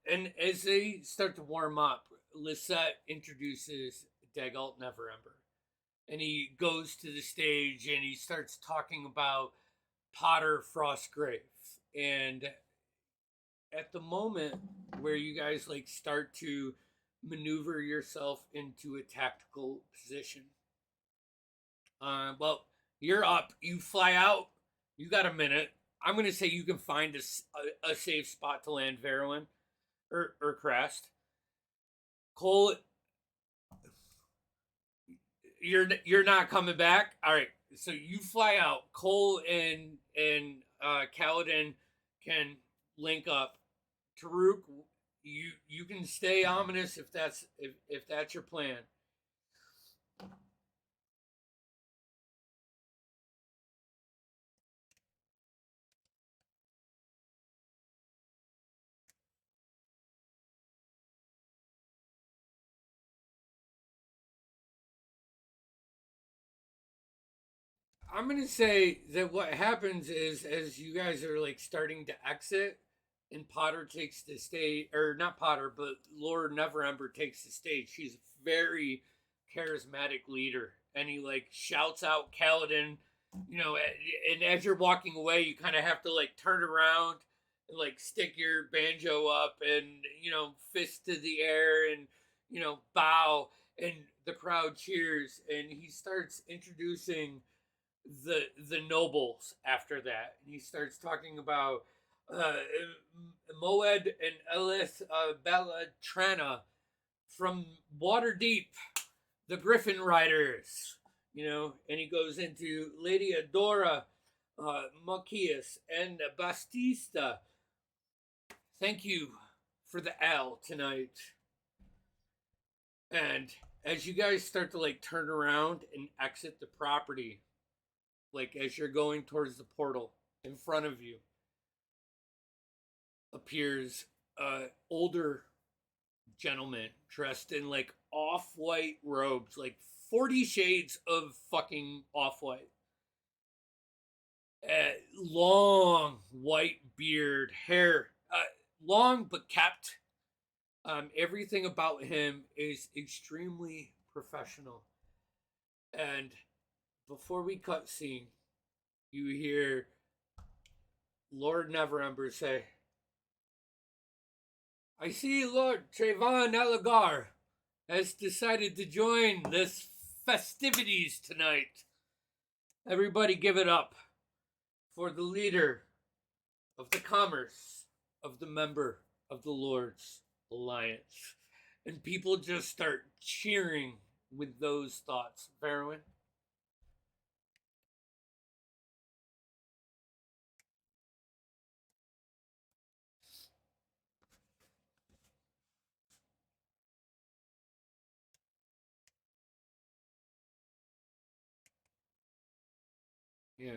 and as they start to warm up, Lisette introduces Dagalt Neverember. And he goes to the stage and he starts talking about Potter Frostgrave. And at the moment where you guys like start to maneuver yourself into a tactical position, well, you're up. You fly out. You got a minute. I'm gonna say you can find a safe spot to land Veruin or Crest. Cole, you're not coming back. All right. So you fly out. Cole and Kaladin can link up. Taruk, you can stay ominous if that's your plan. I'm gonna say that what happens is as you guys are like starting to exit, and Potter takes the stage, or not Potter, but Lord Neverember takes the stage. She's a very charismatic leader, and he like shouts out Kaladin, you know, and as you're walking away, you kind of have to like turn around and like stick your banjo up and you know fist to the air and you know bow, and the crowd cheers, and he starts introducing the nobles after that. And he starts talking about Moed and Elith Balatrana from Waterdeep, the Griffin Riders, and he goes into Lady Adora, Macias, and Bastista. Thank you for the L tonight. And as you guys start to like turn around and exit the property, like as you're going towards the portal, in front of you appears older gentleman dressed in like off-white robes, like 40 shades of fucking off-white. Long white beard, hair, long but kept. Everything about him is extremely professional. And before we cut scene, you hear Lord Neverember say, I see Lord Trayvon Elegar has decided to join this festivities tonight. Everybody give it up for the leader of the commerce of the member of the Lord's Alliance. And people just start cheering with those thoughts. Farrowin? Yeah.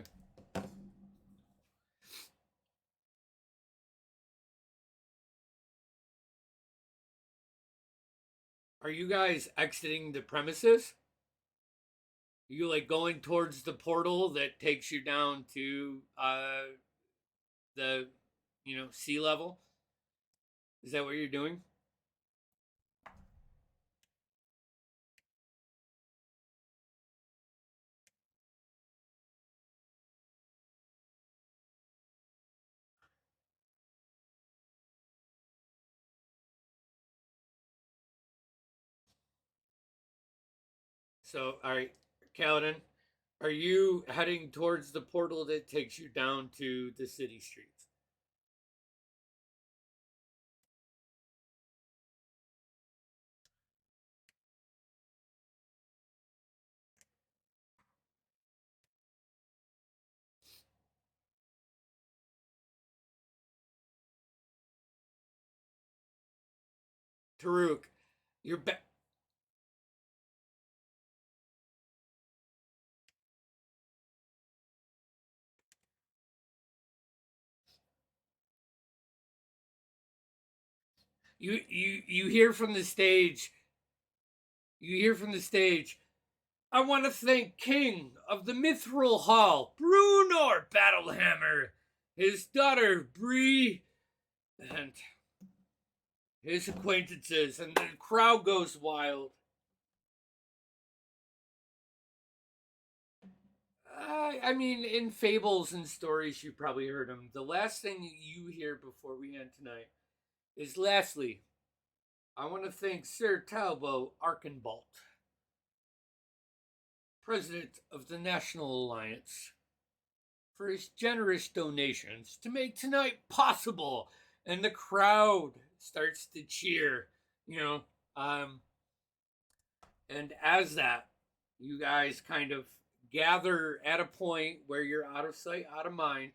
Are you guys exiting the premises? Are you like going towards the portal that takes you down to the sea level? Is that what you're doing? So, all right, Kaladin, are you heading towards the portal that takes you down to the city streets? Taruk, you're back. You hear from the stage. You hear from the stage. I want to thank King of the Mithril Hall, Brunor Battlehammer, his daughter Bree, and his acquaintances, and the crowd goes wild. I mean, in fables and stories, you've probably heard them. The last thing you hear before we end tonight is, lastly, I want to thank Sir Talbot Arkenbolt, president of the National Alliance, for his generous donations to make tonight possible. And the crowd starts to cheer, and as that, you guys kind of gather at a point where you're out of sight, out of mind.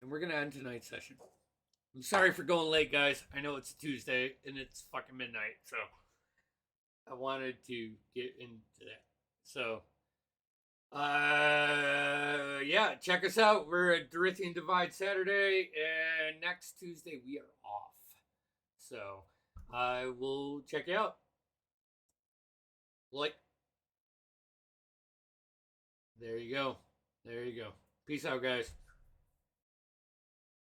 And we're going to end tonight's session. I'm sorry for going late, guys. I know it's a Tuesday and it's fucking midnight, so I wanted to get into that. So, yeah, check us out. We're at Dorithian Divide Saturday, and next Tuesday we are off. So, I will check you out. Like, there you go. There you go. Peace out, guys.